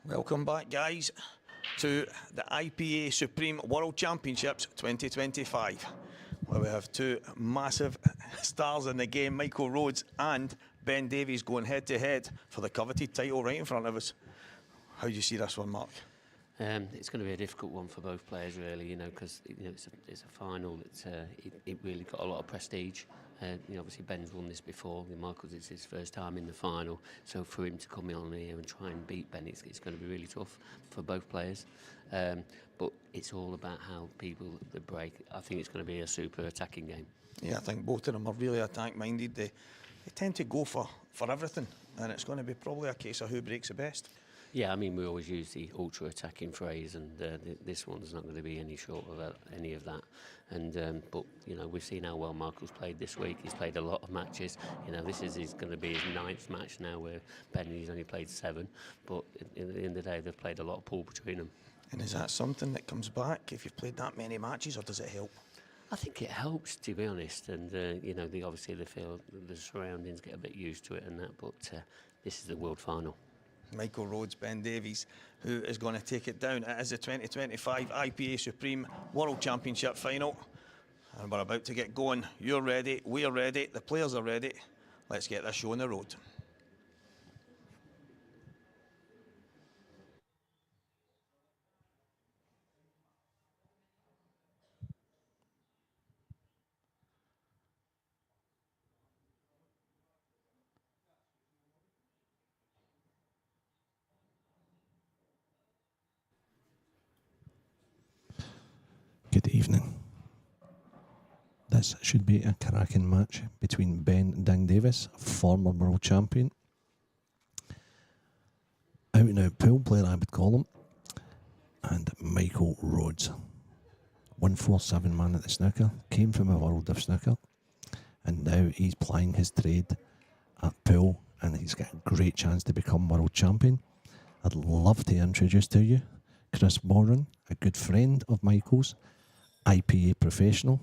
Welcome back, guys, to the IPA Supreme World Championships 2025, where we have two massive stars in the game, Michael Rhodes and Ben Davies, going head-to-head for the coveted title right in front of us. How do you see this one, Mark? It's going to be a difficult one for both players, really, because it's a final that it really got a lot of prestige. Obviously Ben's won this before. Michael's, it's his first time in the final, so for him to come in on here and try and beat Ben, it's going to be really tough for both players. But it's all about how people the break. I think it's going to be a super attacking game. Yeah, I think both of them are really attack-minded. They tend to go for everything, and it's going to be probably a case of who breaks the best. Yeah, I mean, we always use the ultra-attacking phrase, and this one's not going to be any short of any of that. And but we've seen how well Michael's played this week. He's played a lot of matches. This is going to be his 9th match now, where Ben's only played 7. But at the end of the day, they've played a lot of pool between them. And is that something that comes back if you've played that many matches, or does it help? I think it helps, to be honest. And obviously they feel the surroundings get a bit used to it and that. But this is the world final. Michael Rhodes, Ben Davies, who is going to take it down. It is the 2025 IPA Supreme World Championship final. And we're about to get going. You're ready, we're ready, the players are ready. Let's get this show on the road. Good evening. This should be a cracking match between Ben Davies, former world champion, out and out pool player I would call him, and Michael Rhodes, 147 man at the snooker, came from a world of snooker, and now he's plying his trade at pool, and he's got a great chance to become world champion. I'd love to introduce to you Cuesports, a good friend of Michael's, IPA professional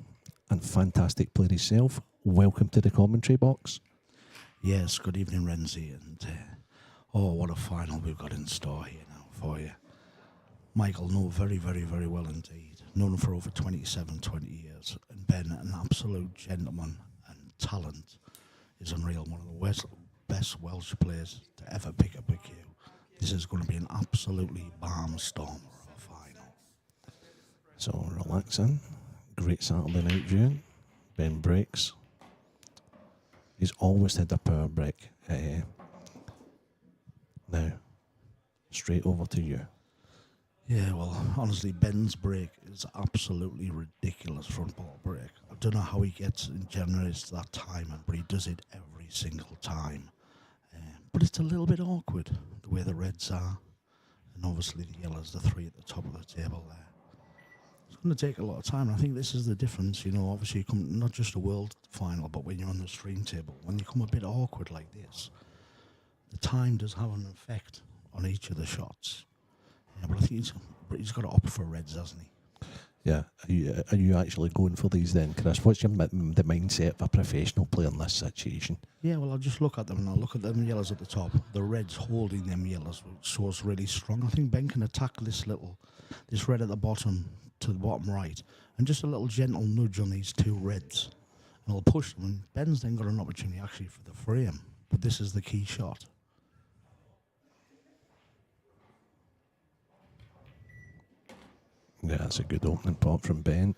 and fantastic player himself. Welcome to the commentary box. Yes, good evening, Renzi, and what a final we've got in store here now for you. Michael, know very, very, very well indeed. Known him for over 20 years, and Ben, an absolute gentleman and talent, is unreal. One of the best Welsh players to ever pick up a cue. This is going to be an absolutely barnstormer of a final. So relaxing, great Saturday night viewing. Ben breaks. He's always had a power break. Now, straight over to you. Yeah, well, honestly, Ben's break is absolutely ridiculous front ball break. I don't know how he gets and generates that timing, but he does it every single time. But it's a little bit awkward, the way the reds are. And obviously the yellows, the 3 at the top of the table there. It's going to take a lot of time. I think this is the difference, obviously you come not just a world final, but when you're on the stream table, when you come a bit awkward like this, the time does have an effect on each of the shots. Yeah, but I think he's got to opt for reds, hasn't he? Yeah, are you actually going for these then, Chris? What's the mindset of a professional player in this situation? Yeah, well, I'll just look at them and I'll look at them yellows at the top. The reds holding them yellows shows really strong. I think Ben can attack this red at the bottom to the bottom right, and just a little gentle nudge on these 2 reds, and I'll push them. And Ben's then got an opportunity actually for the frame, but this is the key shot. Yeah, that's a good opening pot from Ben.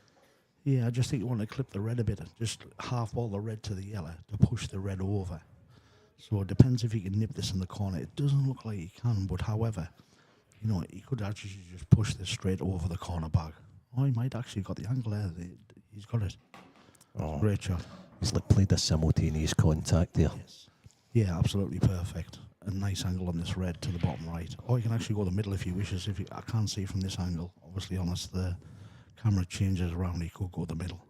Yeah, I just think you want to clip the red a bit, just half ball the red to the yellow to push the red over. So it depends if he can nip this in the corner. It doesn't look like he can, but however, he could actually just push this straight over the corner bag. Oh, he might actually got the angle there. He's got it. Oh, great shot. He's played a simultaneous contact there. Yes. Yeah, absolutely perfect. A nice angle on this red to the bottom right. Or you can actually go the middle if he wishes. I can't see from this angle. Obviously, unless the camera changes around, he could go the middle.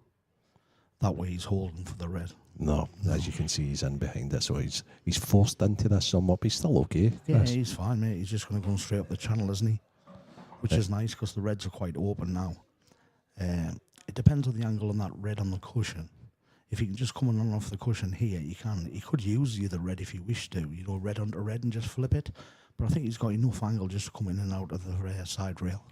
That way he's holding for the red. No, as you can see, he's in behind it, so he's forced into this somewhat. He's still okay. Yeah, he's fine, mate. He's just going to go straight up the channel, isn't he? Which is nice because the reds are quite open now. It depends on the angle on that red on the cushion. If he can just come on off the cushion here, he can. He could use the other red if he wished to, red onto red and just flip it. But I think he's got enough angle just to come in and out of the side rail.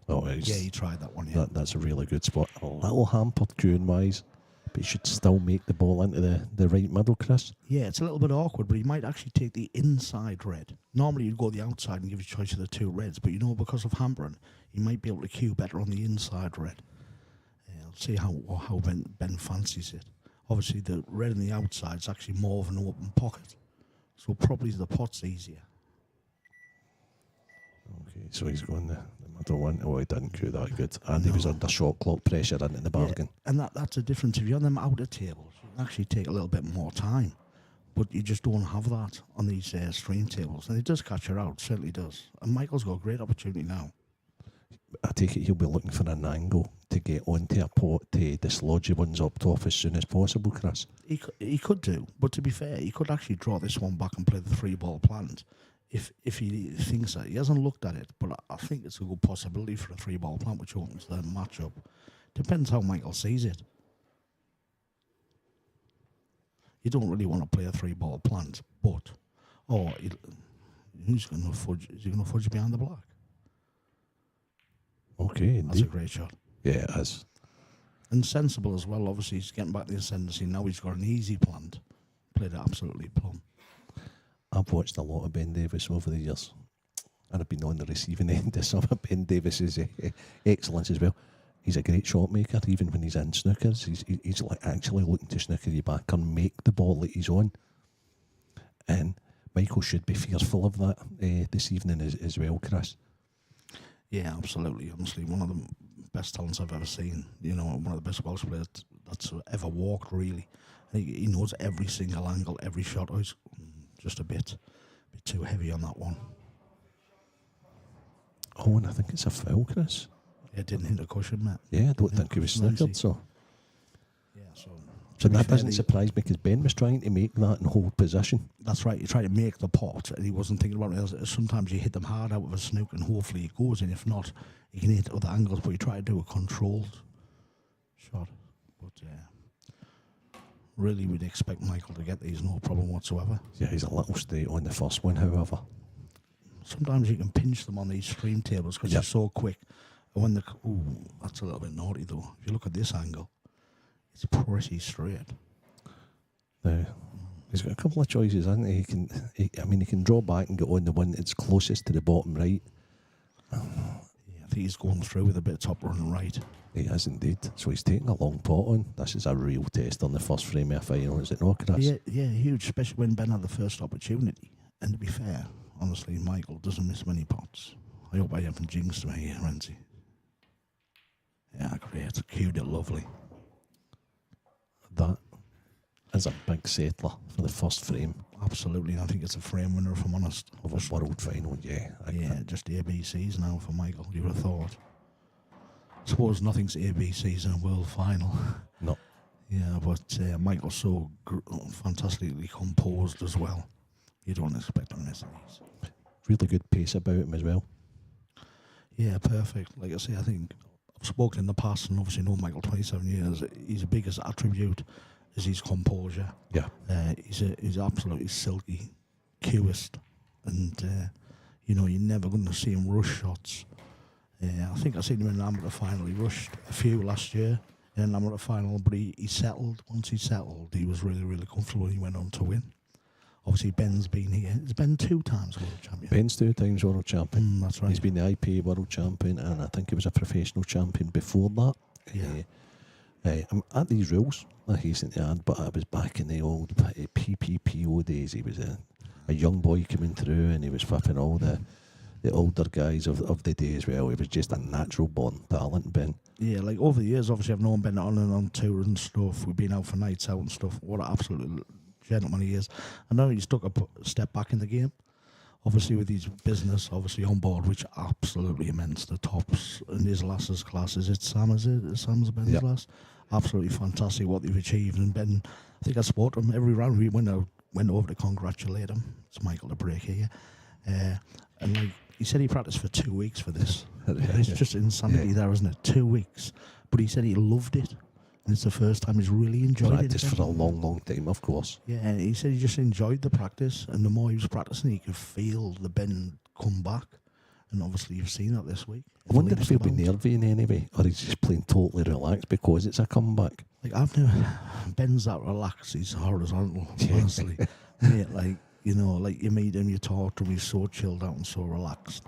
Oh, Yeah, he tried that one, yeah. That's a really good spot. A little hampered cueing-wise, but he should still make the ball into the right middle, Chris. Yeah, it's a little bit awkward, but he might actually take the inside red. Normally you'd go the outside and give you a choice of the two reds, but because of hampering, he might be able to cue better on the inside red. I'll see how Ben fancies it. Obviously, the red on the outside is actually more of an open pocket, so probably the pot's easier. Okay, so he's going the middle one. Oh, he didn't cue that good. And he was under shot clock pressure into the bargain. Yeah, and that's a difference. If you're on them outer tables, you can actually take a little bit more time. But you just don't have that on these stream tables. And it does catch her out, certainly does. And Michael's got a great opportunity now. I take it he'll be looking for an angle to get onto a pot to dislodge the ones up top as soon as possible, Chris. He could do, but to be fair, he could actually draw this one back and play the 3-ball plant. If he thinks that. He hasn't looked at it, but I think it's a good possibility for a 3-ball plant, which opens the match-up. Depends how Michael sees it. You don't really want to play a 3-ball plant, but... who's going to fudge? Is he going to fudge behind the black? Okay, indeed. That's a great shot. Yeah, it is. And sensible as well. Obviously, he's getting back the ascendancy. Now he's got an easy plant. Played it absolutely plumb. I've watched a lot of Ben Davies over the years, and I've been on the receiving end of some of Ben Davies's excellence as well. He's a great shot maker, even when he's in snookers. He's like actually looking to snooker you back and make the ball that he's on. And Michael should be fearful of that this evening as well, Chris. Yeah, absolutely. Honestly, one of the best talents I've ever seen. You know, one of the best Welsh players that's ever walked, really. He knows every single angle, every shot. Oh, he's just a bit too heavy on that one. Oh, and I think it's a foul, Chris. It didn't hit the cushion, mate. Yeah, I don't think he was snookered, so... Yeah, so... So that doesn't surprise me, because Ben was trying to make that and hold position. That's right, he tried to make the pot, and he wasn't thinking about it. Sometimes you hit them hard out with a snook, and hopefully it goes in. If not, you can hit other angles, but you try to do a controlled shot. But, really, we'd expect Michael to get these, no problem whatsoever. Yeah, he's a little straight on the first one, however. Sometimes you can pinch them on these stream tables because they're so quick. And when that's a little bit naughty, though. If you look at this angle, it's pretty straight. He's got a couple of choices, hasn't he? He can draw back and get on the one that's closest to the bottom right. Yeah, I think he's going through with a bit of top run right. He is indeed. So he's taking a long pot on. This is a real test on the first frame of a final, is it not, Chris? Yeah, huge, especially when Ben had the first opportunity. And to be fair, honestly, Michael doesn't miss many pots. I hope I haven't jinxed him here, Renzi. Yeah, great. Cued it lovely. That is a big settler for the first frame. Absolutely. I think it's a frame winner, if I'm honest. Of a world final, yeah. Just ABCs now for Michael, you would have thought. I suppose nothing's ABCs in a world final. No. Yeah, but Michael's so fantastically composed as well. You don't expect him to miss these. Really good pace about him as well. Yeah, perfect. Like I say, I think I've spoken in the past and obviously known Michael 27 years. His biggest attribute is his composure. Yeah. He's absolutely silky, cueist, and you're never going to see him rush shots. I think I seen him in an amateur final. He rushed a few last year in an amateur final, but he settled. Once he settled, he was really, really comfortable and he went on to win. Obviously, Ben's been here. Has Ben 2 times world champion? Ben's 2 times world champion. That's right. He's been the IPA world champion, and I think he was a professional champion before that. Yeah. I'm at these rules, I hasten to add, but I was back in the old PPPO days. He was a young boy coming through, and he was whipping all the older guys of the day as well. He was just a natural born talent, Ben. Yeah, like over the years, obviously I've known Ben on and on tour and stuff. We've been out for nights out and stuff. What an absolute gentleman he is. I know he's took a step back in the game. Obviously with his business, obviously on board, which absolutely immense. The tops in his lasses class. Is it Sam? Is it Sam's Ben's last? Absolutely fantastic what they've achieved. And Ben, I think I spoke to him every round. We went over to congratulate him. It's Michael to break here. And like he said, he practiced for 2 weeks for this. It's just insanity there, isn't it? 2 weeks. But he said he loved it. And it's the first time he's really enjoyed Practice it. for a long, long time, of course. Yeah, he said he just enjoyed the practice, and the more he was practicing, he could feel the bend come back. And obviously, you've seen that this week. I wonder if he'll be nervy in any way, or he's just playing totally relaxed because it's a comeback. Like, I've never... Ben's that relaxed, he's horizontal, honestly. Mate, like, you know, like you meet him, you talk to him, he's so chilled out and so relaxed.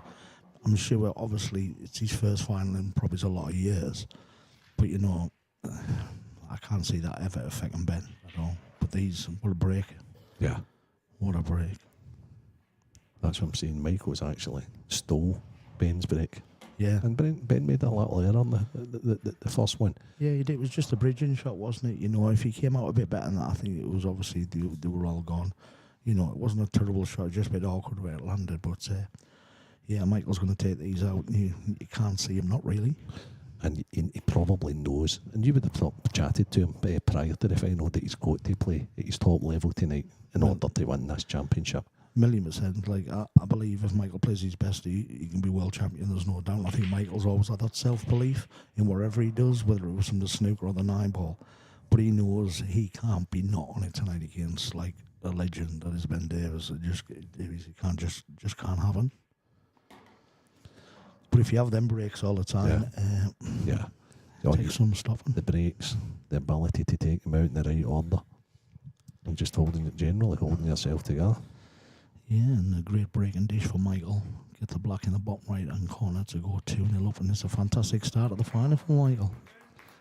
I'm sure, obviously, it's his first final in probably a lot of years. But, you know, I can't see that ever affecting Ben at all. But what a break. Yeah. What a break. That's what I'm saying. Michael's actually stole Ben's break. Yeah. And Ben made a little error on the first one. Yeah, he did. It was just a bridging shot, wasn't it? You know, if he came out a bit better than that, I think it was obviously they were all gone. You know, it wasn't a terrible shot, just a bit awkward where it landed. But, yeah, Michael's going to take these out. You can't see him, not really. And he probably knows. And you would have chatted to him prior to the final that he's got to play at his top level tonight in order to win this championship. 1,000,000%. Like, I believe if Michael plays his best, he can be world champion. There's no doubt. I think Michael's always had that self-belief in whatever he does, whether it was from the snooker or the 9-ball. But he knows he can't be not on it tonight against, like, a legend that is Ben Davies. He can't have him. But if you have them breaks all the time, take some stopping. The breaks, the ability to take them out in the right order, and just holding yourself together. Yeah, and a great breaking dish for Michael. Get the black in the bottom right hand corner to go 2-0 up, and it's a fantastic start of the final for Michael.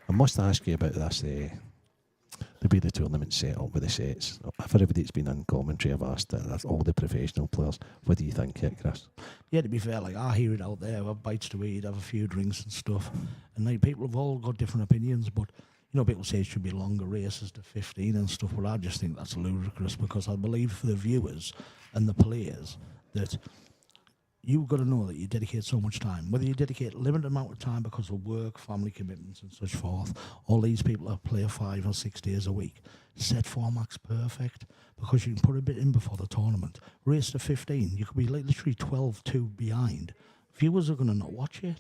I must ask you about this, the way the tournament's set up with the sets. For everybody that's been in commentary, I've asked all the professional players, what do you think, Chris? Yeah, to be fair, like, I hear it out there, have bites to eat, have a few drinks and stuff, and like, people have all got different opinions, but you know, people say it should be longer races to 15 and stuff, but I just think that's ludicrous, because I believe for the viewers and the players that you've got to know that you dedicate so much time, whether you dedicate a limited amount of time because of work, family commitments and such forth. All these people that play 5 or 6 days a week. Set format's perfect because you can put a bit in before the tournament. Race to 15, you could be like literally 12-2 behind. Viewers are going to not watch it.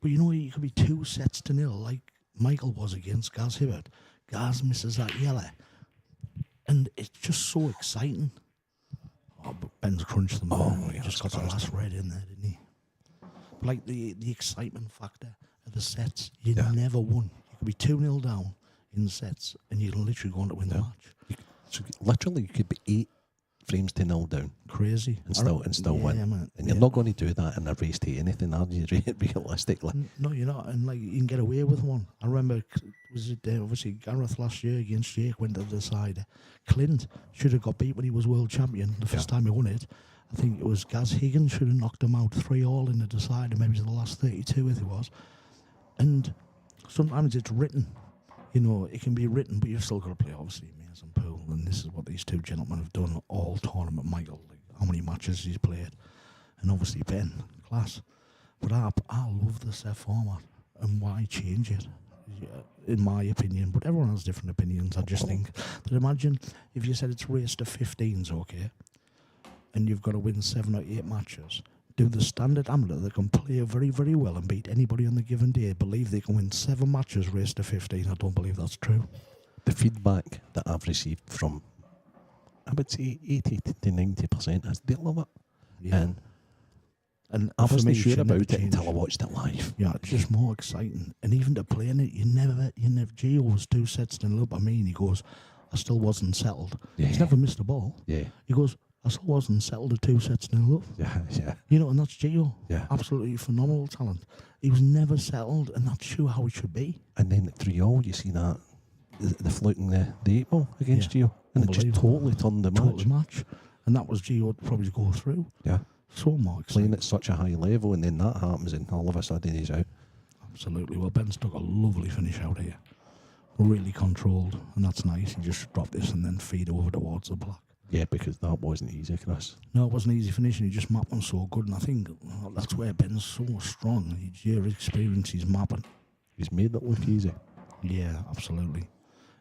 But you know, you could be 2 sets to 0 like Michael was against Gaz Hibbert. Gaz misses that yellow. And it's just so exciting. Oh, but Ben's crunched them. He just got the last red in there, didn't he? But like the excitement factor of the sets, you never won. You could be 2-0 down in the sets, and you can literally go on to win the match. So literally, you could be 8 frames to 0 down. Crazy. And still win. Man, and you're not going to do that in a race to anything, are you, realistically? No, you're not. And like, you can get away with one. I remember, was it obviously Gareth last year against Jake went to the side. Clint should have got beat when he was world champion the first time he won it. I think it was Gaz Higgins should have knocked him out 3-all in the decider, maybe the last 32 if it was. And sometimes it's written. You know, it can be written, but you've still got to play, obviously, Mares and Pool. And this is what these two gentlemen have done all tournament. Michael, like, how many matches he's played. And obviously Ben, class. But I love the set format. And why change it? In my opinion. But everyone has different opinions. I just think that, imagine if you said it's race to 15s, okay, and you've got to win 7 or 8 matches. Do the standard amateur that can play very, very well and beat anybody on the given day believe they can win 7 matches race to 15? I don't believe that's true. The feedback that I've received from, I would say 80 to 90% is they love it. Yeah. And I wasn't sure about it until I watched it live. Yeah, it's just more exciting. And even to play in it, you never Gio was 2 sets to up. I mean, he goes, I still wasn't settled. Yeah. He's never missed a ball. Yeah. He goes, I still wasn't settled at 2 sets to up. Yeah. You know, and that's Gio. Yeah. Absolutely phenomenal talent. He was never settled, and that's sure how it should be. And then at 3-all, you see that, the fluting the 8-ball against Gio. And it just totally turned the match. And that was Gio probably to go through. Yeah. So much. Playing at such a high level, and then that happens, and all of a sudden he's out. Absolutely. Well, Ben's took a lovely finish out here. Really controlled, and that's nice. He just dropped this and then feed over towards the black. Yeah, because that wasn't easy, Chris. No, it wasn't easy finishing. He just mapped them so good, and I think that's where Ben's so strong. His year of experience, he's mapping. He's made it look easy. Yeah, absolutely.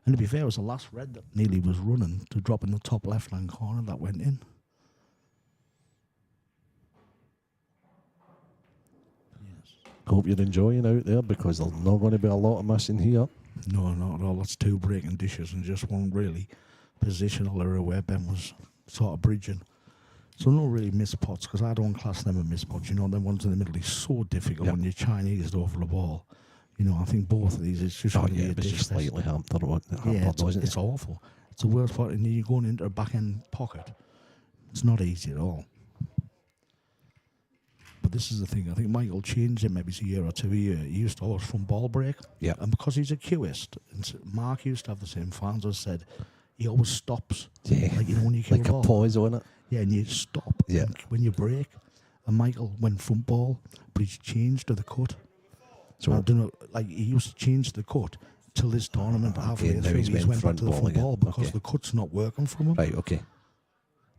And to be fair, it was the last red that nearly was running to drop in the top left-hand corner that went in. Hope you're enjoying out there, because there's not going to be a lot of missing here. No, not at all. That's 2 breaking dishes and just one really positional error where Ben was sort of bridging. So no really missed pots, because I don't class them as missed pots. You know, them ones in the middle is so difficult when you're Chinese over the ball. You know, I think both of these, it's just going to be a but it's dish just fest. slightly hampered, It's awful. It's the worst part, and then you're going into a back-end pocket. It's not easy at all. But this is the thing, I think Michael changed it maybe a year or 2 a year. He used to always from ball break. Yeah. And because he's a cueist, and Mark used to have the same fans as said, he always stops. Yeah. Like, you know, when you cue Like a a ball. pause on it. Yeah, and you stop when you break. And Michael went front ball, but he's changed to the cut. So I don't know, like he used to change the cut till this tournament halfway now through. he's He's went went back to the front front ball ball again. because Okay. the cut's not working from him. Right, okay.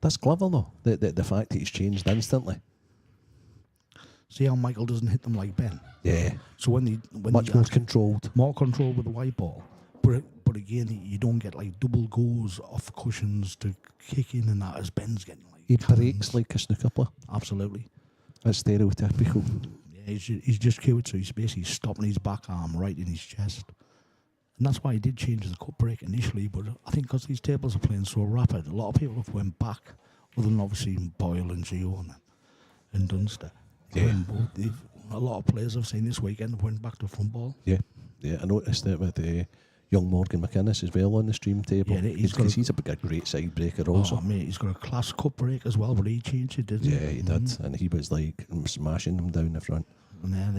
That's clever though. The fact that he's changed instantly. See how Michael doesn't hit them like Ben. Yeah. So when Much more controlled. more control with the white ball, but again you don't get like double goes off cushions to kick in and that as Ben's getting like. He cannons. breaks like a snooker player. Absolutely. That's stereotypical. Yeah, he's just cued, so he's basically stopping his back arm right in his chest. And that's why he did change the cut break initially, but I think because these tables are playing so rapid, a lot of people have went back, other than obviously Boyle and Gio and Dunster. Yeah. A lot of players I've seen this weekend went back to front ball. Yeah. I noticed it with young Morgan McInnes as well on the stream table. Yeah, he's He's a great side breaker also. Oh, mate, he's got a class cut break as well, but he changed it, didn't he? Yeah, he did. And he was like smashing them down the front. And yeah,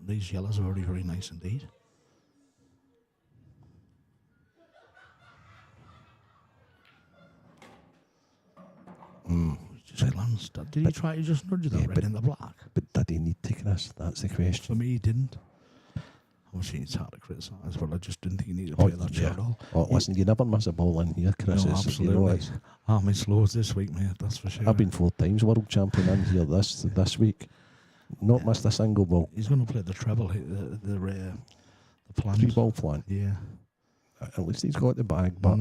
these yellows are very, very nice indeed. Just glanced at. Did he try to just nudge that red in the black? But did he need to, Chris? That's the For question. me, he didn't. Obviously, it's hard to criticise, but I just didn't think he needed to play that shot at all. Oh, listen, you never miss a ball in here, Chris. No, It's- absolutely. You know, it's- I missed loads this week, mate, that's for sure. I've been 4 times world champion in here this week. Not missed a single ball. He's going to play the treble, the plan. 3-ball plan. Yeah. At least he's got the bag, but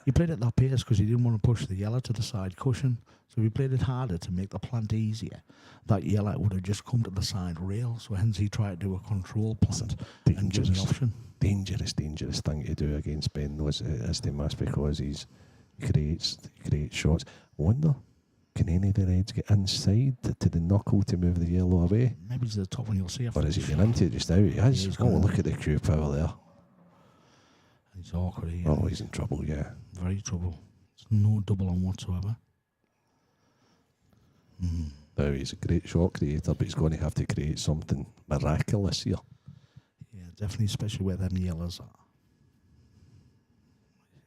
He played at that pace because he didn't want to push the yellow to the side cushion. So he played it harder to make the plant easier. That yellow would have just come to the side rail. So hence he tried to do a control plant and give the option. dangerous thing to do against Ben though is to miss, because he creates shots. I wonder, can any of the Reds get inside to the knuckle to move the yellow away? Maybe it's the top one you'll see. Or is he getting into it just now? He is. he's Oh, gonna- look at the crew power there. He's awkward. Oh, he's in trouble, yeah. Very trouble. There's no double on whatsoever. Now, he's a great shot creator, but he's going to have to create something miraculous here. Yeah, definitely, especially where them yellows are.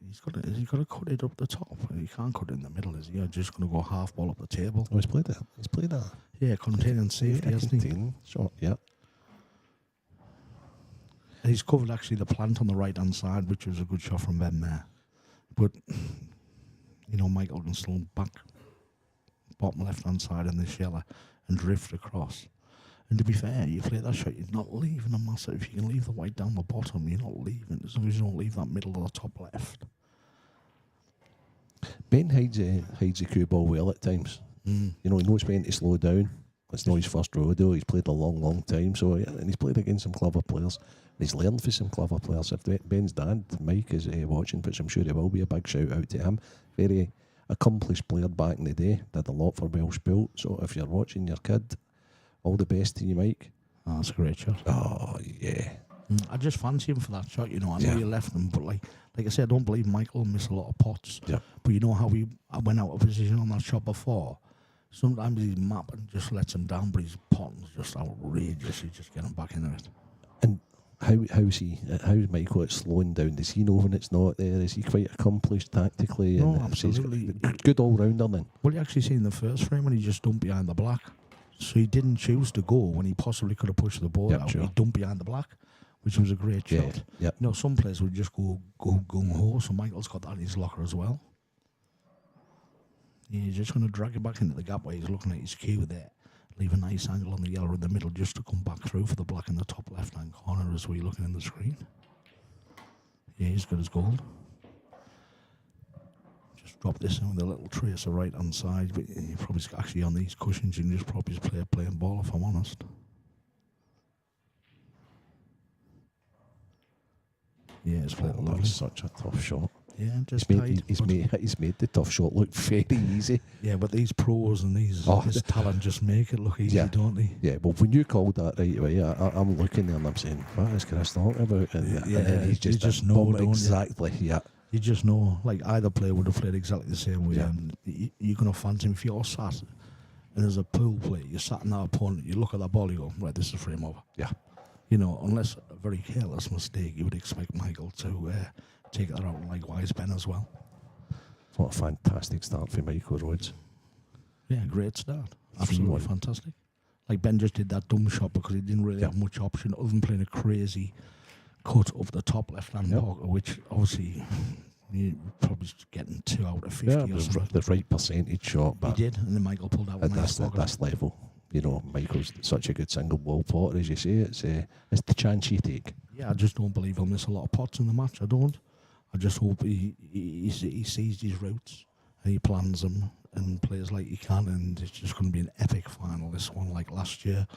He's got to cut it up the top. He can't cut it in the middle, is he? You're just going to go half ball up the table. Oh, he's played it. He's played that. Yeah, containing safety, hasn't he? Contain shot, yeah. And he's covered actually the plant on the right hand side, which was a good shot from Ben there. But you know, Michael can still back bottom left hand side in this yellow and drift across. And to be fair, you play that shot, you're not leaving a massive. If you can leave the white down the bottom, you're not leaving, as long as you don't leave that middle or the top left. Ben hides the cue ball well at times. You know, he knows when to slow down. It's not his first rodeo. He's played a long time. So, yeah, and he's played against some clever players. And he's learned from some clever players. If Ben's dad, Mike, is watching, which I'm sure he will be, a big shout out to him. Very accomplished player back in the day. Did a lot for Welsh Built. So if you're watching your kid, all the best to you, Mike. Oh, that's a great shot. Oh, yeah. I just fancy him for that shot, you know. I know Yeah. you left him, but like I said, I don't believe Michael missed a lot of pots. Yeah. But you know how I went out of position on that shot before? Sometimes he's mapping just lets him down, but his potting's just outrageous. He's just getting back into it. And how's Michael at slowing down? Does he know when it's not there? Is he quite accomplished tactically? No, and absolutely. Good all-rounder then. Well, you actually seen the first frame when he just dumped behind the black. So he didn't choose to go when he possibly could have pushed the ball Yep, out. sure. He dumped behind the black, which was a great Yeah, shot. yep. You know, some players would just go gung-ho, so Michael's got that in his locker as well. Yeah, he's just going to drag it back into the gap where he's looking at his cue there. Leave a nice angle on the yellow in the middle just to come back through for the black in the top left-hand corner as we're looking in the screen. Yeah, he's good as gold. Just drop this in with a little tracer right-hand side, but you probably actually on these cushions you can just probably just play a plain ball if I'm honest. Yeah, it's played lovely. That's such a tough shot. Yeah, just He's made the tough shot look very easy. Yeah, but these pros and this talent just make it look easy, don't they? Yeah, well, when you called that right away, I'm looking there and I'm saying, what is Chris talking about? And he's you just know, don't exactly, you? You just know, like either player would have played exactly the same way, and you're going to fancy him if you're sat. And as a pool player, you're sat in that opponent, you look at that ball, you go, right, this is frame over. Yeah. You know, unless a very careless mistake, you would expect Michael to take that out, and likewise Ben as well. What a fantastic start for Michael Rhodes. Yeah, great start. Absolutely fantastic. Like Ben just did that dumb shot because he didn't really have much option other than playing a crazy cut up the top left-hand pocket, which obviously you're probably getting 2 out of 50 or something. The right percentage shot, but he did, and then Michael pulled out at this level. You know, Michael's such a good single ball potter, as you say. It's the chance you take. Yeah, I just don't believe he'll miss a lot of pots in the match. I don't. I just hope he sees his routes and he plans them and plays like he can, and it's just going to be an epic final, this one, like last year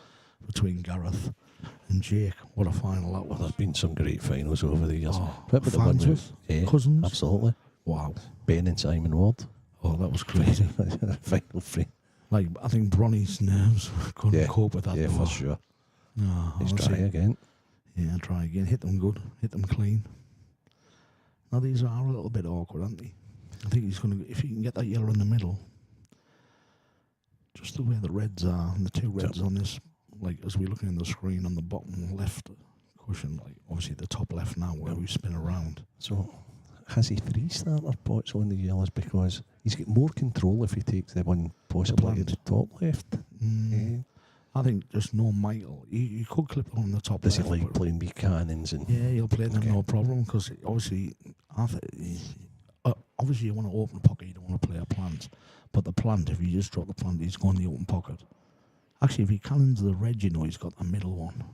between Gareth and Jake. What a final that was. Well, there's been some great finals over the years. Fans with Cousins. Absolutely. Wow. Ben and Simon Ward. Oh, that was crazy. Final three. Like, I think Bronny's nerves couldn't cope with that. Yeah, for sure. No, Let's try again. Yeah, try again. Hit them good. Hit them clean. Now, these are a little bit awkward, aren't they? I think he's going to, if he can get that yellow in the middle, just the way the reds are, and the 2 reds on this, like, as we're looking at the screen on the bottom left cushion, like, obviously the top left now where we spin around. So, has he 3 starter pots on the yellows? Because he's got more control if he takes the one possibly at the top left. I think just no Michael. You could clip it on the top Does left. he like playing big cannons? And yeah, he'll play them no problem, because obviously, obviously you want to open pocket, you don't want to play a plant. But the plant, if you just drop the plant, he's going in the open pocket. Actually, if he cannons the red, you know he's got the middle one.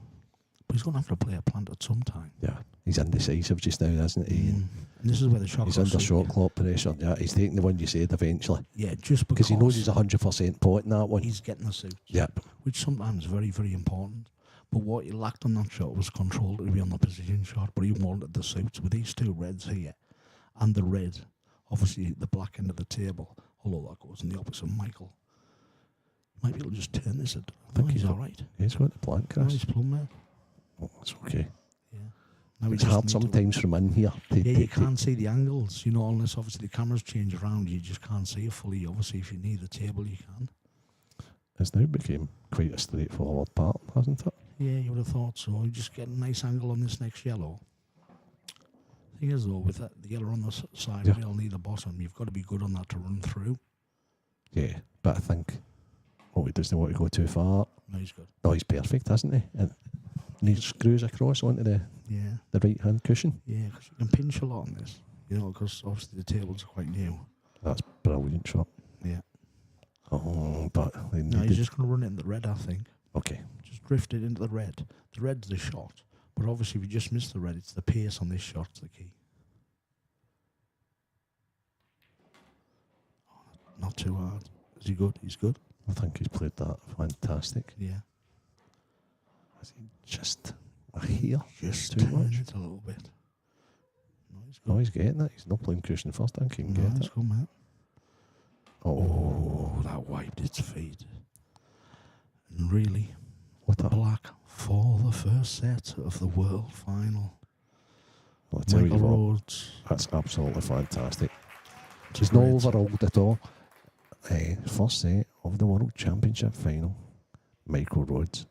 But he's going to have to play a plant at some time. Yeah, he's indecisive just now, isn't he? And this is where the shot. He's under shot clock pressure. Yeah, he's taking the one you said eventually. Yeah, just because he knows he's 100% pot in that one. He's getting the suits. Yep. Which sometimes is very, very important. But what he lacked on that shot was control to be on the position shot. But he wanted the suits with these 2 reds here and the red, obviously the black end of the table. Although that goes in the opposite of Michael. Might be able to just turn this. I think he's all right. He's got the blank, Chris. No, he's plumb there. Oh, that's okay. Yeah. Now it's hard sometimes from in here. You can't see the angles, you know, unless obviously the cameras change around. You just can't see it fully. Obviously, if you need the table, you can. It's now became quite a straightforward part, hasn't it? Yeah, you would have thought so. You just get a nice angle on this next yellow. Thing is, though, with the yellow on the side, we all need the bottom. You've got to be good on that to run through. Yeah, but I think, he doesn't want to go too far. No, he's good. No, he's perfect, hasn't he? And he screws across onto the right-hand cushion. Yeah, because you can pinch a lot on this, you know, because obviously the tables are quite new. That's brilliant shot. Yeah. Oh, but... No, he's just going to run it in the red, I think. Okay. Just drift it into the red. The red's the shot. But obviously, if you just miss the red, it's the pace on this shot's the key. Oh, not too hard. Is he good? He's good. I think he's played that fantastic. Yeah. Is he just here? Just too much? It a little bit. No, he's good. No, he's getting it. He's not playing cushion first. I think he can get it. Good, man. Oh, that wiped its feet. And really, what a black for the first set of the World Final. Well, I tell Michael you what, Rhodes. that's absolutely fantastic. He's not overalled at all. First set of the World Championship Final, Michael Rhodes.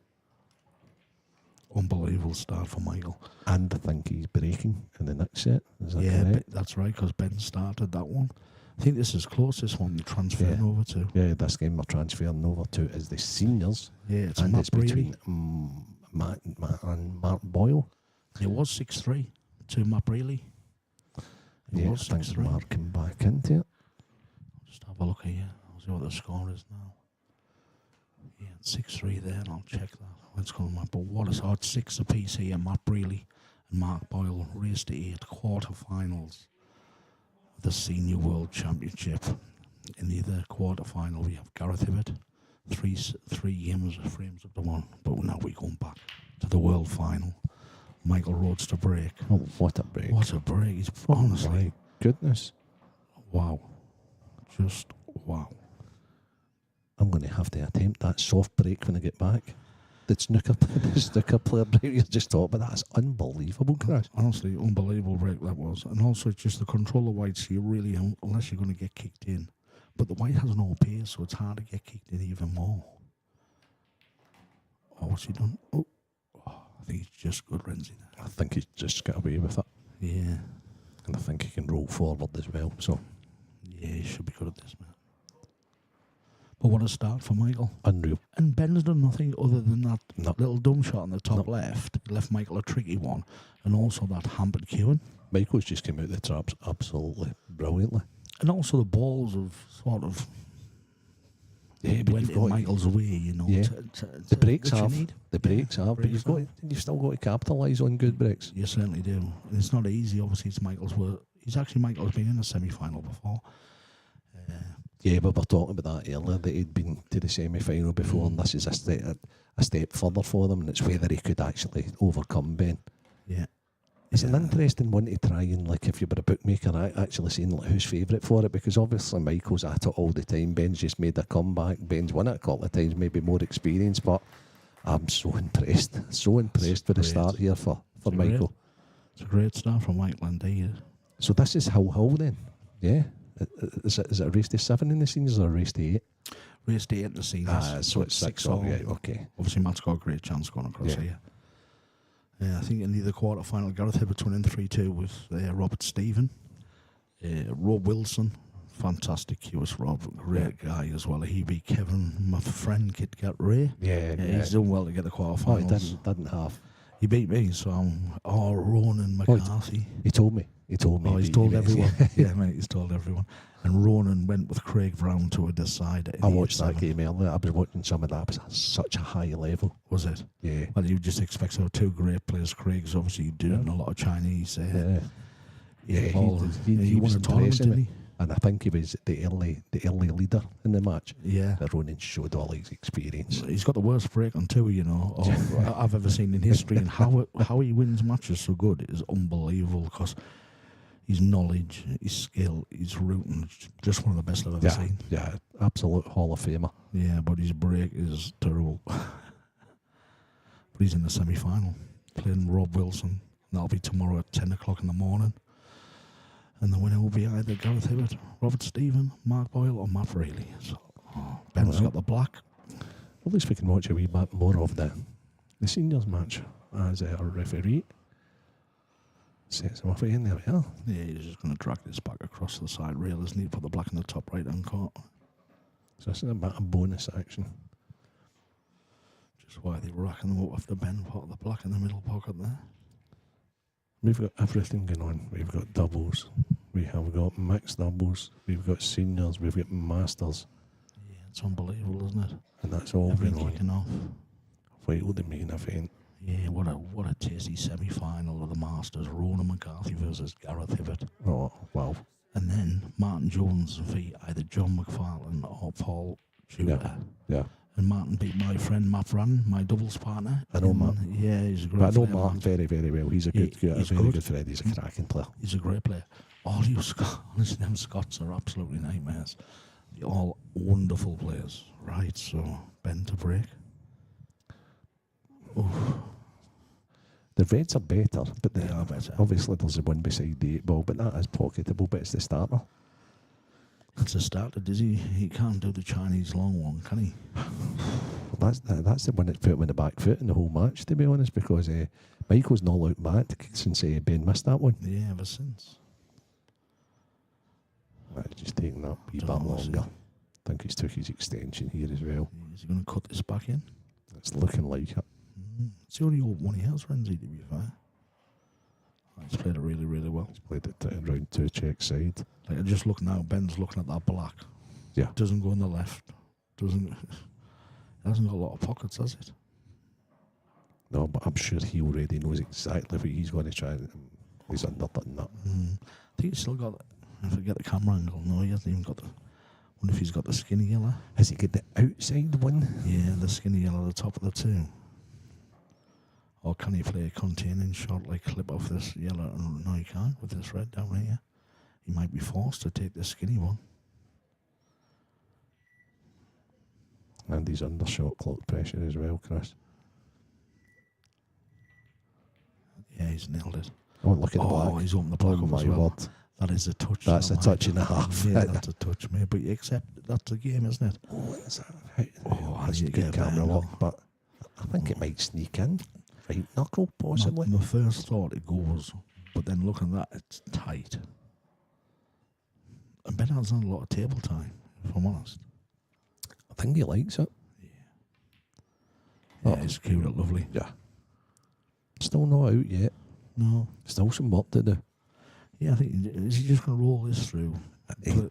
Unbelievable start for Michael. And I think he's breaking in the next set. Is that correct? That's right, because Ben started that one. I think this is close, this one you're transferring over to. Yeah, this game we're transferring over to is the seniors. Yeah, it's and Matt it's Brady. Between Matt and Mark Boyle. It was 6-3 to Matt Brady. I think Mark came back into it. Just have a look here. I'll see what the score is now. Yeah, 6-3 there, and I'll check that. Let's call him up. But what is hard, 6 apiece here. Matt Brady and Mark Boyle raced to 8 quarterfinals of the Senior World Championship. In the other quarterfinal, we have Gareth Hibbert. Three games frames up to one. But now we're going back to the World Final. Michael Rhodes to break. Oh, what a break. What a break. He's Oh, honestly, my goodness. wow. Just wow. I'm going to have to attempt that soft break when I get back. The snooker player break you just talked about, that's unbelievable, Chris. Honestly, unbelievable break that was. And also, it's just the control of white, so you really, unless you're going to get kicked in. But the white has no pace, so it's hard to get kicked in even more. Oh, what's he done? Oh, I think he's just good, Renzi. I think he's just got away with it. Yeah. And I think he can roll forward as well. So Yeah, he should be good at this, man. But what a start for Michael. unreal. And Ben's done nothing other than that No. little dumb shot on the top No. left. It left Michael a tricky one. And also that hampered Kewen. Michael's just came out the traps absolutely brilliantly. And also the balls have sort of Yeah, but went you've in got Michael's way, you know. Yeah. The breaks which you have. need. The breaks have, but breaks you've still got to capitalise on good breaks. You certainly do. And it's not easy, obviously. It's Michael's work. Michael's been in a semi-final before. Yeah, but we're talking about that earlier, that he'd been to the semi-final before, and this is a step further for them, and it's whether he could actually overcome Ben. Yeah. It's an interesting one to try and, like, if you were a bookmaker, actually seeing like, who's favourite for it, because obviously Michael's at it all the time. Ben's just made a comeback. Ben's won it a couple of times, maybe more experience, but I'm so impressed. So impressed with the start here for Michael. It's a great start from Michael indeed. So this is how then? Yeah. Is it a race to 7 in the seniors or a race to 8? Race to 8 in the seniors. So it's 6 all. Yeah, okay. Obviously, Matt's got a great chance going across here. I think in the quarter final, Gareth Hibbert's winning 3-2 with Robert Stephen. Rob Wilson, fantastic QS Rob, great guy as well. He beat Kevin, my friend Kit Kat Ray. Yeah. He's done well to get the quarter Oh, he finals. didn't have. He beat me, so Ronan McCarthy. He told me. Oh, he's told everyone. Yeah, mate, he's told everyone. And Ronan went with Craig Brown to a decider. I watched that game earlier. I was watching some of that. It was at such a high level. Was it? Yeah. Well, you just expect so. Two great players. Craig's obviously doing a lot of Chinese. He he was won a tournament, impressive. didn't he? And I think he was the early leader in the match. Yeah. That Ronan showed all his experience. He's got the worst break on tour, I've ever seen in history. And how he wins matches so good is unbelievable, because his knowledge, his skill, his routing, just one of the best I've ever seen. Yeah, absolute Hall of Famer. Yeah, but his break is terrible. But he's in the semi-final, playing Rob Wilson. That'll be tomorrow at 10 o'clock in the morning. And the winner will be either Gareth Hibbert, Robert Stephen, Mark Boyle, or Matt Reilly. So, Ben's got the black. At least we can watch a wee bit more of the seniors match as a referee. Sets him off again, there we are. Yeah, he's just going to drag this back across the side rail, isn't he? Put the black in the top right-hand corner. So this is a bit of bonus action. Just why they're racking them up after Ben put the black in the middle pocket there. We've got everything going on. We've got doubles. We have got mixed doubles. We've got seniors. We've got masters. Yeah, it's unbelievable, isn't it? And that's all Everything going kicking on. off. While the main event. Yeah, what a tasty semi-final of the Masters. Ronan McCarthy versus Gareth Hibbert. Oh, wow. And then Martin Jones v either John McFarlane or Paul Tudor. Yeah. And Martin beat my friend Matt Rann, my doubles partner. I know Matt. Yeah, he's a great But I know player, Martin very, very well. He's a good, he's very good. good friend. He's a cracking player. He's a great player. All you Scots, honestly, them Scots are absolutely nightmares. They're all wonderful players. Right, so Ben to break. Oof. The Reds are better, but They are better. Obviously, there's the one beside the 8 ball, but that is pocketable, but it's the starter. It's a starter, does he? He can't do the Chinese long one, can he? Well, that's the one that put him in the back foot in the whole match, to be honest, because Michael's not looked back since Ben missed that one. Yeah, ever since. It's just taking that wee bit Don't know, longer. I think he's took his extension here as well. Is he going to cut this back in? It's looking like it. It's the only old one he has, Renzi, to be fair. He's played it really, really well. He's played it round 2 check side. Like, I just look now, Ben's looking at that black. Yeah. Doesn't go on the left. It hasn't got a lot of pockets, has it? No, but I'm sure he already knows exactly what he's going to try. He's underdone that. I think he's still got, if I get the camera angle, no, he hasn't even got the, I wonder if he's got the skinny yellow. Has he got the outside one? Yeah, the skinny yellow at the top of the two. Or can he play a containing shot like clip off this yellow? No, he can't with this red down here. He might be forced to take the skinny one. And he's under shot clock pressure as well, Chris. Yeah, he's nailed it. Oh, look at the black. Oh, he's opened the black Oh up my as well. word. That is a touch. That's now, a touch Michael. and a half. Yeah, that's a touch, mate. But you accept that's a game, isn't it? Oh, is that That's a a good camera work, but I think it might sneak in. Right knuckle, possibly. My first thought it goes, but then looking at that, it's tight. And Ben has not a lot of table time, if I'm honest. I think he likes it. Yeah, it's cute and lovely. Yeah. Still not out yet. No. Still some work to do. Yeah, I think, is he just going to roll this through?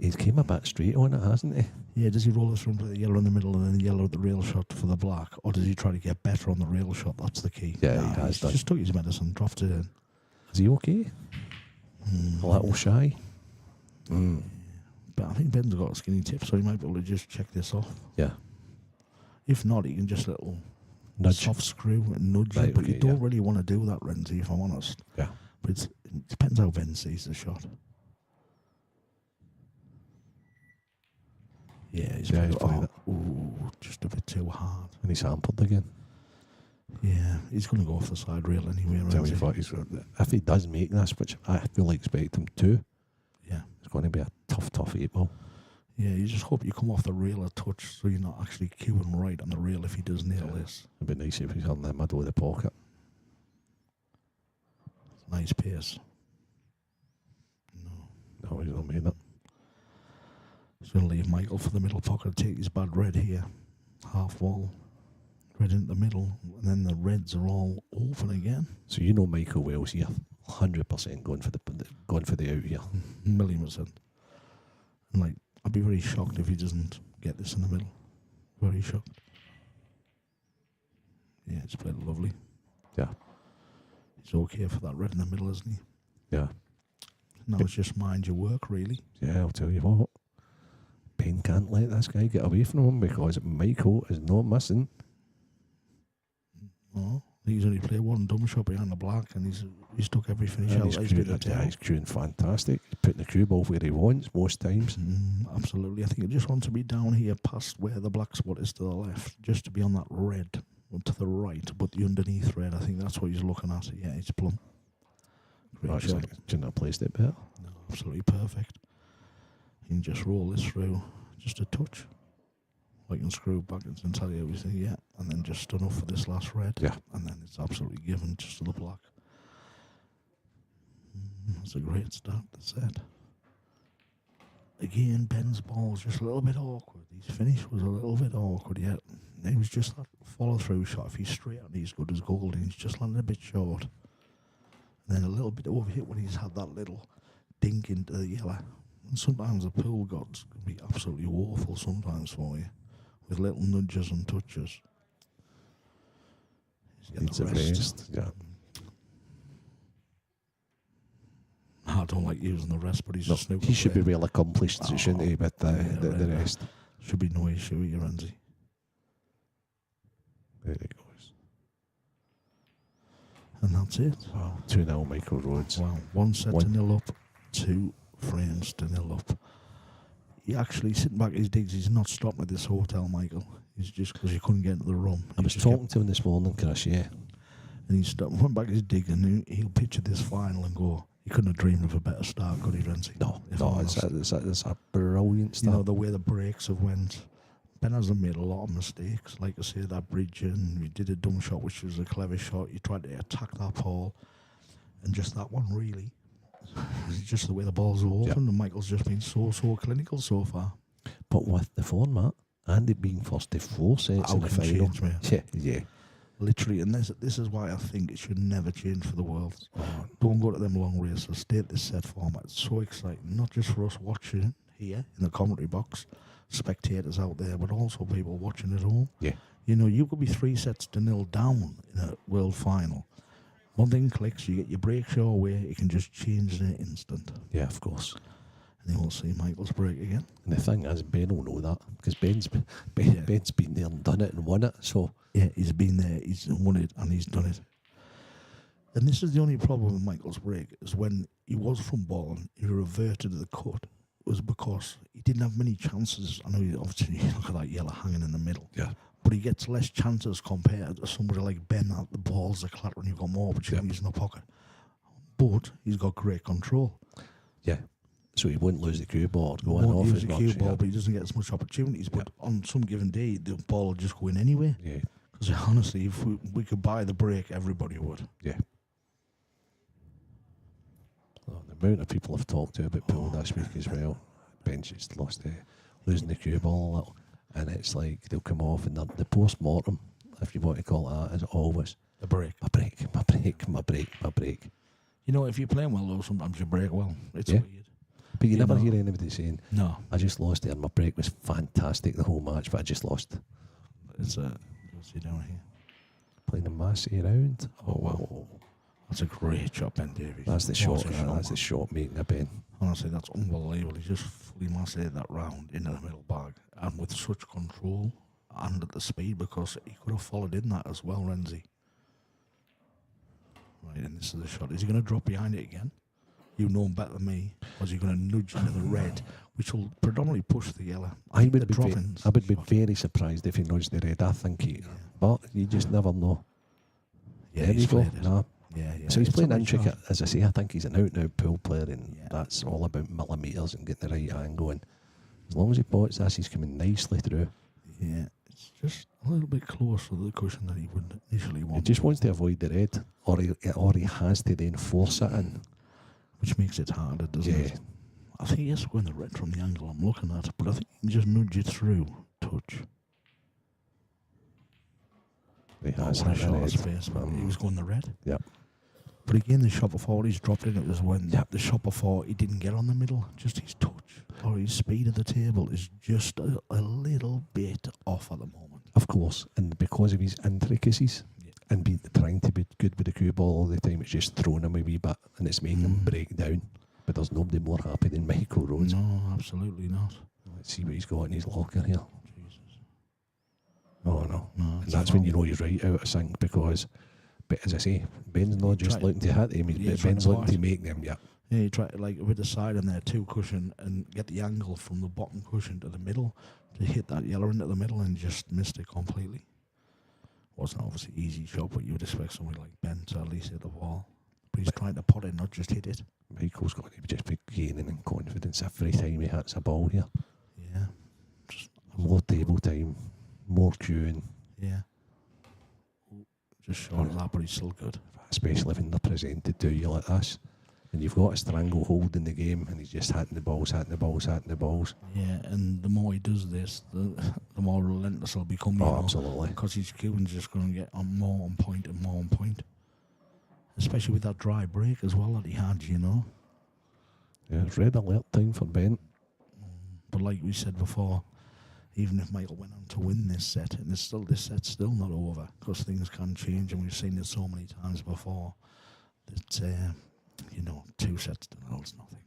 He's came a bit straight on it, hasn't he? Yeah, does he roll this through the yellow in the middle and then the yellow at the rail shot for the black? Or does he try to get better on the rail shot? That's the key. Yeah, he has he's done. just took his medicine, dropped it in. Is he okay? A little shy. But I think Ben's got a skinny tip, so he might be able to just check this off. Yeah. If not, he can just little Nudge. soft screw and nudge Right, it. But okay, you don't yeah. really want to do that, Renzi, if I'm honest. Yeah. But it depends how Ben sees the shot. Yeah, he's Yeah, he's played played just a bit too hard. And he's hampered again. Yeah, he's going to go off the side rail anyway. Tell you Renzi. what, if he does make this, which I fully expect him to, Yeah. it's going to be a tough 8 ball. Yeah, you just hope you come off the rail a touch so you're not actually queuing right on the rail if he does nail this. It'd be nice if he's in the middle of the pocket. Nice pace. No, he's not made it. He's going to leave Michael for the middle pocket, take his bad red here. Half wall. Red into the middle. And then the reds are all open again. So you know Michael Wells here, 100% going for the out here. $1,000,000%. And like, I'd be very shocked if he doesn't get this in the middle. Very shocked. Yeah, it's played lovely. Yeah. He's okay for that red in the middle, isn't he? Yeah. Now it's just mind your work, really. Yeah, I'll tell you what. Ben can't let this guy get away from him because Michael is not missing. Oh, he's only played one dumb shot behind the black, and he's took every finish out. He's queuing fantastic. He's putting the cue ball where he wants most times. Absolutely. I think he just wants to be down here past where the black spot is to the left, just to be on that red to the right, but the underneath red, I think that's what he's looking at. Yeah, it's plumb. Great shot. Shouldn't have placed it better. No, absolutely perfect. You can just roll this through, just a touch. I can screw back and tell you everything, yeah, and then just stun up for this last red. Yeah. And then it's absolutely given just to the black. That's a great start, the set. Again, Ben's ball's just a little bit awkward. His finish was a little bit awkward, yeah. It was just that follow-through shot. If he's straight on, he's good as gold, and he's just landed a bit short. And then a little bit overhit when he's had that little dink into the yellow. And sometimes the pool gods can be absolutely awful sometimes for you, with little nudges and touches. Needs a rest. Yeah. I don't like using the rest, but he's just snooker. He should be player. well accomplished, shouldn't he, with the rest. Should be no issue with your Renzi. There he goes. And that's it. Wow. 2-0 Michael Rhodes. Wow. 1 set to 0 up, 2 frames to 0 up. He actually, sitting back at his digs, he's not stopping at this hotel, Michael. He's just because he couldn't get into the room. I was talking to him this morning, Chris, yeah. And he stopped, went back to his dig, and he'll picture this final and go, he couldn't have dreamed of a better start, could he, Renzi? No, it's a brilliant You know, start. the way the breaks have went. Ben hasn't made a lot of mistakes. Like I say, that bridge in, you did a dumb shot, which was a clever shot. You tried to attack that ball. And just that one, really. It's just the way the balls are open. And Michael's just been so clinical so far. But with the format, and it being first to 4 sets How in the can final. change, mate? Yeah, yeah. Literally, and this is why I think it should never change for the world. Don't go to them long races. Stay at this set format. It's so exciting, not just for us watching here in the commentary box, spectators out there, but also people watching at home. Yeah. You know, you could be 3 sets to 0 down in a world final. One thing clicks, you get your breaks your way, it can just change in an instant. Yeah, of course. And then we'll see Michael's break again. And the thing is, Ben will know that because Ben's been there and done it and won it. So yeah, he's been there, he's won it, and he's done it. And this is the only problem with Michael's break, is when he was front ball and he reverted to the cut, was because he didn't have many chances. I know obviously you look at that yellow hanging in the middle. Yeah. But he gets less chances compared to somebody like Ben that the balls are clattering, you've got more opportunities in the pocket. But he's got great control. Yeah. So he wouldn't lose the cue ball or go He in won't off use as the much. cue Yeah. ball, but he doesn't get as much opportunities. But on some given day, the ball will just go in anyway. Yeah. Because honestly, if we could buy the break, everybody would. Yeah. Oh, the amount of people have talked to about Poole this week as well. Ben's just lost losing the cue ball a little. And it's like they'll come off and the post-mortem, if you want to call it that, is always The break. my break, my break, my break, my break. You know, if you're playing well, though, sometimes you break well. It's Yeah. weird. But you never know. hear anybody saying, No. I just lost it and my break was fantastic the whole match, but I just lost. It's a... What's he doing here? Playing the Massey around. Oh, wow. That's a great shot, Ben Davies. That's the What shot. a shot, That's the man. shot making a Ben. Honestly, that's unbelievable. He just fully mastered that round into the middle bag, and with such control and at the speed, because he could have followed in that as well, Renzi. Right, and this is the shot. Is he going to drop behind it again? You know him better than me. Or is he going to nudge into the red, which will predominantly push the yellow? I would the be drop-ins. I would be very surprised if he nudged the red. I think he, but you just never know. Yeah, There he's you go. played it. Nah. Yeah, yeah. So he's It's playing a nice intricate. shot. As I say, I think he's an out-and-out pool player, and Yeah. that's all about millimetres and getting the right angle. And as long as he bots this, he's coming nicely through. Yeah, it's just a little bit closer to the cushion than he would initially He want. just wants to avoid the red, or he has to then force it in. Which makes it harder, doesn't it? I think he has to go in the red from the angle I'm looking at, but I think he can just nudge it through. Touch. He has What a hit the shot red. of space, man. He was going the red. Yep. But again, the shot before he's dropped in, it was when Yep. the shot before he didn't get on the middle. Just his touch or his speed of the table is just a little bit off at the moment. Of course, and because of his intricacies and trying to be good with the cue ball all the time, it's just throwing him a wee bit and it's making him break down. But there's nobody more happy than Michael Rhodes. No, absolutely not. Let's see what he's got in his locker here. Jesus. Oh no. No, And it's that's when wrong. you know he's right out of sync, because, but as I say, Ben's not just Try- looking to hit him, Yeah, trying Ben's to looking to pass. make them, yeah. Yeah, you try to, like, with the side on there, two cushion, and get the angle from the bottom cushion to the middle to hit that yellow into the middle, and just missed it completely. Wasn't obviously easy shot, but you would expect somebody like Ben to at least hit the ball. But he's trying to pot it, not just hit it. Michael's got to just be gaining in confidence every time he hits a ball here. Yeah. Just, More table time, more queuing, yeah. Just short of that, but he's still good. especially when they're presented to you like this. And you've got a stranglehold in the game, and he's just hitting the balls, hitting the balls, hitting the balls. Yeah, and the more he does this, the more relentless he'll become. You Oh, know, absolutely. because his cueing's just going to get on more on point and more on point. Especially with that dry break as well that he had, you know. Yeah, it's red alert time for Ben. But like we said before, even if Michael went on to win this set, and this set's still not over, because things can change, and we've seen it so many times before, that, 2 sets to nil is nothing.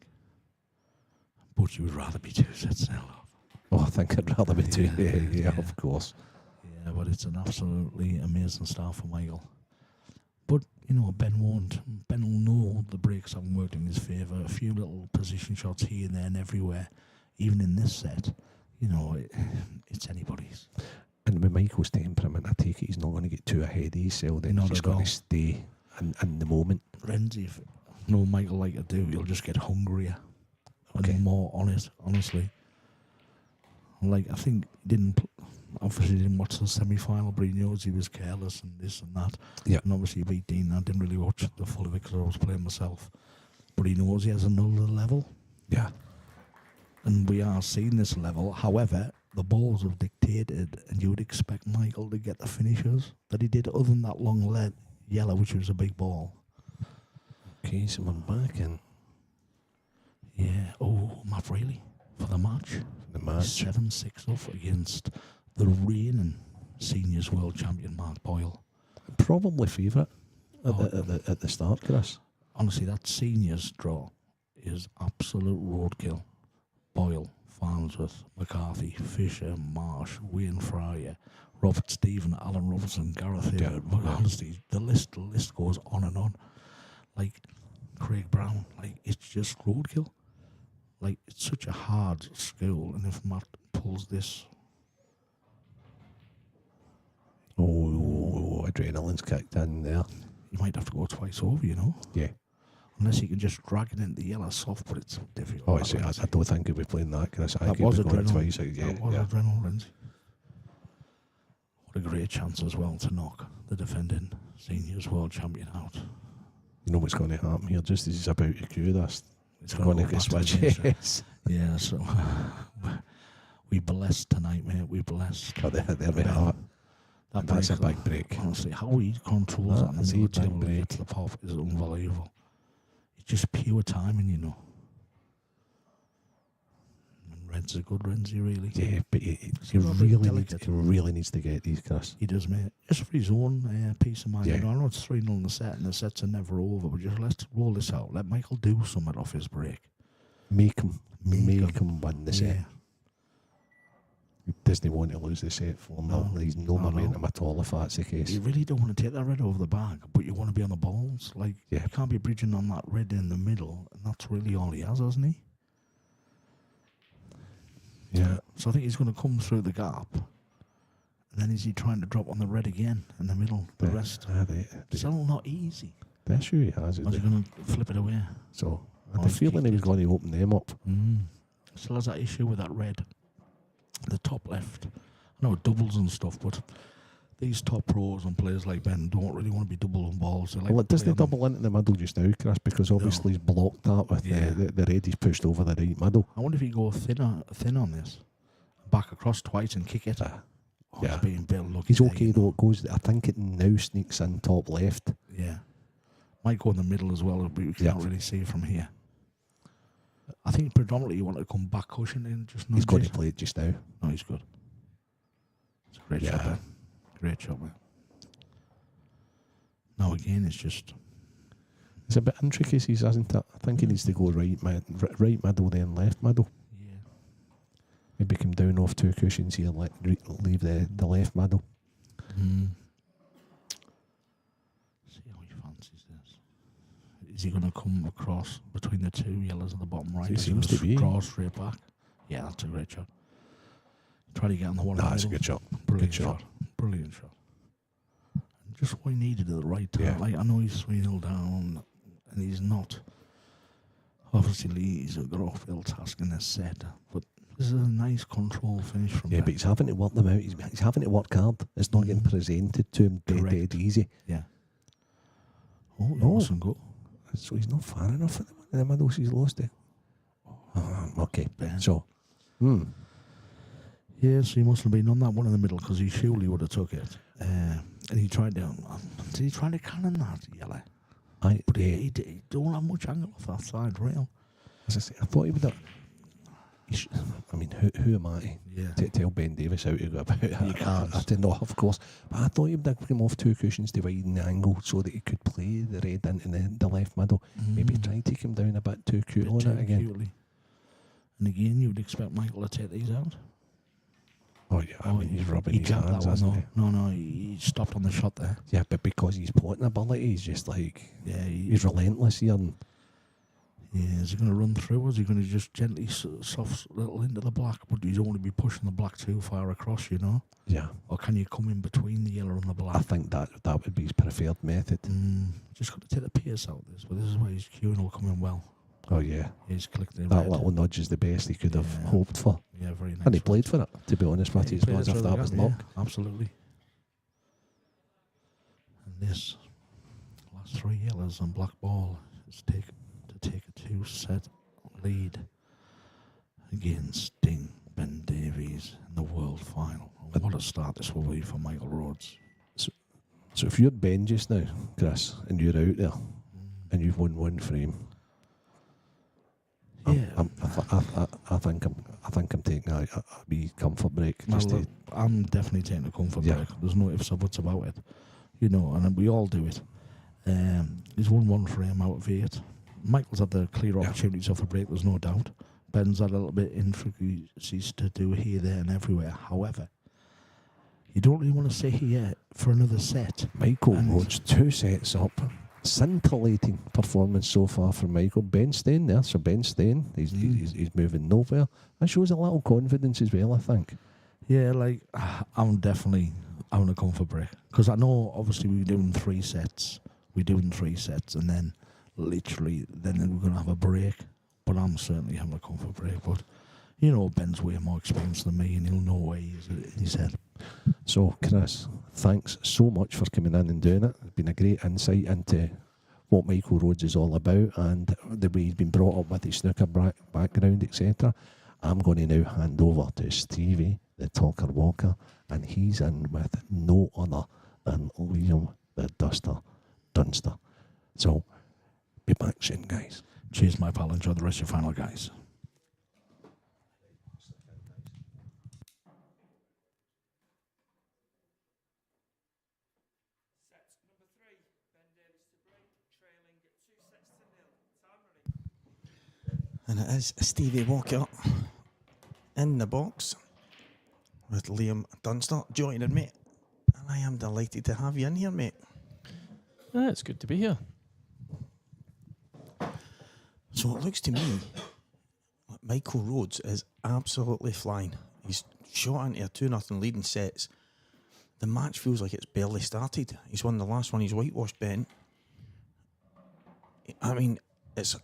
But you would rather be 2 sets to nil. Oh, I think I'd rather be two. Yeah, Yeah. of course. Yeah, but it's an absolutely amazing start for Michael. But, Ben won't. Ben will know the breaks haven't worked in his favour. A few little position shots here and there and everywhere, even in this set. It's anybody's. And with Michael's temperament, I take it he's not going to get too ahead of himself. Then Not he's just at going all. to stay in the moment. Renzi, if Michael like to do, he'll just get hungrier Okay. and more on it, honestly. Like, I think he obviously didn't watch the semi-final, but he knows he was careless and this and that. Yeah. And obviously he beat Dean. I didn't really watch the full of it because I was playing myself. But he knows he has another level. Yeah. And we are seeing this level. However, the balls have dictated, and you would expect Michael to get the finishes that he did, other than that long lead yellow, which was a big ball. Okay, someone back in Yeah. Oh, Matt Reilly for the match. the match. 7-6 up against the reigning seniors world champion Mark Boyle. Probably favourite at the start, Chris. Honestly, that seniors draw is absolute roadkill. Boyle, Farnsworth, McCarthy, Fisher, Marsh, Wayne Fryer, Robert Stephen, Alan Robertson, Gareth Hibbert. But honestly, the list goes on and on. like Craig Brown, like it's just roadkill. Like it's such a hard school, and if Matt pulls this, adrenaline's kicked in there. you might have to go twice over, you know. Yeah. Unless he can just drag it into the yellow soft, but it's difficult. Oh, I don't think he'll be playing that, Chris. I That think was he'll be going adrenaline. twice. That was adrenaline, Lindsay. What a great chance as well to knock the defending seniors world champion out. You know what's going to happen here, just as he's about to cue this. It's gonna going to go get back to switched. the bench. Yes. Yeah, so we blessed tonight, mate. We blessed. Oh, there we are. That's a break, big break. Honestly, how he controls that in That's the a table big to get break. to the pop is unbelievable. It's just pure timing, you know. And Red's a good Renzi, really. Yeah, but he not very really needs to get these, Chris. He does, mate. Just for his own peace of mind. Yeah. You know, I know it's 3-0 in the set, and the sets are never over, but just let's roll this out. Let Michael do something off his break. Make him Make win the set. Yeah. He doesn't want to lose the set for him. No. He's no No, momentum at all if that's the case. You really don't want to take that red over the bag, but you want to be on the balls. Like, Yeah. you can't be bridging on that red in the middle, and that's really all he has, hasn't he? Yeah. So I think he's going to come through the gap, and then is he trying to drop on the red again in the middle? The rest. Still not easy. The issue he has Or is is he going to flip it away? so I Oh, had the he's feeling he was kicked going to open them up. Still has that issue with that red. The top left. I know it doubles and stuff, but these top pros and players like Ben don't really want to be doubling balls. They like Well, it to doesn't play on them. double into the middle just now, Chris, because obviously he's blocked that with Yeah. the red he's pushed over the right middle. I wonder if he go thin on this. Back across twice and kick it. Yeah. It's being built lucky. He's there, okay you though. know. It goes. I think it now sneaks in top left. Yeah. Might go in the middle as well, but we can't really see from here. I think predominantly you want to come back cushion in just He's nudge going it. to play it just now. No, he's good. It's a great shot, man. Great shot, man. Now again, it's just It's a bit intricacies, isn't it? I think he needs to go right middle, then left middle. yeah. Maybe come down off 2 cushions here, leave the left middle. See how he fancies this. Is he going to come across between the two yellows at the bottom right? He Is seems gonna to be. Draw straight back. Yeah, that's a great shot. Try to get on the one. Nah, it's a good shot. Brilliant Good shot. Brilliant shot. And just what he needed at the right time. Yeah. Like, I know he's 3-0 down, and he's not. Obviously, he's got an uphill task in this set, but this is a nice control finish from Yeah, Ben. but he's having to work them out. He's having to work hard. It's not getting presented to him dead easy. Yeah. Oh, No. awesome goal. So he's not far enough at the one in the middle, so he's lost it. Okay, Ben. so. Yeah, so he must have been on that one in the middle because he surely would have took it. And he tried to. Did he try to cannon that yellow? But he don't have much angle off that side rail. As I say, I thought he would have. I mean, who am I Yeah. to tell Ben Davies how to go about it? You can't. I didn't know, of course. But I thought he would have come off 2 cushions to widen the angle so that he could play the red into the left middle. Maybe try and take him down a bit too cute on it again. Cutely. And again, you would expect Michael to take these out. Oh, yeah, I mean, he's rubbing he his gapped hands, that hasn't one, he? though. No, he stopped on the shot there. Yeah, but because he's potting ability, he's just like, Yeah, he's relentless here. And is he going to run through, or is he going to just gently soft little into the black? But you don't want to be pushing the black too far across, you know? yeah, Or can you come in between the yellow and the black? I think that would be his preferred method. Just got to take the pace out of this, but this is where his cueing will come in well. Oh, yeah. He's clicked the That red. little nudge is the best he could have Yeah. hoped for. Yeah, very nice. And he played for it, to be honest with you. It's Played not it as if through the that was gap, luck. yeah, absolutely. And this last 3 yellows and black ball is to take a 2-set lead against Sting Ben Davies in the world final. And what a start this will be for Michael Rhodes. So if you're Ben just now, Chris, and you're out there, and you've won 1 frame, Yeah, I think I'm taking a wee comfort break. Just to, I'm definitely taking a comfort Yeah. break. There's no ifs or buts about it. You know, and we all do it. He's won 1 frame out of 8. Michael's had the clear opportunities off a break, there's no doubt. Ben's had a little bit intricacies to do here, there and everywhere. However, you don't really want to sit here for another set. Michael And- Rhodes 2 sets up, scintillating performance so far from Michael. Ben's staying there, so Ben's staying. He's moving nowhere. That shows a little confidence as well, I think. Yeah, like, I'm definitely having to come for break. Because I know, obviously, we're doing 3 sets. We're doing 3 sets, and then literally, then we're going to have a break. But I'm certainly having to come for break. But, you know, Ben's way more experienced than me, and he'll know where he is in his head. So, Chris, thanks so much for coming in and doing it. It's been a great insight into what Michael Rhodes is all about and the way he's been brought up with his snooker background, etc. I'm going to now hand over to Stevie, the Talker Walker, and he's in with no other than Liam the Duster Dunster. So, be back soon, guys. Cheers, my pal. Enjoy the rest of your final, guys. And it is Stevie Walker in the box with Liam Dunster joining me. And I am delighted to have you in here, mate. It's good to be here. So it looks to me like Michael Rhodes is absolutely flying. He's shot into a 2-0 lead in sets. The match feels like it's barely started. He's won the last one. He's whitewashed Ben. I mean, it's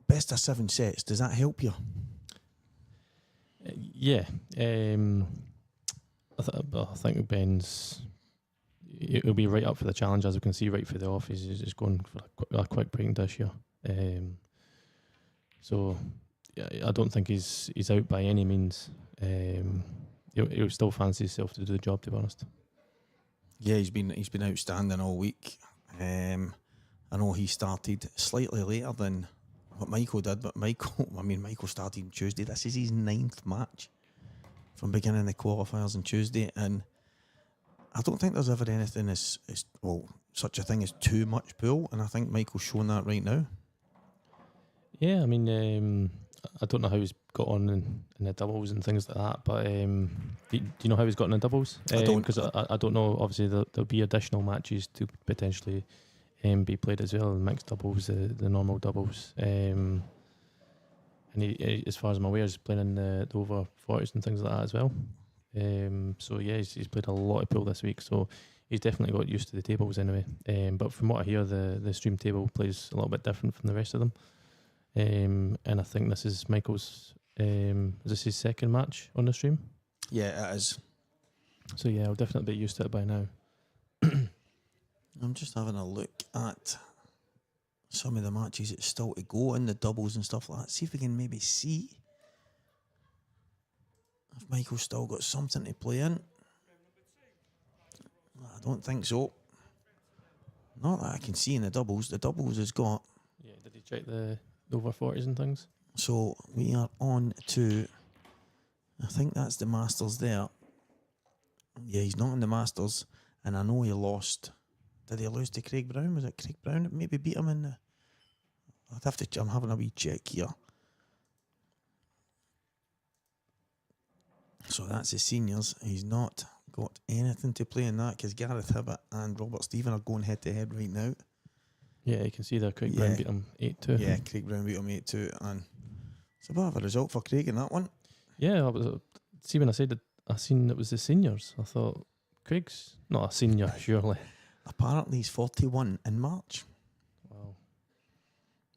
best of 7 sets. Does that help you? Yeah. I think Ben's... He'll be right up for the challenge, as we can see right through the off. He's just going for a quick breaking dish here. So yeah, I don't think he's out by any means. He'll still fancy himself to do the job, to be honest. Yeah, he's been outstanding all week. I know he started slightly later than what Michael did, but Michael started on Tuesday. This is his 9th match from beginning the qualifiers on Tuesday, and I don't think there's ever anything such a thing as too much pool, and I think Michael's shown that right now. Yeah, I mean, I don't know how he's got on in the doubles and things like that, but do you know how he's got in the doubles? I don't. Because I don't know, obviously there'll be additional matches to potentially be played as well, the mixed doubles, the normal doubles. And he, as far as I'm aware, is playing in the over 40s and things like that as well. So yeah, he's played a lot of pool this week, so he's definitely got used to the tables anyway. But from what I hear, the stream table plays a little bit different from the rest of them. And I think this is Michael's, is this his 2nd match on the stream? Yeah, it is. So yeah, I'll definitely be used to it by now. I'm just having a look at some of the matches that's still to go in the doubles and stuff like that. See if we can maybe see if Michael's still got something to play in. I don't think so. Not that I can see in the doubles. The doubles has got... Yeah, did he check the over 40s and things? So we are on to... I think that's the Masters there. Yeah, he's not in the Masters. And I know he lost... Did he lose to Craig Brown? Was it Craig Brown that maybe beat him in the... I'd have to... I'm having a wee check here. So that's his seniors. He's not got anything to play in that because Gareth Hibbett and Robert Stephen are going head to head right now. Yeah, you can see that Craig Brown beat him 8-2. Yeah, Craig Brown beat him 8-2, and it's a bit of a result for Craig in that one. Yeah, see when I said that I seen it was the seniors, I thought Craig's not a senior, surely. Apparently he's 41 in March. Wow.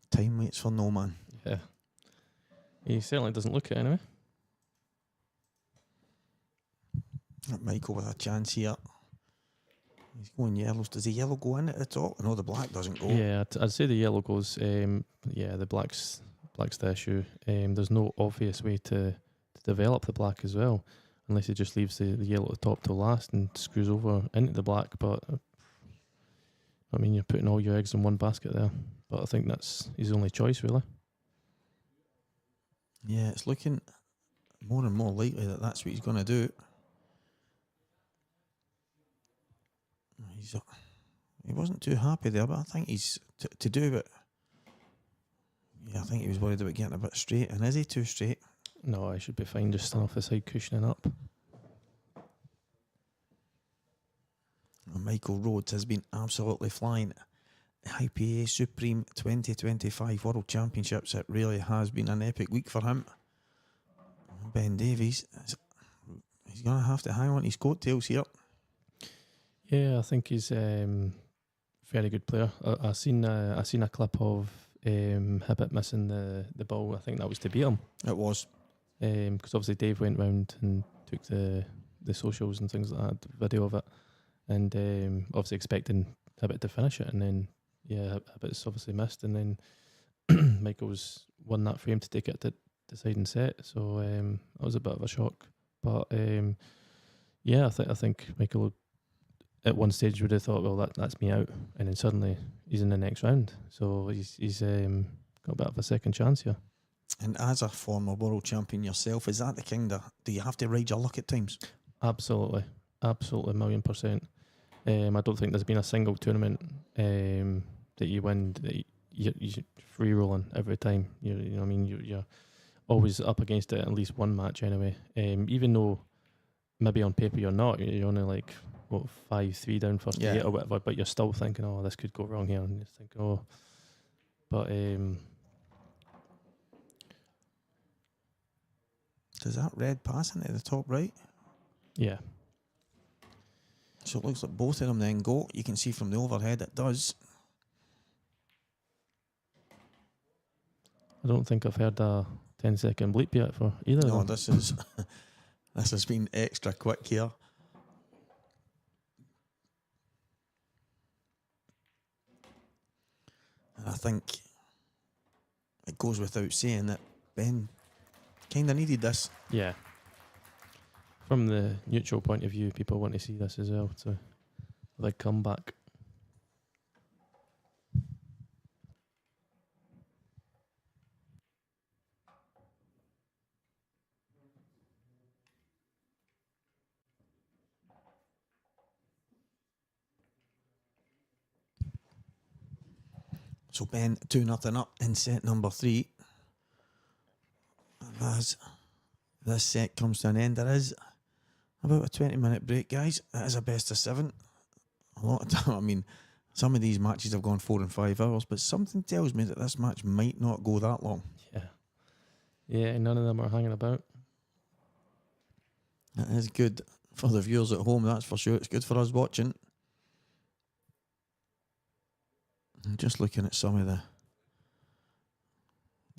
Time waits for no man. Yeah. He certainly doesn't look it anyway. Michael with a chance here. He's going yellows. Does the yellow go in at the top? No, the black doesn't go. Yeah, I'd say the yellow goes. Yeah, the black's the issue. There's no obvious way to develop the black as well, unless he just leaves the yellow at the top till last and screws over into the black. But I mean, you're putting all your eggs in one basket there. But I think that's his only choice, really. Yeah, it's looking more and more likely that that's what he's going to do. He wasn't too happy there, but I think he's to do it. Yeah, I think he was worried about getting a bit straight. And is he too straight? No, I should be fine just starting off the side cushioning up. And Michael Rhodes has been absolutely flying. IPA Supreme 2025 World Championships. It really has been an epic week for him. Ben Davies, he's going to have to hang on his coattails here. Yeah, I think he's very good player. I seen a clip of Hibbett missing the ball. I think that was to beat him. It was. Because obviously Dave went round and took the socials and things like that, video of it, and obviously expecting Hibbett to finish it, and then Hibbett's obviously missed, and then Michael's won that frame to take it to deciding set. So that was a bit of a shock, but I think Michael at one stage would have thought, well, that's me out, and then suddenly he's in the next round, so he's got a bit of a second chance here. And as a former world champion yourself, is that the kind of, do you have to ride your luck at times? Absolutely, 1,000,000%. I don't think there's been a single tournament that you win that you're free rolling every time. You know what I mean? You're always up against it at least one match anyway. Even though maybe on paper you're not, you're only like 5-3 down first Yeah. 8 or whatever, but you're still thinking, oh, this could go wrong here, and you think, oh, but Does that red pass into the top right? yeah. So it looks like both of them then go. You can see from the overhead it does. I don't think I've heard a 10-second bleep yet for either No, of them. this is this has been extra quick here. And I think it goes without saying that Ben kind of needed this. Yeah. From the neutral point of view, people want to see this as well. So, a big comeback. So Ben 2-0 up in set number 3. And as this set comes to an end, there is about a 20-minute break, guys. It is a best of 7. A lot of time, I mean, some of these matches have gone 4 and 5 hours, but something tells me that this match might not go that long. Yeah. Yeah, none of them are hanging about. It is good for the viewers at home, that's for sure. It's good for us watching. I'm just looking at some of the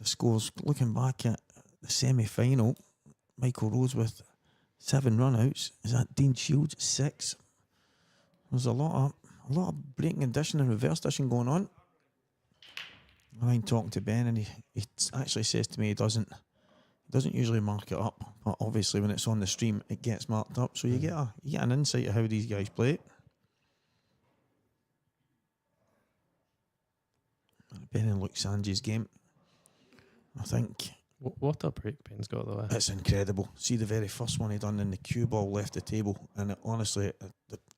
scores. Looking back at the semi-final, Michael Rhodes with 7 run-outs. Is that Dean Shields? 6. There's a lot of breaking and dishing and reverse dishing going on. I'm talking to Ben, and he actually says to me he doesn't usually mark it up, but obviously when it's on the stream it gets marked up, so you get an insight of how these guys play. Ben and Luke Sanji's game, I think. What a break Ben's got though. It's incredible. See the very first one he done in the cue ball left the table, and honestly,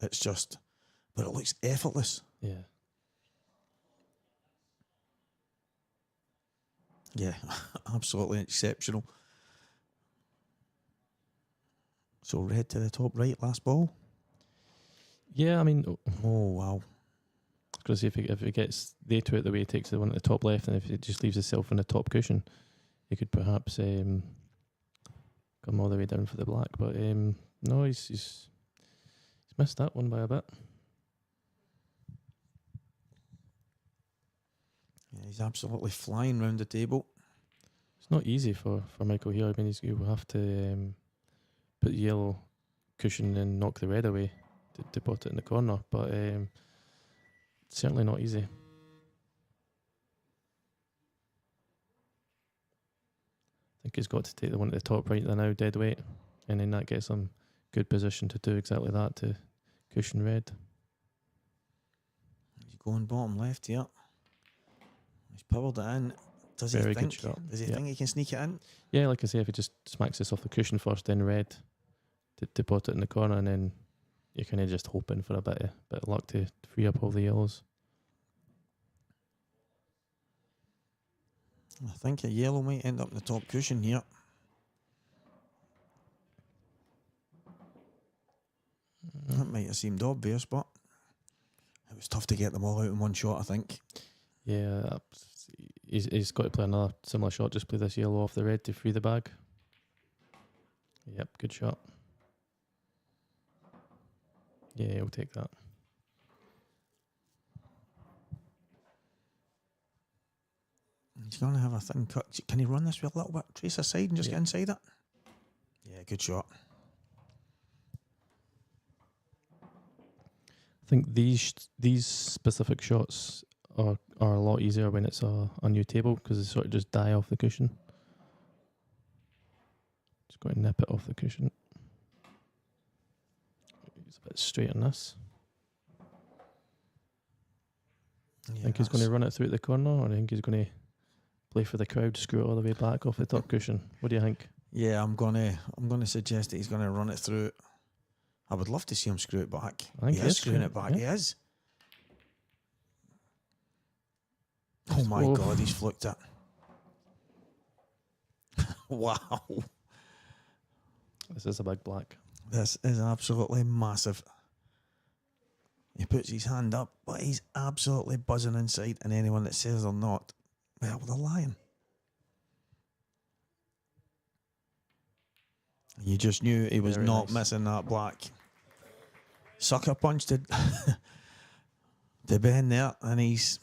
it's just, but it looks effortless. Yeah. Yeah, absolutely exceptional. So red to the top right, last ball. Yeah, I mean, Oh wow. because if it gets they two out the way, it takes the one at the top left, and if it just leaves itself in the top cushion, you could perhaps come all the way down for the black. But no, he's missed that one by a bit. Yeah, he's absolutely flying round the table. It's not easy for Michael here. I mean, he will have to put the yellow cushion and knock the red away to put it in the corner. But certainly not easy. I think he's got to take the one at the top right there now, dead weight, and then that gets him good position to do exactly that, to cushion red. He's going bottom left here. He's powered it in. Does Very he good think? shot. Does he Yeah. think he can sneak it in? Yeah, like I say, if he just smacks this off the cushion first, then red to put it in the corner, and then you're kind of just hoping for a bit of luck to free up all the yellows. I think a yellow might end up in the top cushion here. That might have seemed obvious, but it It was tough to get them all out in one shot, I think. Yeah, he's got to play another similar shot. Just play this yellow off the red to free the bag. Yep, good shot. Yeah, he'll take that. He's going to have a thin cut. Can he run this with a little bit trace aside and just get inside it? Yeah, good shot. I think these specific shots are a lot easier when it's a new table because they sort of just die off the cushion. Just got to nip it off the cushion. He's a bit straight on this. Yeah, I think he's going to run it through the corner, or I think he's going to play for the crowd, screw it all the way back off the top cushion. What do you think? Yeah, I'm gonna suggest that he's gonna run it through. I would love to see him screw it back. I think he is screwing it back. Yeah. He is. Oh my God, he's flicked it. Wow. This is a big black. This is absolutely massive. He puts his hand up, but he's absolutely buzzing inside, and anyone that says they're not, well, they're lying. You just knew he was not missing that black. Sucker punch to Ben there, and he's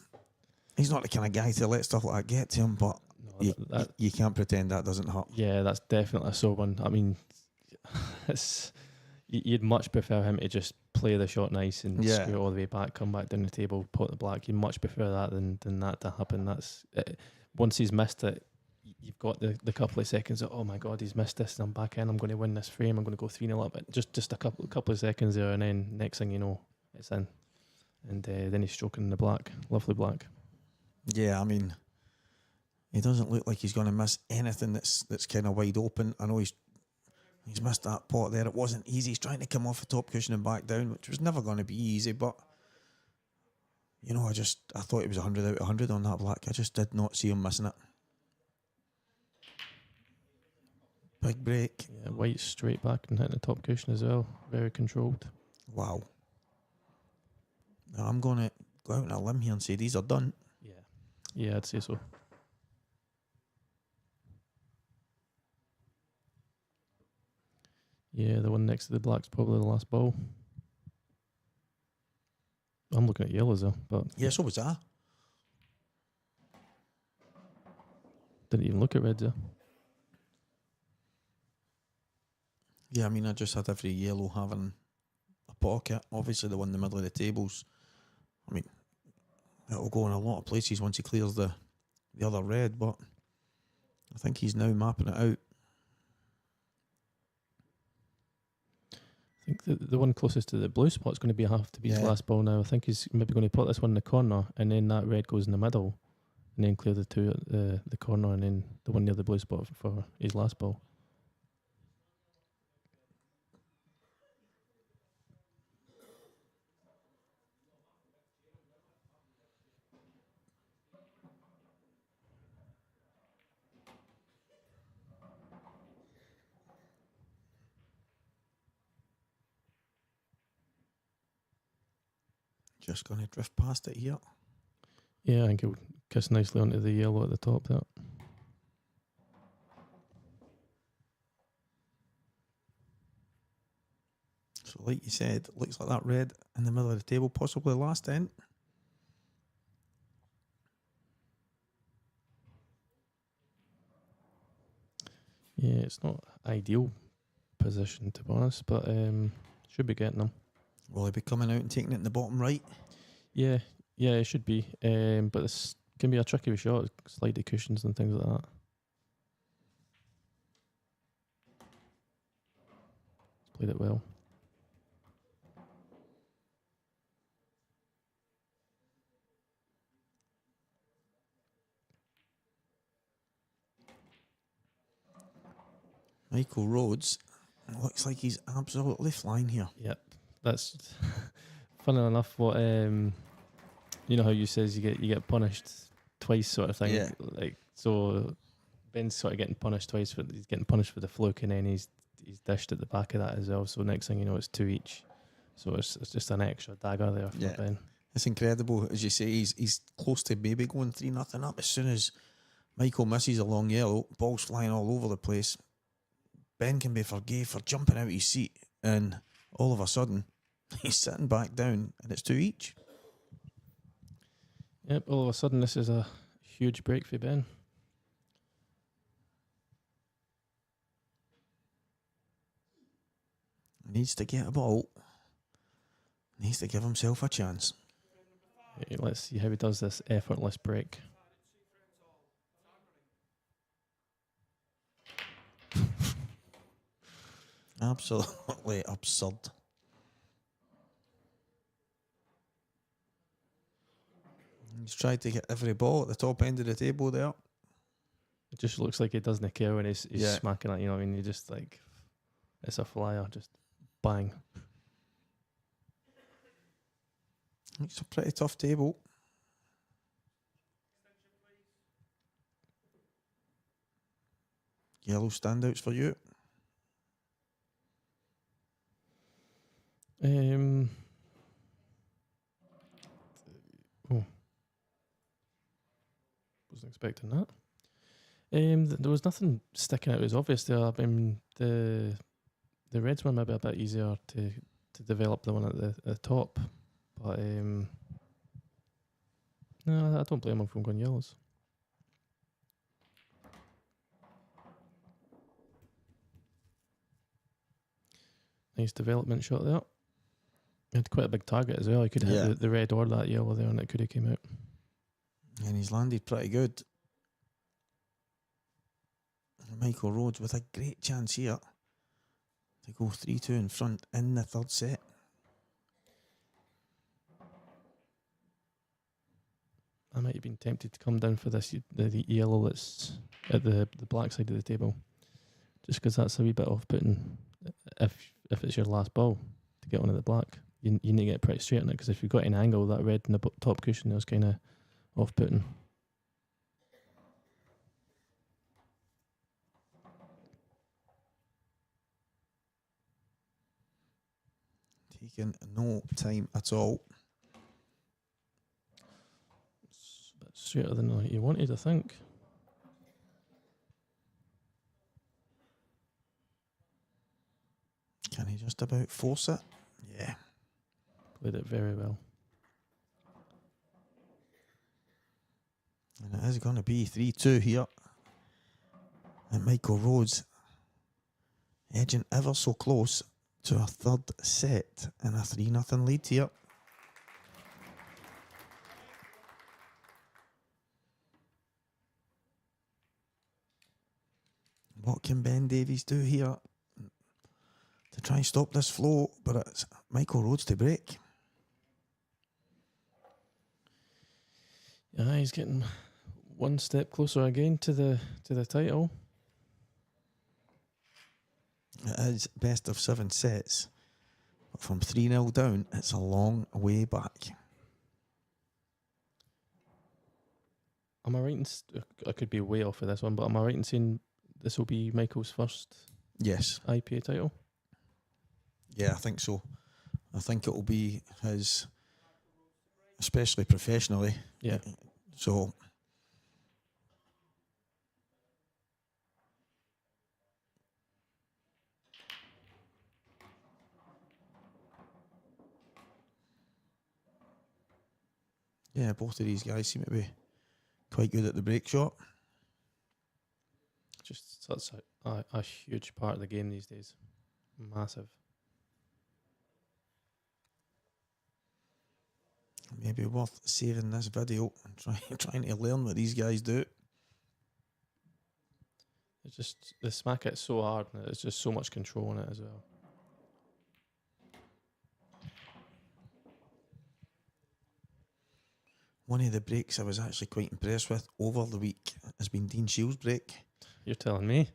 not the kind of guy to let stuff like that get to him, but you can't pretend that doesn't hurt. Yeah, that's definitely a sore one. I mean, you'd much prefer him to just play the shot nice and screw it all the way back, come back down the table, pot the black. You'd much prefer that than that to happen. That's once he's missed it, you've got the couple of seconds of, oh my God, he's missed this, and I'm back in, I'm going to win this frame, I'm going to go 3-0 up. Just a couple of seconds there, and then next thing you know, it's in. And then he's stroking the black. Lovely black. Yeah, I mean, he doesn't look like he's going to miss anything that's kind of wide open. I know he's missed that pot there. It wasn't easy. He's trying to come off the top cushion and back down, which was never going to be easy, but you know, I thought it was 100 out of 100 on that black. I just did not see him missing it. Big break. Yeah, white straight back and hitting the top cushion as well. Very controlled. Wow. Now I'm going to go out on a limb here and say these are done. Yeah, I'd say so. Yeah, the one next to the black's probably the last ball. I'm looking at yellows though, but Yeah, so was I. didn't even look at reds there. Yeah, I mean, I just had every yellow having a pocket. Obviously, the one in the middle of the tables, I mean, it'll go in a lot of places once he clears the other red, but I think he's now mapping it out. I think the one closest to the blue spot's going to have to be his last ball now. I think he's maybe going to put this one in the corner, and then that red goes in the middle, and then clear the two at the corner, and then the one near the blue spot for his last ball. Just going to drift past it here. Yeah, I think he'll kiss nicely onto the yellow at the top there. So like you said, looks like that red in the middle of the table, possibly last end. Yeah, it's not ideal position to be honest, but should be getting them. Will he be coming out and taking it in the bottom right? Yeah, it should be. But this can be a tricky shot, slide the cushions and things like that. Played it well. Michael Rhodes looks like he's absolutely flying here. Yep, that's funny enough. What you know how you says you get punished twice, sort of thing. Yeah. Like so, Ben's sort of getting punished twice he's getting punished for the fluke, and then he's dished at the back of that as well. So next thing you know, it's 2 each. So it's just an extra dagger there for Ben. It's incredible, as you say. He's close to maybe going 3-0 up. As soon as Michael misses a long yellow, ball's flying all over the place. Ben can be forgave for jumping out of his seat, and all of a sudden, he's sitting back down, and it's 2 each. Yep, all of a sudden this is a huge break for Ben. Needs to get a ball. Needs to give himself a chance. Okay, let's see how he does this effortless break. Absolutely absurd. He's tried to get every ball at the top end of the table there. It just looks like he doesn't care when he's Yeah. smacking it, you know what I mean? He just like, it's a flyer, just bang. It's a pretty tough table. Yellow standouts for you. Wasn't expecting that. There was nothing sticking out as obvious there. I mean, the reds one maybe a bit easier to develop, the one at the top, but no, I don't blame him from going yellows. Nice development shot there. He had quite a big target as well. He could have hit the red or that yellow there, and it could have came out. And he's landed pretty good. Michael Rhodes with a great chance here to go 3-2 in front in the third set. I might have been tempted to come down for this, the yellow that's at the black side of the table, just because that's a wee bit off-putting. If it's your last ball to get onto the black, you need to get pretty straight on it, because if you've got an angle, that red in the top cushion is kind of off-putting. Taking no time at all. It's a bit straighter than you wanted, I think. Can he just about force it? Yeah. Played it very well. And it is going to be 3-2 here. And Michael Rhodes edging ever so close to a third set and a 3-0 lead here. What can Ben Davies do here to try and stop this flow? But it's Michael Rhodes to break. Yeah, he's getting one step closer again to the title. It is best of 7 sets. But from 3-0 down, it's a long way back. Am I right in... I could be way off of this one, but am I right in saying this will be Michael's first Yes. IPA title? Yeah, I think so. I think it will be his, especially professionally. Yeah. So, yeah, both of these guys seem to be quite good at the break shot. Just such a huge part of the game these days. Massive. Maybe worth saving this video and trying to learn what these guys do. It's just, they smack it so hard, and there's just so much control in it as well. One of the breaks I was actually quite impressed with over the week has been Dean Shields' break. You're telling me?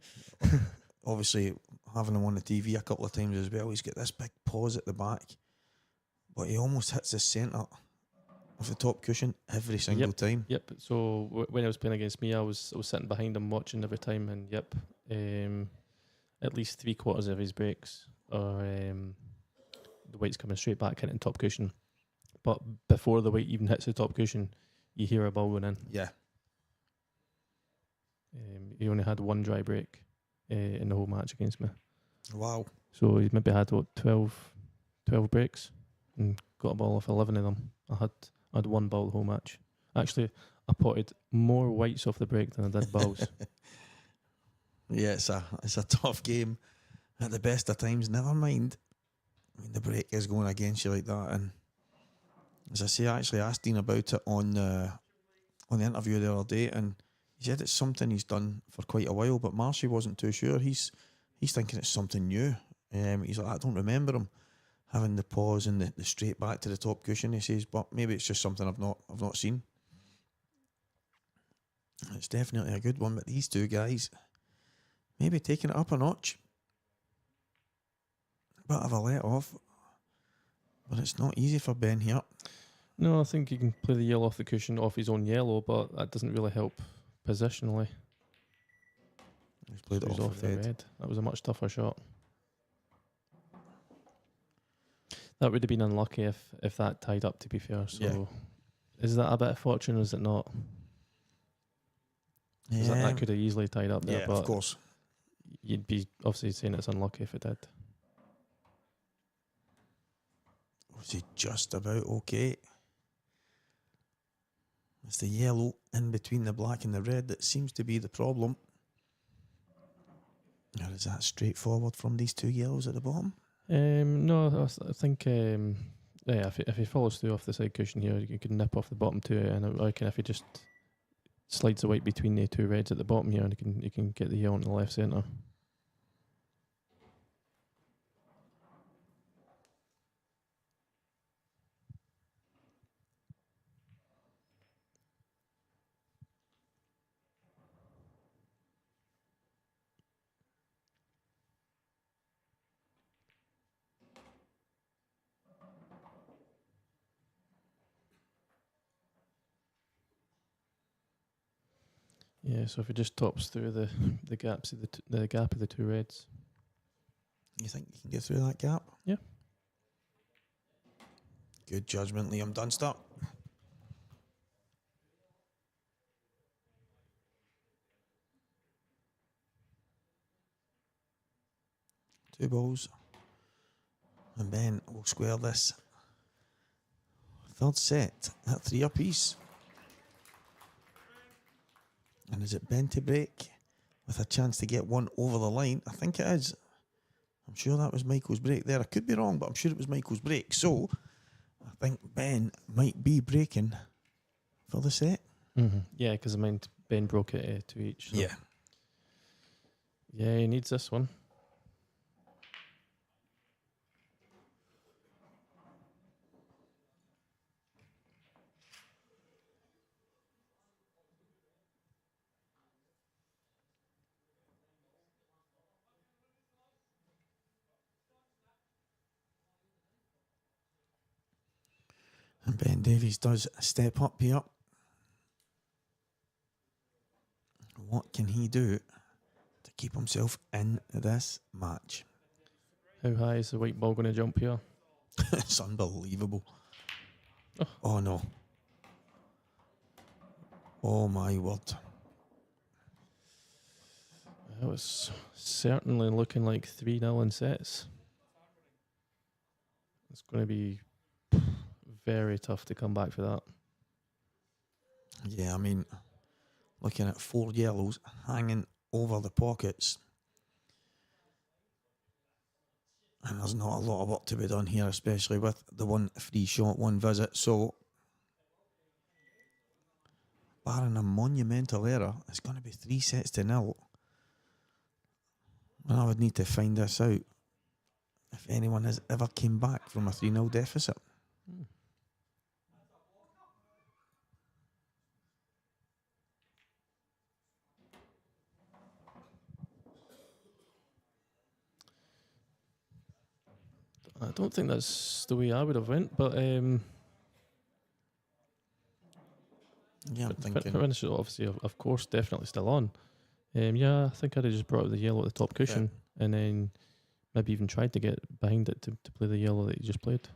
Obviously, having him on the TV a couple of times as well, he's got this big pause at the back, but he almost hits the centre of the top cushion every single time. Yep. So when I was playing against me, I was sitting behind him watching every time, and at least 3/4 of his breaks are the white's coming straight back hitting top cushion. but before the weight even hits the top cushion, you hear a ball going in. Yeah. He only had one dry break in the whole match against me. Wow. So he maybe had 12 breaks and got a ball off 11 of them. I had one ball the whole match. Actually, I potted more whites off the break than I did balls. Yeah, it's a tough game at the best of times. Never mind when the break is going against you like that. And as I say, I actually asked Dean about it on the interview the other day, and he said it's something he's done for quite a while. But Marshy wasn't too sure. He's thinking it's something new. He's like, I don't remember him having the pause and the straight back to the top cushion. He says, but maybe it's just something I've not seen. It's definitely a good one, but these two guys maybe taking it up a notch. Bit of a let off, but it's not easy for Ben here. No, I think he can play the yellow off the cushion off his own yellow, but that doesn't really help positionally. He's played it He's off the red. That was a much tougher shot. That would have been unlucky if that tied up, to be fair. So, Yeah. Is that a bit of fortune or is it not? 'Cause that could have easily tied up there, yeah, but of course. you'd be obviously saying it's unlucky if it did. Was he just about okay? It's the yellow in between the black and the red that seems to be the problem. Or is that straightforward from these two yellows at the bottom? No, I think if he follows through off the side cushion here, you can nip off the bottom two, and I reckon if he just slides the white between the two reds at the bottom here, and you can get the yellow on the left centre. Yeah, so if he just tops through the gaps of the gap of the two reds. You think you can get through that gap? Yeah. Good judgment, Liam Dunster. Two balls. And Ben will square this. Third set at 3 apiece. And is it Ben to break with a chance to get one over the line? I think it is. I'm sure that was Michael's break there. I could be wrong, but I'm sure it was Michael's break. So I think Ben might be breaking for the set. Mm-hmm. Yeah, because I mean Ben broke it to each. So. Yeah. Yeah, he needs this one. And Ben Davies does step up here. What can he do to keep himself in this match? How high is the white ball going to jump here? It's unbelievable. Oh no. Oh my word. It was certainly looking like 3-0 in sets. It's going to be very tough to come back for that. Yeah, I mean, looking at 4 yellows hanging over the pockets. And there's not a lot of work to be done here, especially with the one free shot, one visit. So, barring a monumental error, it's going to be 3 sets to 0. And I would need to find this out if anyone has ever came back from a 3-0 deficit. I don't think that's the way I would have went, but Yeah, I'm thinking. finish it obviously, of course, definitely still on. Yeah, I think I'd have just brought out the yellow at the top cushion and then maybe even tried to get behind it to play the yellow that you just played.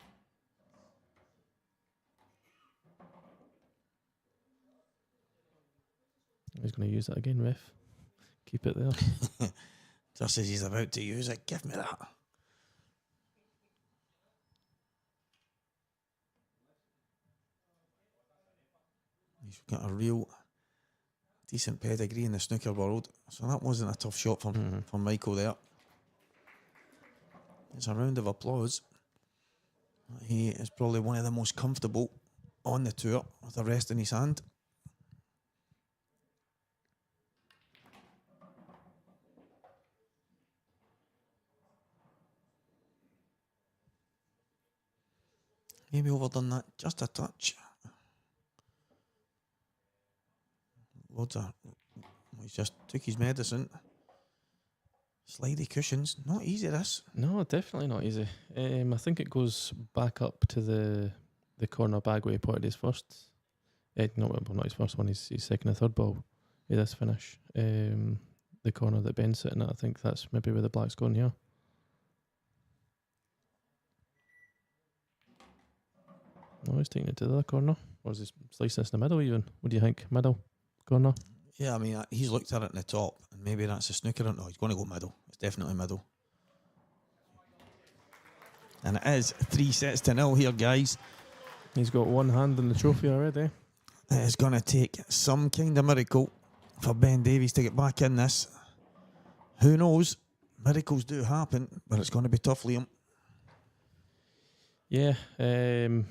He's going to use that again, ref. Keep it there. Just as he's about to use it, give me that. He's got a real decent pedigree in the snooker world, so that wasn't a tough shot for Michael there. It's a round of applause. He is probably one of the most comfortable on the tour with the rest in his hand. Maybe overdone that just a touch. He just took his medicine. Slidey cushions, not easy this. No, definitely not easy. I think it goes back up to the corner bag where he put his first. Not his first one. His second and third ball. With this finish. The corner that Ben's sitting at. I think that's maybe where the black's going here. Oh, he's taking it to the other corner. Or is he slicing this in the middle even? What do you think? Middle? Corner? Yeah, I mean, he's looked at it in the top, and maybe that's a snooker. No, he's going to go middle. It's definitely middle. And it is 3-0 here, guys. He's got one hand on the trophy already. It is going to take some kind of miracle for Ben Davies to get back in this. Who knows? Miracles do happen, but it's going to be tough, Liam. Yeah, I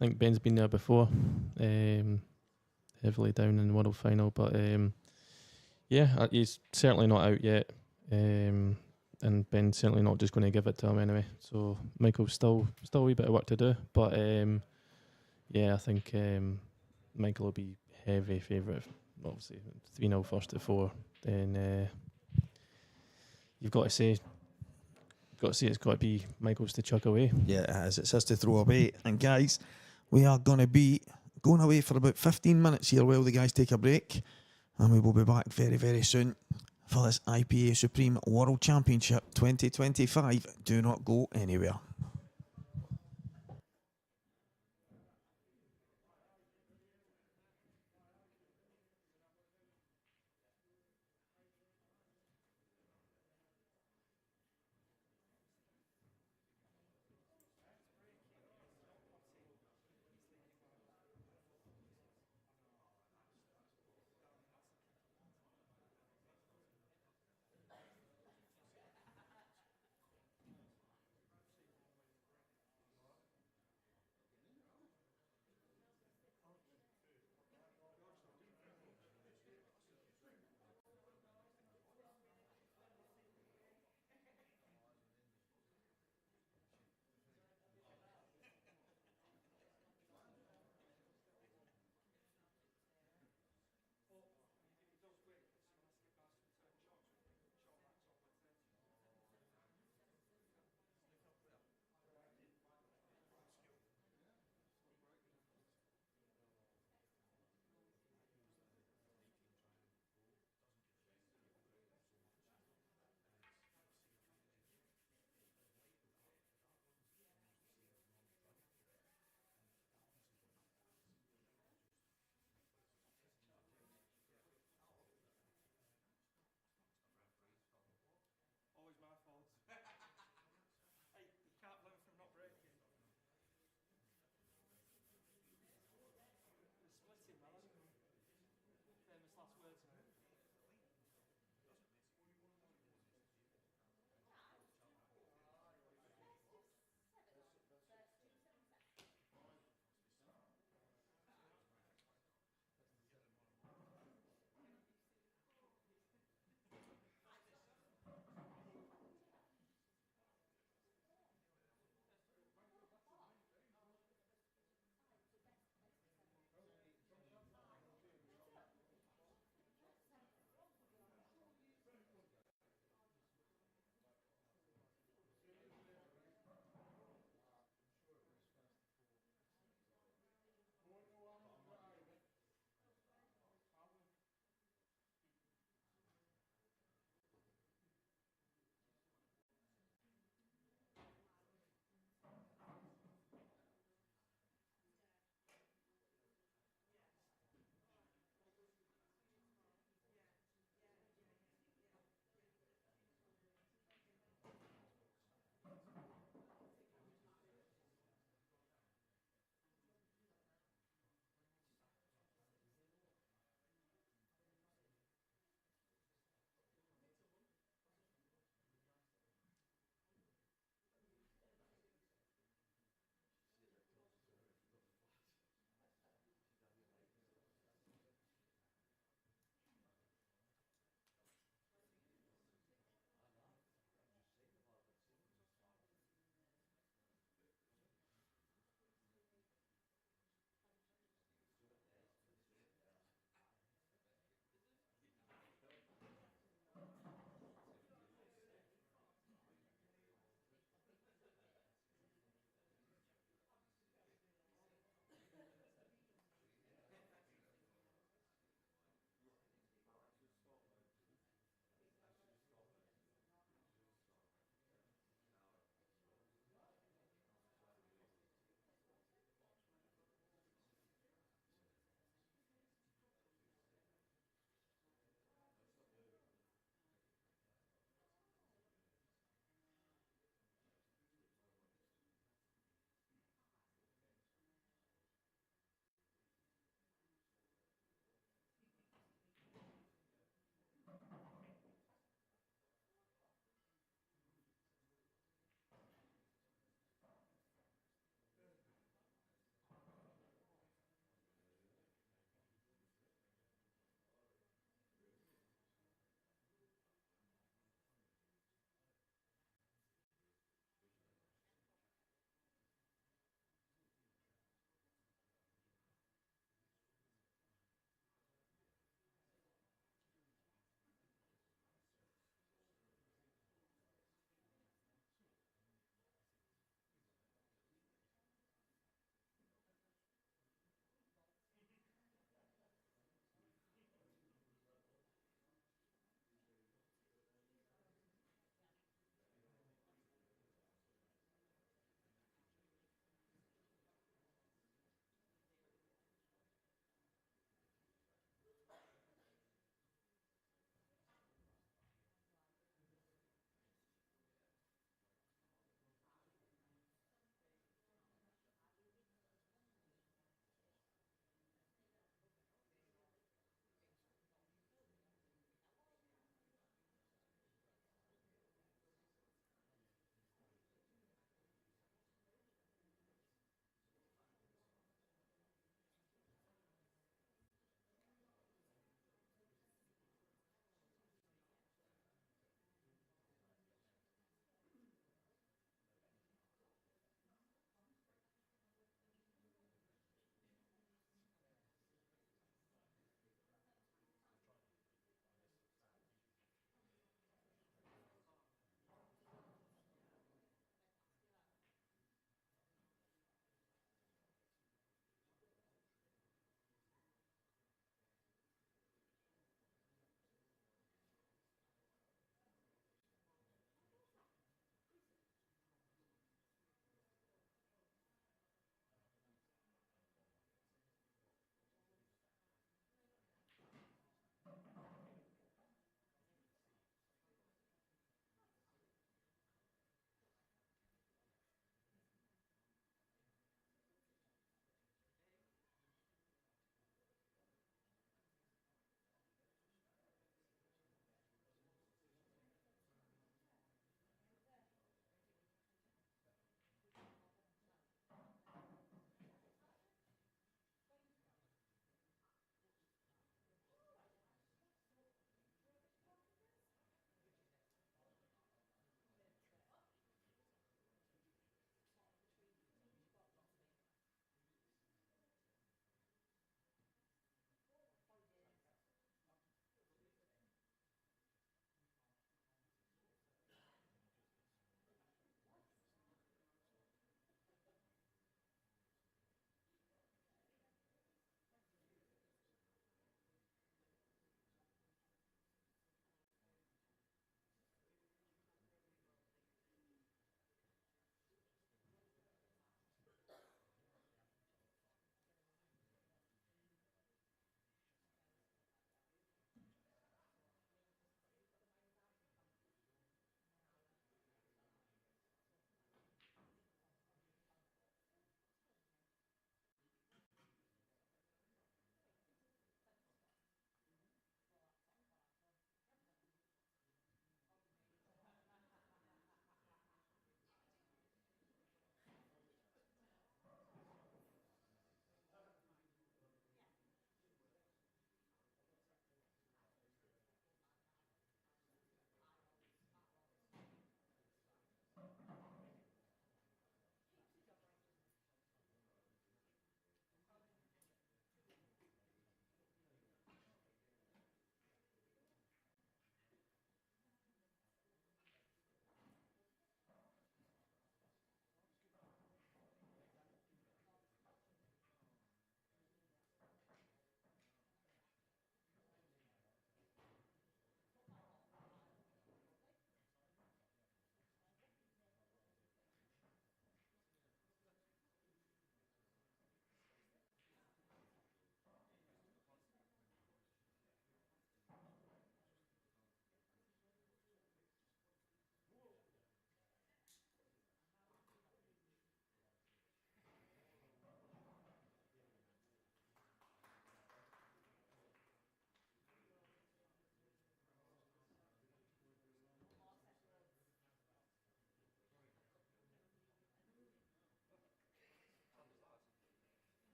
think Ben's been there before. Heavily down in the world final, but yeah, he's certainly not out yet. And Ben's certainly not just going to give it to him anyway. So Michael's still a wee bit of work to do, but yeah, I think Michael will be heavy favourite. Obviously, 3-0 first to 4. Then you've got to say it's got to be Michael's to chuck away. Yeah, it has. It says to throw away. And guys, we are going to be going away for about 15 minutes here while the guys take a break. And we will be back very, very soon for this IPA Supreme World Championship 2025. Do not go anywhere.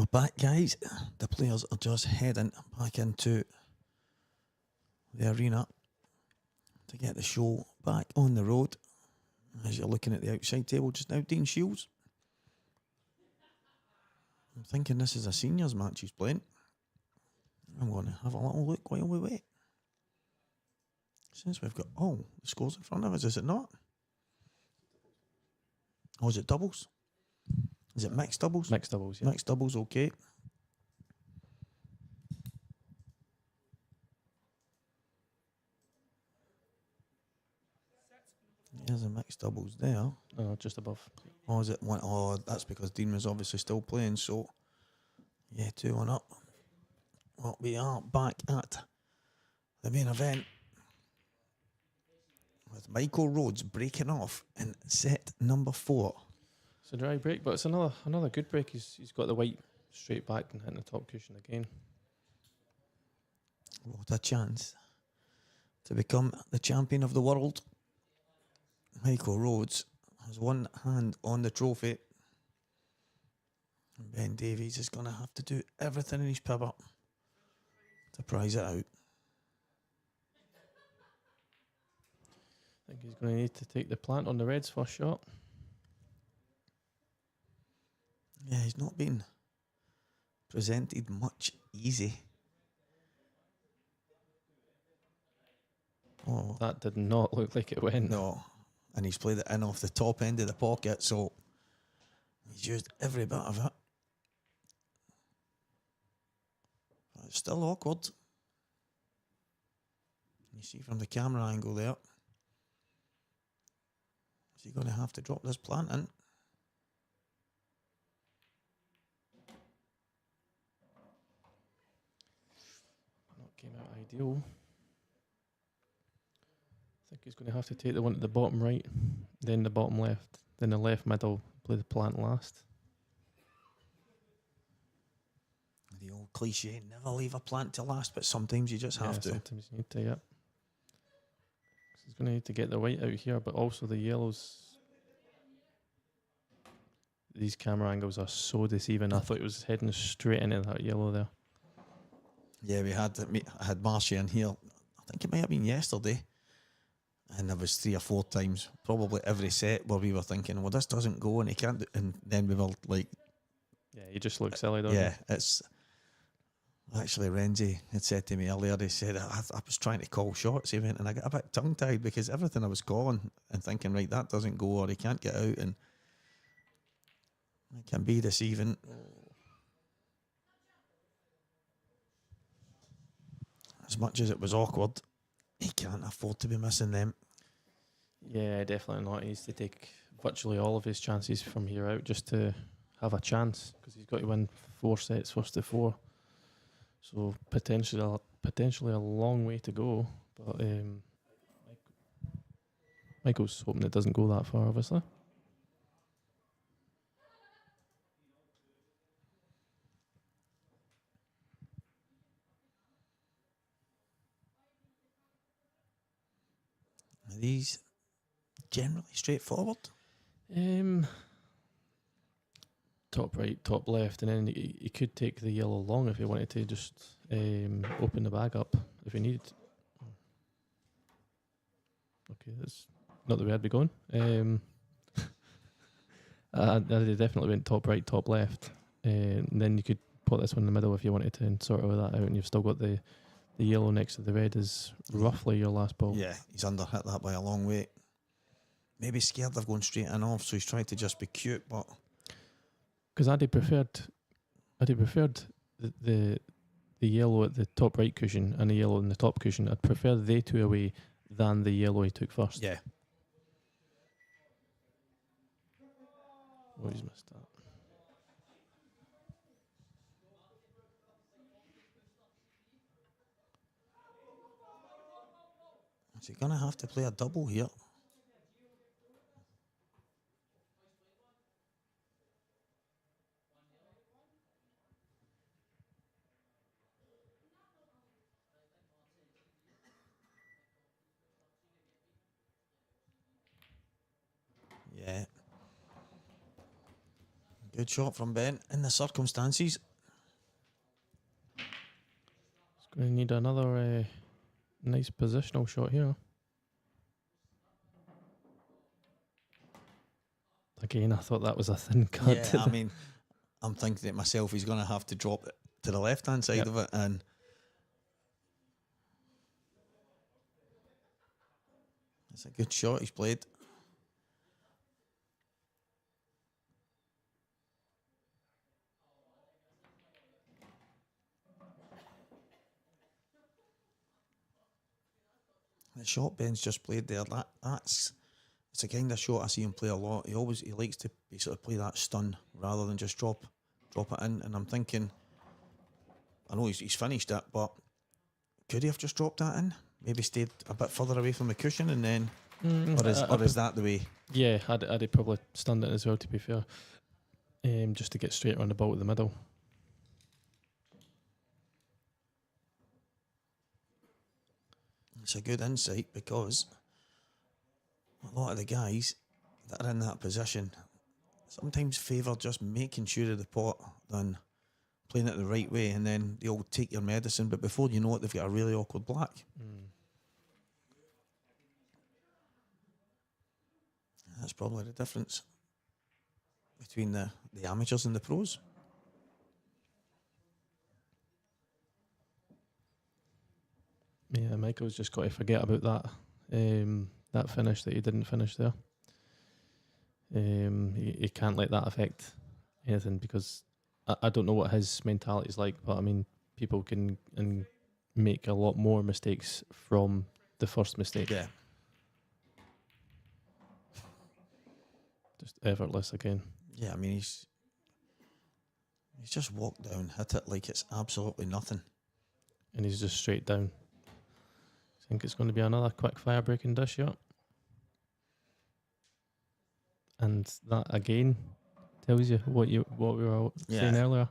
We're back, guys. The players are just heading back into the arena to get the show back on the road. As you're looking at the outside table just now, Dean Shields. I'm thinking this is a seniors match he's playing. I'm going to have a little look while we wait. Since we've got all the scores in front of us, is it not? Or is it doubles? Is it mixed doubles? Mixed doubles, yeah. Mixed doubles, okay. There's a mixed doubles there. Just above. Oh, is it one? Oh, that's because Dean was obviously still playing, so yeah, 2-1 up. Well, we are back at the main event with Michael Rhodes breaking off in set number 4. It's a dry break, but it's another good break. He's got the white straight back and hitting the top cushion again. What a chance to become the champion of the world. Michael Rhodes has one hand on the trophy. And Ben Davies is going to have to do everything in his power to prize it out. I think he's going to need to take the plant on the Reds first shot. Yeah, he's not been presented much easy. Oh, That did not look like it went. no. And he's played it in off the top end of the pocket, so he's used every bit of it. But it's still awkward. You see from the camera angle there. Is he going to have to drop this plant in? That came out ideal. I think he's going to have to take the one at the bottom right, then the bottom left, then the left middle, play the plant last. The old cliche, never leave a plant to last, but sometimes you just have to. Sometimes you need to, yeah. So he's going to need to get the white out here, but also the yellows. These camera angles are so deceiving. I thought it was heading straight into that yellow there. Yeah, I had Marshy in here, I think it might have been yesterday, and there was 3 or 4 times, probably every set, where we were thinking, well, this doesn't go, and he can't do, and then we were like, Yeah, you just look silly, don't you? yeah, it's actually Renzi had said to me earlier, he said, I was trying to call shots, he went, and I got a bit tongue-tied because everything I was calling and thinking, right, that doesn't go, or he can't get out, and it can be deceiving. As much as it was awkward, he can't afford to be missing them. Yeah, definitely not. He needs to take virtually all of his chances from here out just to have a chance, because he's got to win 4 sets first to 4. So potentially a long way to go. But Michael's hoping it doesn't go that far, obviously. Are these generally straightforward? Top right, top left, and then he could take the yellow long if he wanted to just open the bag up if he needed. Okay, that's not the way I'd be going. I definitely went top right, top left, and then you could put this one in the middle if you wanted to and sort all that out, and you've still got the yellow next to the red is roughly your last ball. Yeah, he's underhit that by a long way. Maybe scared of going straight in off, so he's trying to just be cute, but Because I'd have preferred the yellow at the top right cushion and the yellow in the top cushion. I'd prefer they two away than the yellow he took first. yeah. Oh, he's missed that. Is he going to have to play a double here? Yeah. Good shot from Ben in the circumstances. Going to need another nice positional shot here. Again, I thought that was a thin cut. Yeah, I mean, I'm thinking it myself. He's going to have to drop it to the left-hand side of it, and it's a good shot he's played. The shot Ben's just played there, that's it's a kind of shot I see him play a lot. He likes to sort of play that stun rather than just drop it in. And I'm thinking, I know he's finished it, but could he have just dropped that in? Maybe stayed a bit further away from the cushion and then, or is that the way? Yeah, I'd probably stunned it as well, to be fair, just to get straight on the ball at the middle. It's a good insight because a lot of the guys that are in that position sometimes favour just making sure of the pot than playing it the right way, and then they'll take your medicine, but before you know it, they've got a really awkward black. That's probably the difference between the amateurs and the pros. Yeah, Michael's just got to forget about that finish that he didn't finish there. He can't let that affect anything, because I don't know what his mentality is like, but I mean, people can make a lot more mistakes from the first mistake. Yeah. Just effortless again. Yeah, I mean, he's just walked down, hit it like it's absolutely nothing. And he's just straight down. I think it's going to be another quick fire breaking dish, yeah. And that again tells you what we were saying earlier.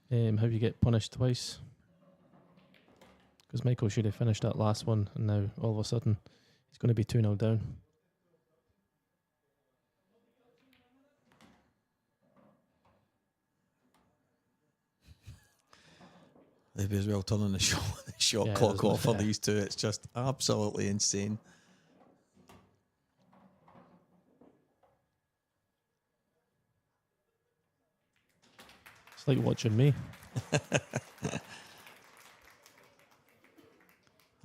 How you get punished twice. Because Michael should have finished that last one, and now all of a sudden he's going to be 2-0 down. They'd be as well turning the shot clock off for these two. It's just absolutely insane. It's like watching me.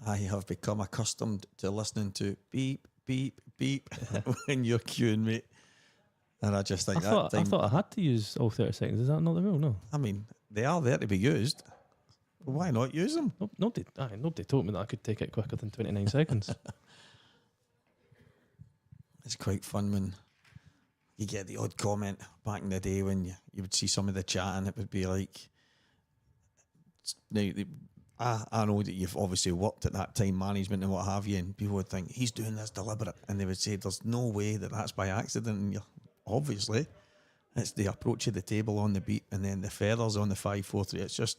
I have become accustomed to listening to beep, beep, beep when you're queuing, mate. And I just think I thought I had to use all 30 seconds. Is that not the rule? No. I mean, they are there to be used. Why not use them? Nobody told me that I could take it quicker than 29 seconds. It's quite fun when you get the odd comment back in the day when you would see some of the chat, and it would be like, now, I know that you've obviously worked at that time management and what have you, and people would think, he's doing this deliberate, and they would say, there's no way that that's by accident, and you're obviously, it's the approach of the table on the beat, and then the feathers on the 5-4-3. It's just,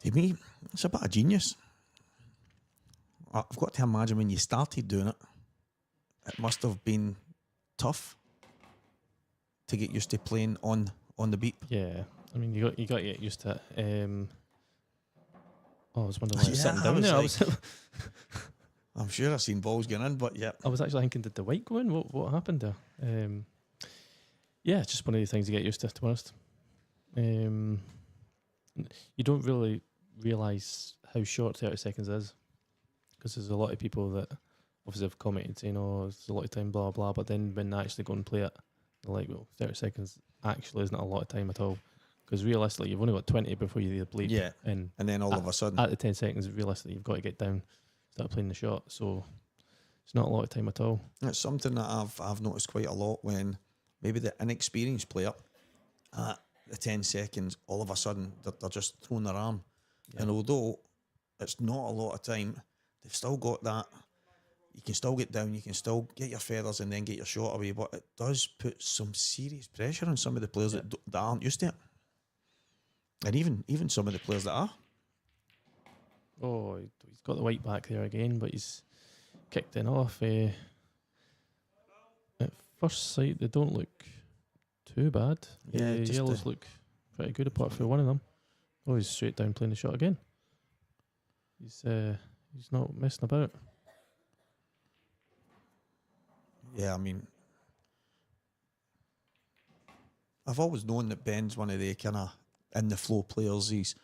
to me, it's a bit of genius. I've got to imagine when you started doing it, it must have been tough to get used to playing on the beat. Yeah, I mean, you got to get used to it. I was wondering why I was sitting down there. I'm sure I've seen balls going in, but yeah. I was actually thinking, did the white go in? What happened there? Yeah, it's just one of the things you get used to be honest. You don't really realise how short 30 seconds is, because there's a lot of people that obviously have commented saying, oh, there's a lot of time, blah, blah, but then when they actually go and play it, they're like, well, 30 seconds actually isn't a lot of time at all, because realistically you've only got 20 before you bleed. Yeah, and then all of a sudden at the 10 seconds, realistically you've got to get down, start playing the shot, so it's not a lot of time at all. It's something that I've noticed quite a lot when maybe the inexperienced player at the 10 seconds, all of a sudden they're just throwing their arm. Yeah. And although it's not a lot of time, they've still got that. You can still get down, you can still get your feathers and then get your shot away, but it does put some serious pressure on some of the players that aren't used to it. And even some of the players that are. Oh, he's got the white back there again, but he's kicked it off. At first sight, they don't look too bad. Yeah, yellows look pretty good apart from one of them. Oh, he's straight down playing the shot again. he's not messing about. Yeah, I mean, I've always known that Ben's one of the kind of in the flow players. He's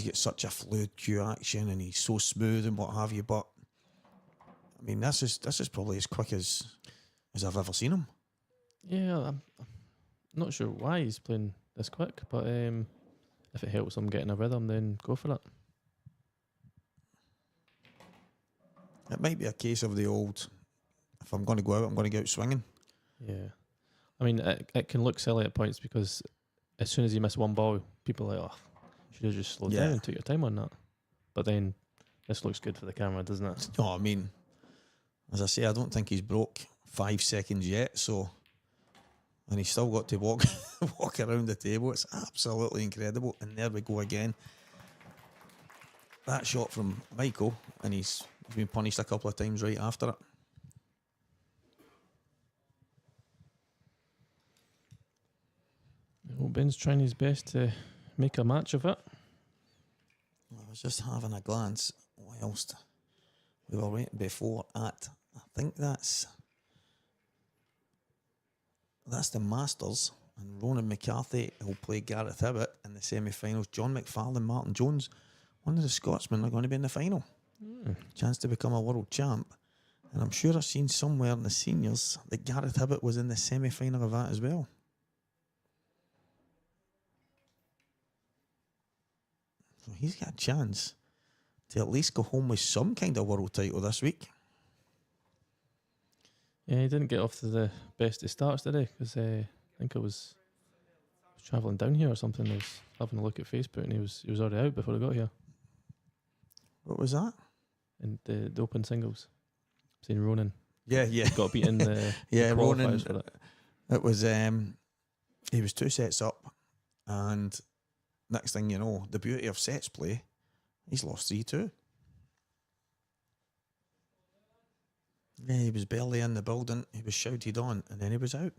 got such a fluid cue action and he's so smooth and what have you. But I mean, this is probably as quick as I've ever seen him. Yeah, I'm not sure why he's playing this quick, but if it helps him getting a rhythm, then go for it. It might be a case of the old, if I'm going to go out, I'm going to go out swinging. Yeah. I mean, it can look silly at points because as soon as you miss one ball, people are like, oh, you should have just slowed down and took your time on that. But then this looks good for the camera, doesn't it? No, I mean, as I say, I don't think he's broke 5 seconds yet, so, and he's still got to walk around the table. It's absolutely incredible. And there we go again. That shot from Michael, and he's been punished a couple of times right after it. Well, Ben's trying his best to make a match of it. I was just having a glance whilst we were waiting before at, I think that's the Masters, and Ronan McCarthy will play Gareth Hibbett in the semi-finals. John McFarlane, Martin Jones, one of the Scotsmen are going to be in the final. Chance to become a world champ. And I'm sure I've seen somewhere in the seniors that Gareth Hibbett was in the semi-final of that as well. So he's got a chance to at least go home with some kind of world title this week. Yeah, he didn't get off to the best of starts, did he? Because I think I was travelling down here or something. I was having a look at Facebook and he was already out before I got here. What was that? In the open singles. Seen Ronan. Yeah. Got beaten the yeah, the Ronan. qualifiers for it. It was he was 2 sets up, and next thing you know, the beauty of sets play, he's lost 3-2. Yeah, he was barely in the building. He was shouted on, and then he was out.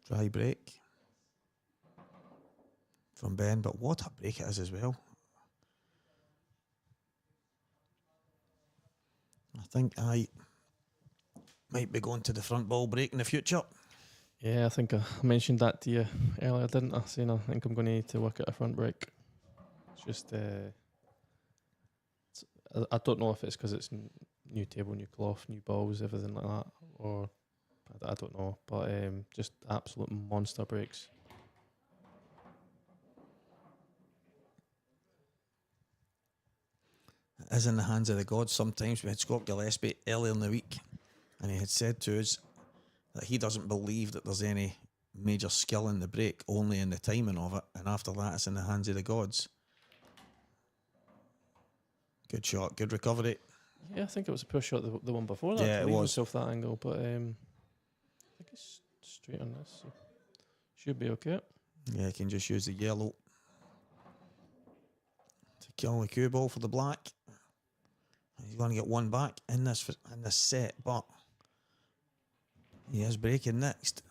Dry break from Ben, but what a break it is as well. I think I might be going to the front ball break in the future. Yeah, I think I mentioned that to you earlier, didn't I? Saying I think I'm going to need to work at a front break. It's just, I don't know if it's because it's new table, new cloth, new balls, everything like that, or I don't know. But just absolute monster breaks. It is in the hands of the gods sometimes. We had Scott Gillespie earlier in the week, and he had said to us that he doesn't believe that there's any major skill in the break, only in the timing of it, and after that it's in the hands of the gods. Good shot, good recovery. Yeah, I think it was a push shot, the one before that. Yeah, it was. Off that angle, but I think it's straight on this. So should be okay. Yeah, he can just use the yellow to kill the cue ball for the black. He's going to get one back in this set, but he is breaking next.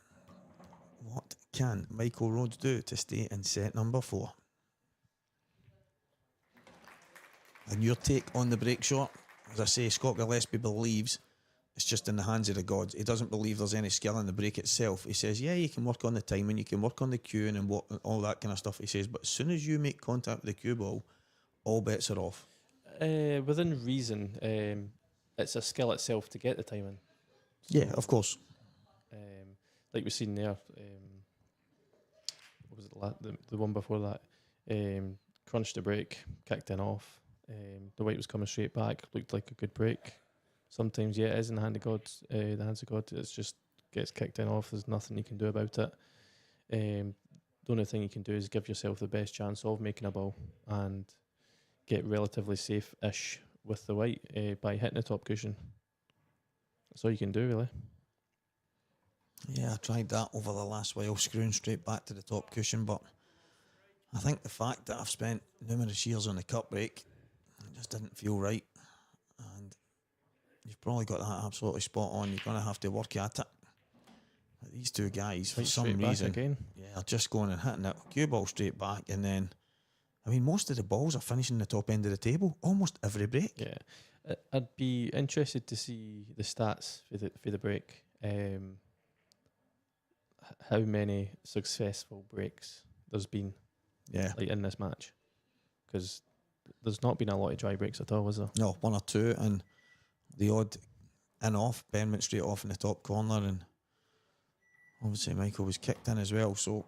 What can Michael Rhodes do to stay in set number 4? And your take on the break shot? As I say, Scott Gillespie believes it's just in the hands of the gods. He doesn't believe there's any skill in the break itself. He says, yeah, you can work on the timing, you can work on the cueing and all that kind of stuff. He says, but as soon as you make contact with the cue ball, all bets are off. Within reason, it's a skill itself to get the timing. So, yeah, of course. Like we've seen there, what was it? The one before that, crunched the break, kicked in off. The weight was coming straight back, looked like a good break. Sometimes, yeah, it is in the hands of God. It's just gets kicked in off. There's nothing you can do about it. The only thing you can do is give yourself the best chance of making a ball and get relatively safe-ish with the white by hitting the top cushion. That's all you can do, really. Yeah, I tried that over the last while, screwing straight back to the top cushion, but I think the fact that I've spent numerous years on the cup break, it just didn't feel right. And you've probably got that absolutely spot on. You're going to have to work at it. These two guys, for Right some straight back reason, again. are just going and hitting it. Cue ball straight back, and then, I mean, most of the balls are finishing the top end of the table, almost every break. Yeah, I'd be interested to see the stats for the break. How many successful breaks there's been, Yeah. like in this match, because there's not been a lot of dry breaks at all, is there? No, one or two, and the odd in off. Ben went straight off in the top corner, and obviously Michael was kicked in as well. So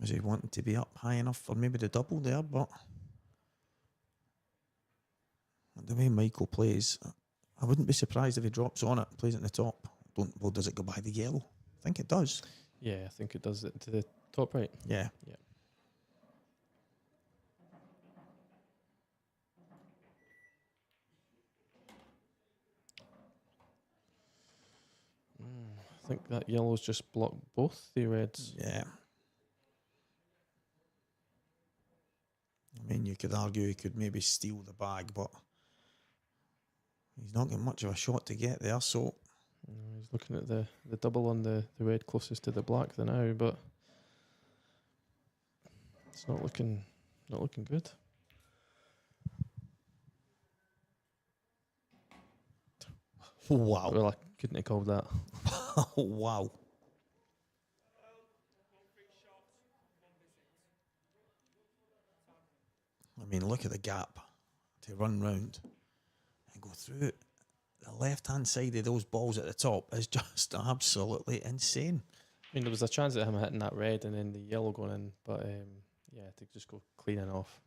was he wanting to be up high enough for maybe the double there? But the way Michael plays, I wouldn't be surprised if he drops on it, plays it in the top. Well, does it go by the yellow? I think it does. Yeah, I think it does it to the top right. Yeah. Yeah. I think that yellow's just blocked both the reds. Yeah. I mean, you could argue he could maybe steal the bag, but he's not got much of a shot to get there. So He's looking at the double on the red closest to the black there now, but it's not looking good. wow, Well, I couldn't have called that. wow. I mean, look at the gap to run round and go through it. The left-hand side of those balls at the top is just absolutely insane. I mean, there was a chance of him hitting that red and then the yellow going in, but yeah, to just go clean and off.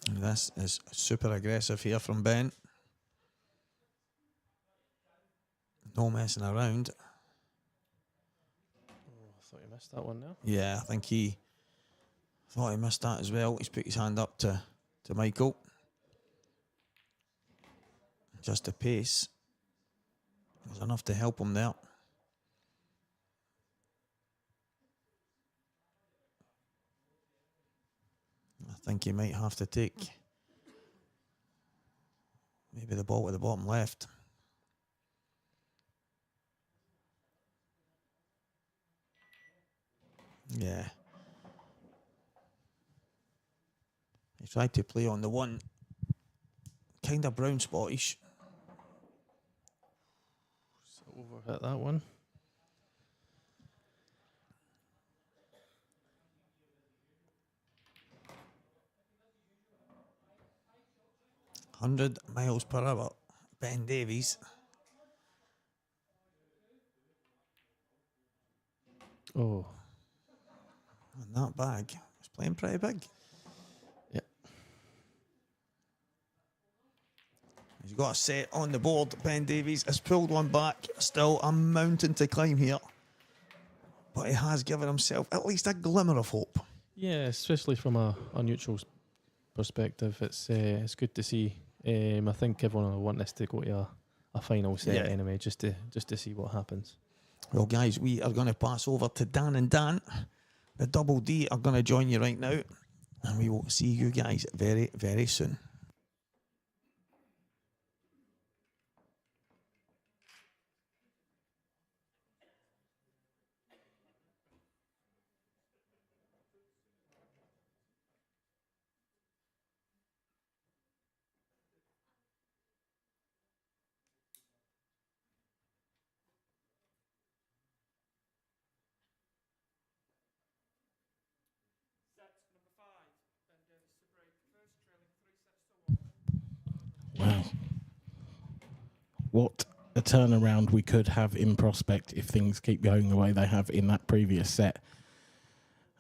And this is super aggressive here from Ben. No messing around. Oh, I thought you missed that one now. Yeah, I think he thought he missed that as well. He's put his hand up to Michael. Just the pace was enough to help him there. I think he might have to take maybe the ball to the bottom left. Yeah. He tried to play on the one kind of brown spottish. So overhit that one. $100 miles per hour. Ben Davies. Oh. And that bag was playing pretty big. Yeah. He's got a set on the board. Ben Davies has pulled one back. Still a mountain to climb here. But he has given himself at least a glimmer of hope. Yeah, especially from a neutral perspective, it's good to see. I think everyone will want this to go to a final set anyway, just to see what happens. Well, guys, we are going to pass over to Dan and Dan. The Double D are going to join you right now. And we will see you guys very, very soon. Wow. What a turnaround we could have in prospect if things keep going the way they have in that previous set.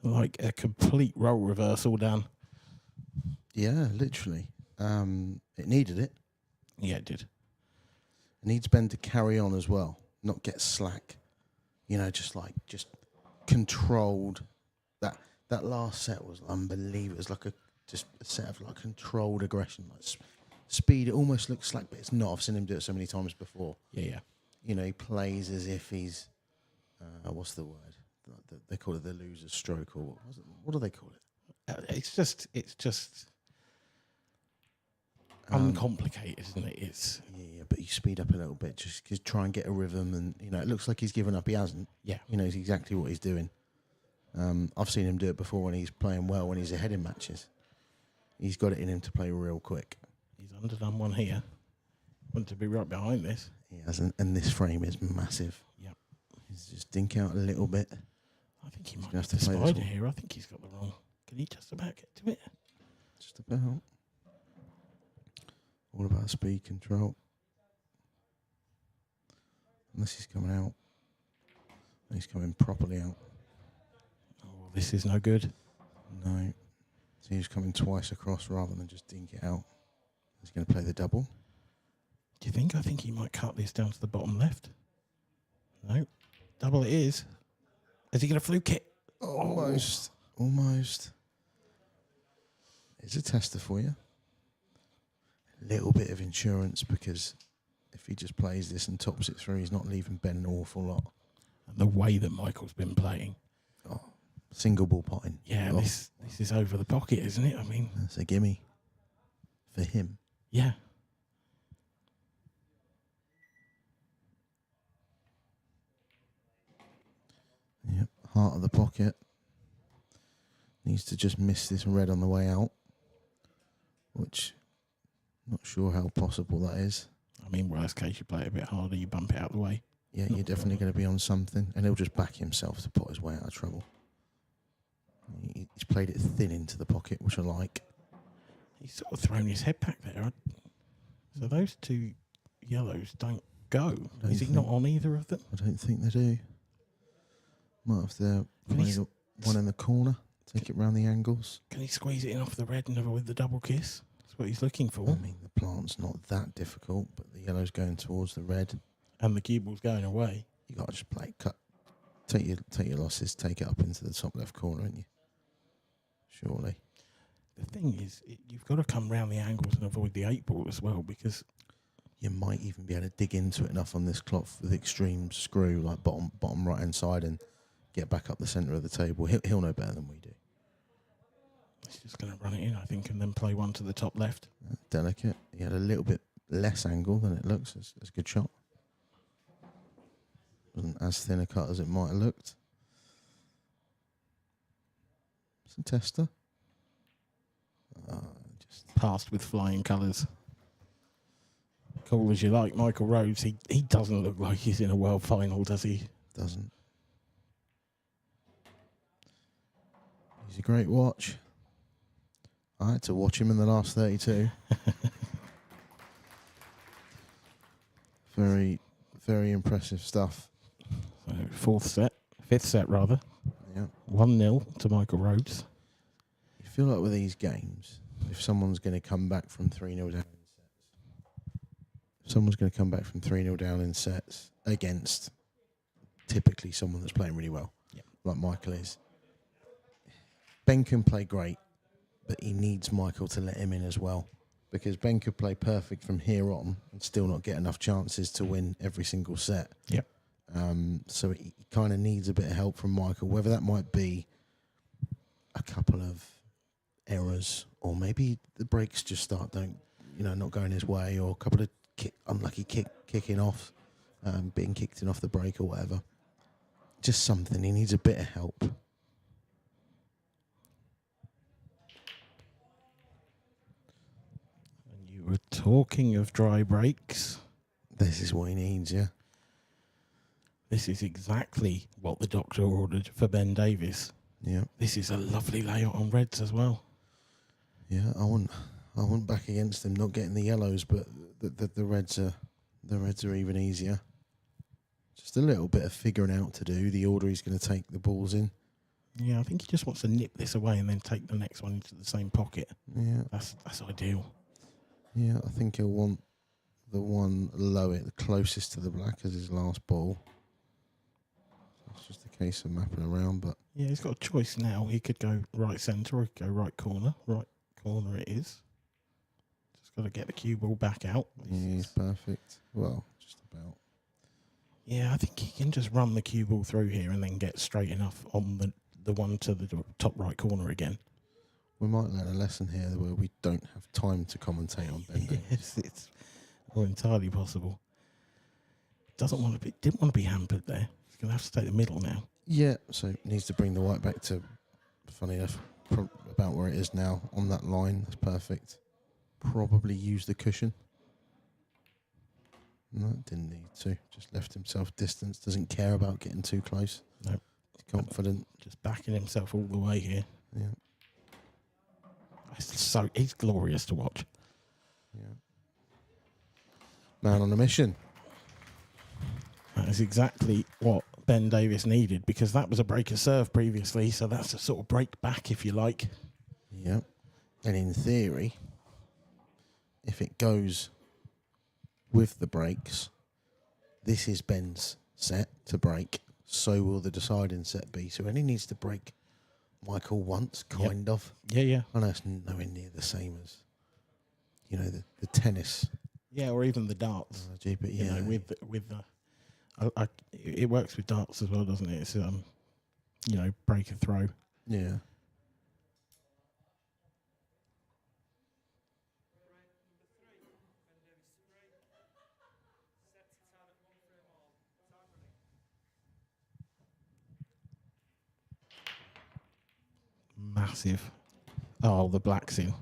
Like a complete role reversal, Dan. Yeah, literally. It needed it. Yeah, it did. It needs Ben to carry on as well, not get slack. You know, just controlled. That last set was unbelievable. It was like a set of like controlled aggression, like speed. It almost looks slack, but it's not. I've seen him do it so many times before. Yeah. You know, he plays as if he's what's the word? They call it the loser's stroke, or what do they call it? It's just uncomplicated, isn't it? It's Yeah, but you speed up a little bit just to try and get a rhythm, and it looks like he's given up. He hasn't. yeah. He knows exactly what he's doing. I've seen him do it before when he's playing well, when he's ahead in matches. He's got it in him to play real quick. He's underdone one here. Want to be right behind this. He hasn't, and this frame is massive. Yep. He's just dink out a little bit. I think he He's might gonna have have the to play this spider one. here. I think he's got the wrong. Can he just about get to it? Just about. All about speed control. Unless he's coming out. He's coming properly out. Oh, well, this is no good. No. So he's coming twice across rather than just dink it out. He's going to play the double. Do you think? I think he might cut this down to the bottom left. No. Double it is. Is he going to fluke it? Almost. Almost. It's a tester for you. A little bit of insurance, because if he just plays this and tops it through, he's not leaving Ben an awful lot. And the way that Michael's been playing. Oh, single ball potting. Yeah, Oh, this is over the pocket, isn't it? I mean, that's a gimme for him. yeah. Yep, heart of the pocket. Needs to just miss this red on the way out, which not sure how possible that is. I mean, worst case, you play it a bit harder, you bump it out of the way. Yeah, Not you're definitely going to be on something, and he'll just back himself to put his way out of trouble. He's played it thin into the pocket, which I like. He's sort of thrown his head back there. So those two yellows don't go. Is he not on either of them? I don't think they do. Might have to play the one in the corner, take it round the angles. Can he squeeze it in off the red and avoid the double kiss? That's what he's looking for. I mean, the plant's not that difficult, but the yellow's going towards the red. And the cue ball's going away. You got to just play cut. Take your losses, take it up into the top left corner, ain't you? Surely. The thing is, you've got to come round the angles and avoid the 8-ball as well, because You might even be able to dig into it enough on this cloth with extreme screw, like bottom right hand side, and get back up the centre of the table. He'll know better than we do. he's just going to run it in, I think, and then play one to the top left. Delicate. He had a little bit less angle than it looks. It's a good shot. Wasn't as thin a cut as it might have looked. It's a tester. Just Passed with flying colours. Cool as you like, Michael Rhodes. He doesn't look like he's in a world final, does he? doesn't. He's a great watch. I had to watch him in the last 32. Very, very impressive stuff. So fifth set rather. Yeah. 1-0 to Michael Rhodes. You feel like with these games, if someone's going to come back from 3-0 down in sets, in sets against typically someone that's playing really well, like Michael is, Ben can play great, but he needs Michael to let him in as well, because Ben could play perfect from here on and still not get enough chances to win every single set. Yep. So he kind of needs a bit of help from Michael, whether that might be a couple of errors, or maybe the breaks just not going his way, or a couple of unlucky kicking off, being kicked in off the break or whatever. Just something. He needs a bit of help. And you were talking of dry breaks. This is what he needs, yeah. This is exactly what the doctor ordered for Ben Davies. Yeah. This is a lovely layout on reds as well. Yeah, I want back against him not getting the yellows, but the reds are even easier. Just a little bit of figuring out to do the order he's going to take the balls in. Yeah, I think he just wants to nip this away and then take the next one into the same pocket. Yeah. That's ideal. Yeah, I think he'll want the one low it, the closest to the black, as his last ball. It's just a case of mapping around, but Yeah, he's got a choice now. He could go right centre or he could go right corner. Right corner it is. Just got to get the cue ball back out. he's perfect. Well, just about. Yeah, I think he can just run the cue ball through here and then get straight enough on the one to the top right corner again. We might learn a lesson here where we don't have time to commentate on Ben Davies. Yes, it's entirely possible. Didn't want to be hampered there. He's going to have to take the middle now. Yeah, so needs to bring the white back to, funny enough, about where it is now on that line. That's perfect. Probably use the cushion. No, didn't need to. Just left himself distance. Doesn't care about getting too close. No. He's confident. Just backing himself all the way here. Yeah. He's glorious to watch. Yeah. Man on a mission. That is exactly what Ben Davies needed, because that was a breaker serve previously, so that's a sort of break back, if you like. Yeah. And in theory, if it goes with the breaks, this is Ben's set to break. So will the deciding set be. So he only needs to break Michael once, kind of. Yeah. I know it's nowhere near the same as, the tennis. Yeah, or even the darts. But You know, with the it works with darts as well, doesn't it? It's break and throw. Yeah. Massive. Oh, the black's in.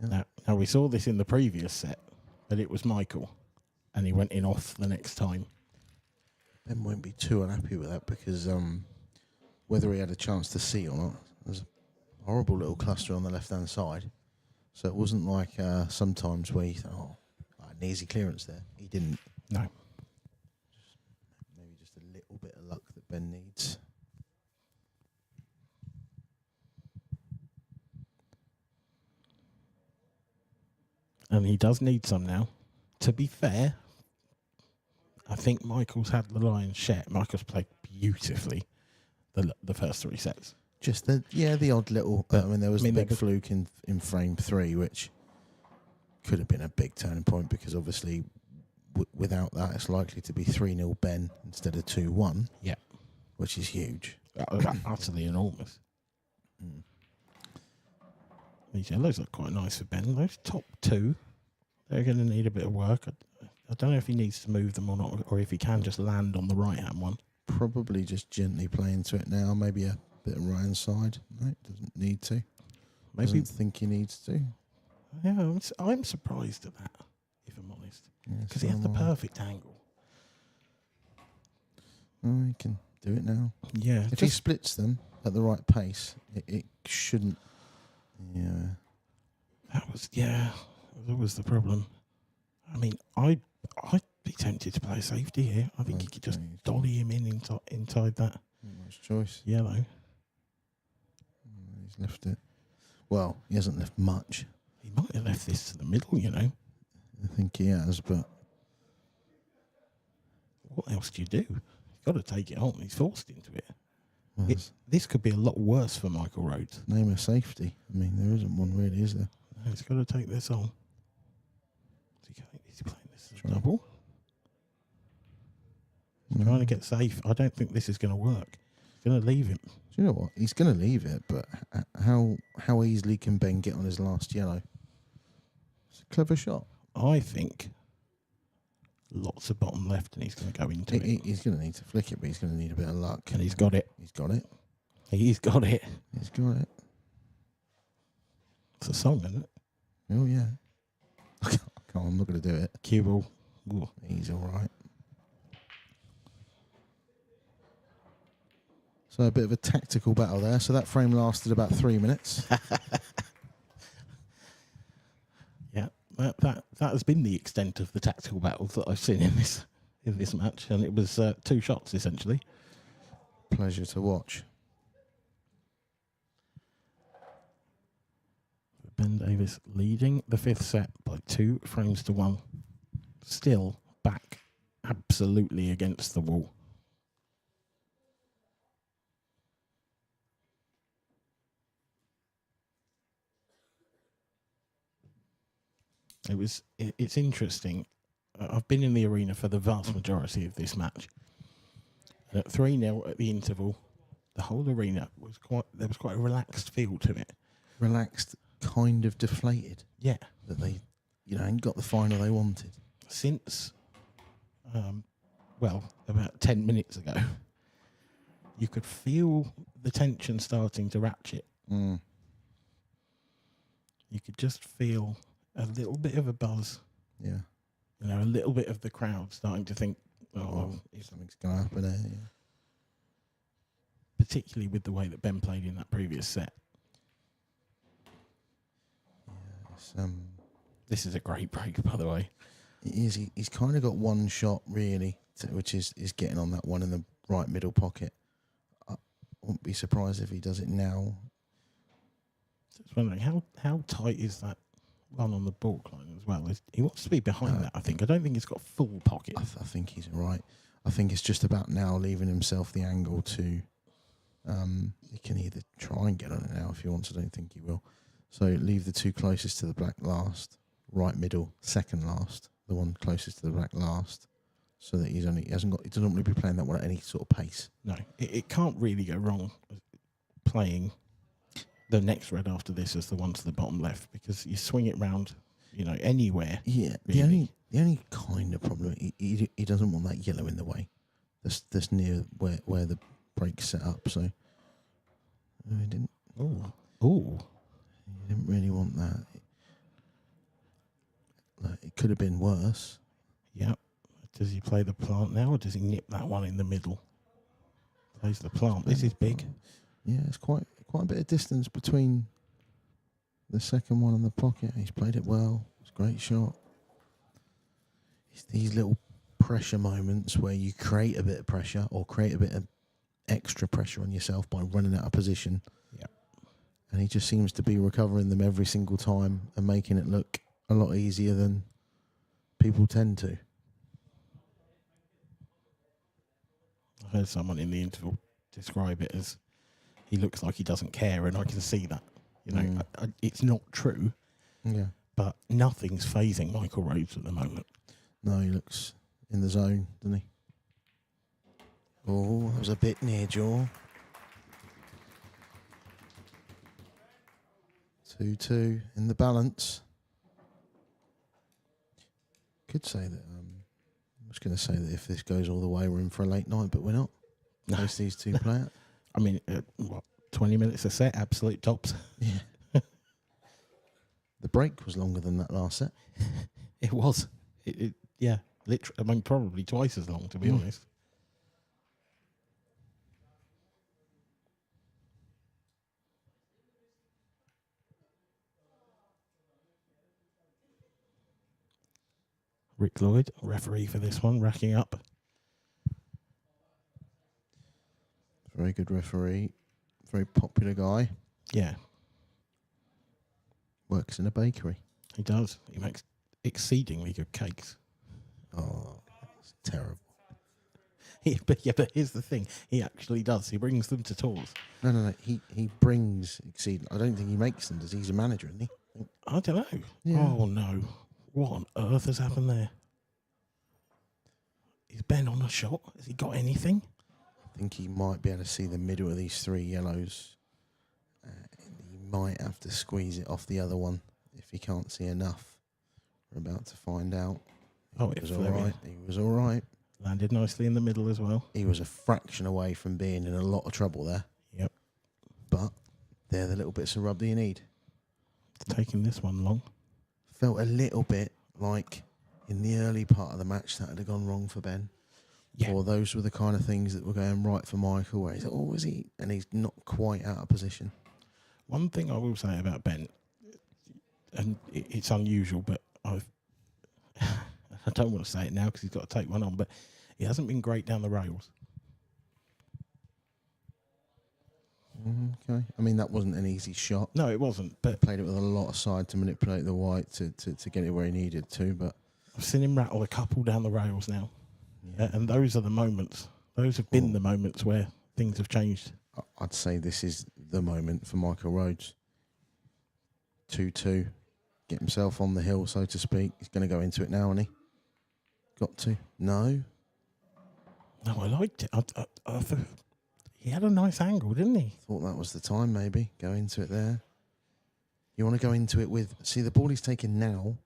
Yeah. Now we saw this in the previous set, but it was Michael, and he went in off the next time. Ben won't be too unhappy with that because whether he had a chance to see or not, there's a horrible little cluster on the left-hand side. So it wasn't like sometimes where you thought, an easy clearance there. He didn't. No. Maybe just a little bit of luck that Ben needs. And he does need some now. To be fair, I think Michael's had the lion's share. Michael's played beautifully the first three sets. Just the odd little. There was the big fluke in frame 3, which could have been a big turning point because obviously without that, it's likely to be 3-0 Ben instead of 2-1. Yeah, which is huge. Utterly enormous. These yellows look quite nice for Ben. Those top two, they're going to need a bit of work. I don't know if he needs to move them or not, or if he can just land on the right-hand one. Probably just gently play into it now. Maybe a bit of right-hand side. No, doesn't need to. Maybe Doesn't think he needs to. Yeah, I'm surprised at that, if I'm honest. Because he has the perfect angle. Oh, he can do it now. Yeah. If he splits them at the right pace, it shouldn't. Yeah. That was the problem. I mean, I'd be tempted to play safety here. I think he could just dolly him inside that. Not much choice. Yellow. He's left it. Well, he hasn't left much. He might have left this to the middle, you know. I think he has, but what else do you do? You've got to take it on. He's forced into it. well, This could be a lot worse for Michael Rhodes. name a safety. I mean, there isn't one really, is there? No, he's got to take this on. Is he playing this as a double? No. Trying to get safe. I don't think this is going to work. He's going to leave him. Do you know what? He's going to leave it, but how easily can Ben get on his last yellow? It's a clever shot. I think lots of bottom left, and he's going to go into it. He's going to need to flick it, but he's going to need a bit of luck. And he's got it. He's got it. He's got it. He's got it. It's a song, isn't it? Oh, yeah. I'm not going to do it. Cue ball. Ooh. He's all right. So a bit of a tactical battle there. So that frame lasted about 3 minutes. Yeah, that has been the extent of the tactical battles that I've seen in this match, and it was 2 shots essentially. Pleasure to watch. Ben Davies leading the 5th set by 2 frames to 1. Still back absolutely against the wall. It's interesting. I've been in the arena for the vast majority of this match. And at 3-0 at the interval, the whole arena there was quite a relaxed feel to it. Relaxed, kind of deflated. Yeah. That they, ain't got the final they wanted. Since, about 10 minutes ago, you could feel the tension starting to ratchet. Mm. You could just feel a little bit of a buzz. Yeah. A little bit of the crowd starting to think, something's going to happen there. Yeah. Particularly with the way that Ben played in that previous set. Yeah, this is a great break, by the way. It is. He's kind of got one shot, really, which is getting on that one in the right middle pocket. I wouldn't be surprised if he does it now. Just wondering, how tight is that one on the baulk line as well? He wants to be behind that, I think. I don't think he's got full pocket. I think he's all right. I think it's just about now leaving himself the angle to... he can either try and get on it now if he wants. I don't think he will. So leave the two closest to the black last, right middle, second last, the one closest to the black last, so that he doesn't really be playing that one at any sort of pace. No, it can't really go wrong playing the next red after this as the one to the bottom left, because you swing it round, anywhere. Yeah, really. the only kind of problem, he doesn't want that yellow in the way. That's near where the break's set up. So he didn't. Oh. He didn't really want that. It could have been worse. Yep. Does he play the plant now, or does he nip that one in the middle? Plays the plant. This is big. Yeah, it's quite a bit of distance between the second one and the pocket. He's played it well. It's a great shot. It's these little pressure moments where you create a bit of pressure or create a bit of extra pressure on yourself by running out of position. Yeah. And he just seems to be recovering them every single time and making it look a lot easier than people tend to. I heard someone in the interval describe it as he looks like he doesn't care, and I can see that. It's not true. Yeah. But nothing's phasing Michael Rhodes at the moment. No, he looks in the zone, doesn't he? Oh, that was a bit near, Jaw. 2-2 in the balance. Could say that. I was going to say that if this goes all the way, we're in for a late night, but we're not. Most these two play it. I mean, 20 minutes a set, absolute tops. Yeah. The break was longer than that last set. It was. Yeah, literally. I mean, probably twice as long, to be honest. Rick Lloyd, referee for this one, racking up. Very good referee. Very popular guy. Yeah. Works in a bakery. He does. He makes exceedingly good cakes. Oh, that's terrible. But here's the thing. He actually does. He brings them to tours. No. He brings exceeding. I don't think he makes them. Does he? He's a manager, isn't he? I don't know. Yeah. Oh, no. What on earth has happened there? Is Ben on a shot? Has he got anything? I think he might be able to see the middle of these three yellows. He might have to squeeze it off the other one if he can't see enough. We're about to find out. He was all right. He was all right. Landed nicely in the middle as well. He was a fraction away from being in a lot of trouble there. Yep. But they're the little bits of rub that you need. It's taking this one long. Felt a little bit like in the early part of the match that had gone wrong for Ben. Yeah. Or those were the kind of things that were going right for Michael, where he's like, oh, is he? And he's not quite out of position. One thing I will say about Ben, and it's unusual, but I don't want to say it now because he's got to take one on, but he hasn't been great down the rails. Okay. I mean, that wasn't an easy shot. No, it wasn't. But Played it with a lot of side to manipulate the white to get it where he needed to. But I've seen him rattle a couple down the rails now. Yeah. And those are the moments. Those have been the moments where things have changed. I'd say this is the moment for Michael Rhodes. 2-2. Get himself on the hill, so to speak. He's going to go into it now, isn't he? Got to. No. No, I liked it. I thought he had a nice angle, didn't he? Thought that was the time, maybe. Go into it there. You want to go into it with... See, the ball he's taken now.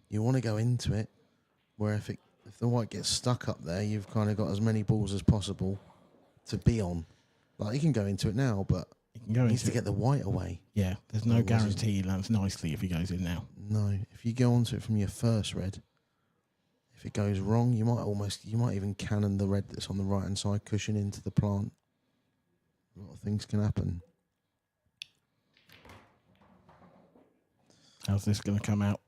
You want to go into it where if the white gets stuck up there, you've kind of got as many balls as possible to be on. Like, he can go into it now, but He needs to get the white away. Yeah, there's no guarantee he lands nicely if he goes in now. No. If you go onto it from your first red, if it goes wrong, you might even cannon the red that's on the right-hand side cushion into the plant. A lot of things can happen. How's this going to come out?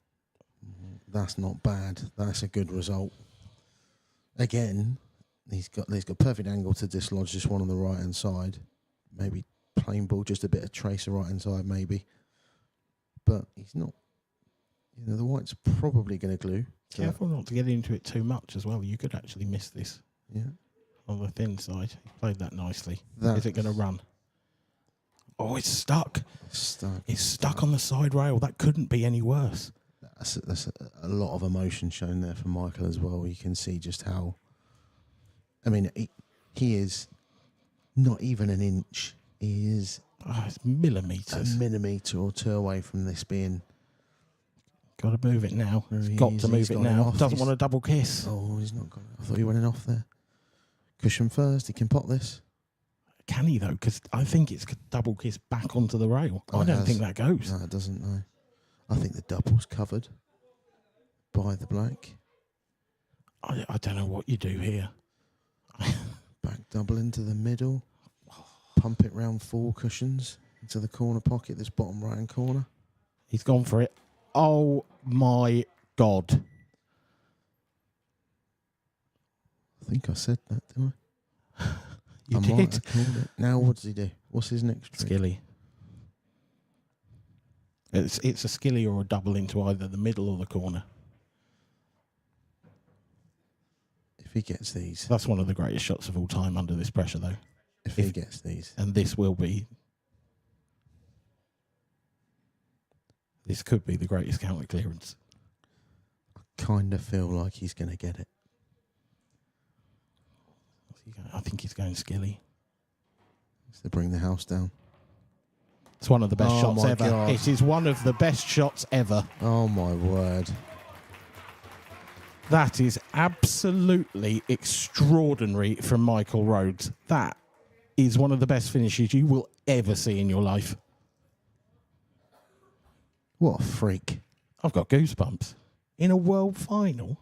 That's not bad. That's a good result. Again, he's got perfect angle to dislodge this one on the right-hand side. Maybe plain ball, just a bit of tracer right-hand side, maybe. But he's not... You know, the white's probably going to glue. Careful not to get into it too much as well. You could actually miss this. Yeah. On the thin side. He played that nicely. Is it going to run? Oh, it's stuck. It's stuck on the side rail. That couldn't be any worse. That's a lot of emotion shown there from Michael as well. You can see just how... I mean, he is not even an inch. He is... it's millimetres. A millimetre or two away from this being... Got to move it now. He's got to move it now. Doesn't want a double kiss. Oh, he's not got it. I thought he went in off there. Cushion first. He can pot this. Can he, though? Because I think it's a double kiss back onto the rail. I don't think that goes. No, it doesn't, no. I think the double's covered by the black. I don't know what you do here. Back double into the middle. Pump it round 4 cushions into the corner pocket, this bottom right-hand corner. He's gone for it. Oh, my God. I think I said that, didn't I? You I did. might have called it. Now what does he do? What's his next trick? Skilly. It's a skilly or a double into either the middle or the corner. If he gets these. That's one of the greatest shots of all time under this pressure, though. If he gets these. And this could be the greatest counter clearance. I kind of feel like he's going to get it. I think he's going skilly. To bring the house down. It's one of the best shots my ever. God. It is one of the best shots ever. Oh, my word. That is absolutely extraordinary from Michael Rhodes. That is one of the best finishes you will ever see in your life. What a freak. I've got goosebumps. In a world final?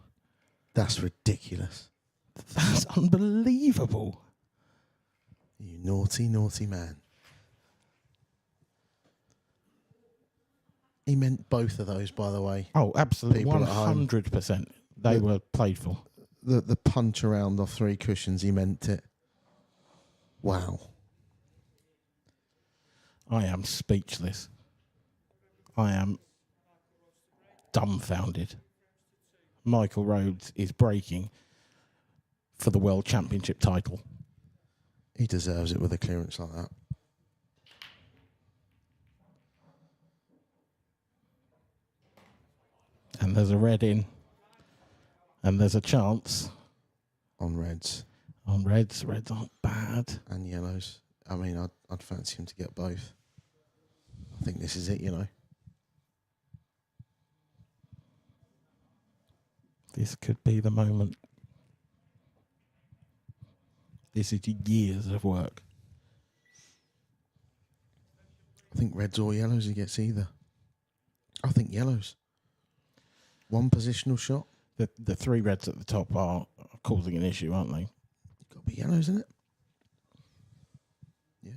That's ridiculous. That's unbelievable. You naughty, naughty man. He meant both of those, by the way. Oh, absolutely. People at home. 100%. They were played for. The punch around off 3 cushions, he meant it. Wow. I am speechless. I am dumbfounded. Michael Rhodes is breaking for the World Championship title. He deserves it with a clearance like that. And there's a red in. And there's a chance. On reds. On reds. Reds aren't bad. And yellows. I mean, I'd fancy him to get both. I think this is it, you know. This could be the moment. This is years of work. I think reds or yellows he gets either. I think yellows. One positional shot. The 3 reds at the top are causing an issue, aren't they? Got to be yellows, isn't it? Yeah.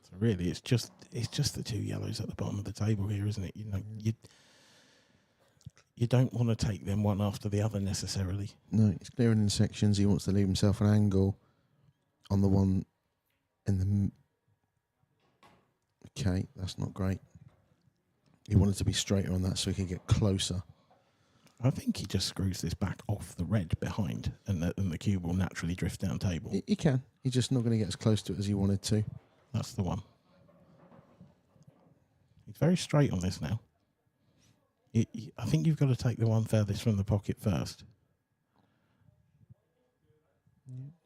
So really, it's just the 2 yellows at the bottom of the table here, isn't it? You know, you don't want to take them one after the other necessarily. No, he's clearing in sections. He wants to leave himself an angle on the one in the... Okay, that's not great. He wanted to be straighter on that so he could get closer. I think he just screws this back off the red behind and the cube will naturally drift down table. He can. He's just not going to get as close to it as he wanted to. That's the one. He's very straight on this now. I think you've got to take the one furthest from the pocket first.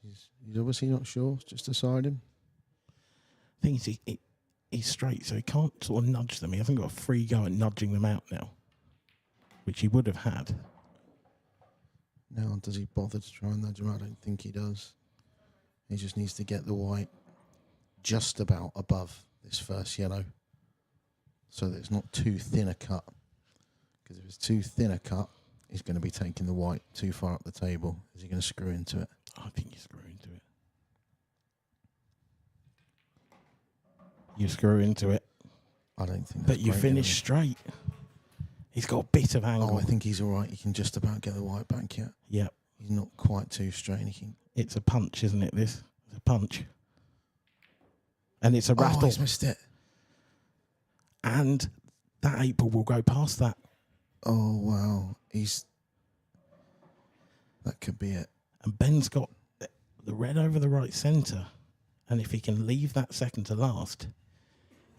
He's obviously not sure. Just deciding. Thing is, he's straight, so he can't sort of nudge them. He hasn't got a free go at nudging them out now, which he would have had. Now, does he bother to try and nudge him out? I don't think he does. He just needs to get the white just about above this first yellow so that it's not too thin a cut. Because if it's too thin a cut, he's going to be taking the white too far up the table. Is he going to screw into it? I think you screw into it. You screw into it. I don't think But that's you great finish straight. He's got a bit of angle. Oh, I think he's all right. He can just about get the white back yet. Yep. He's not quite too straight. And he can... It's a punch, isn't it, this? It's a punch. And it's a rattle. Oh, he's missed it. And that 8 ball will go past that. Oh, wow. That could be it. And Ben's got the red over the right centre. And if he can leave that second to last,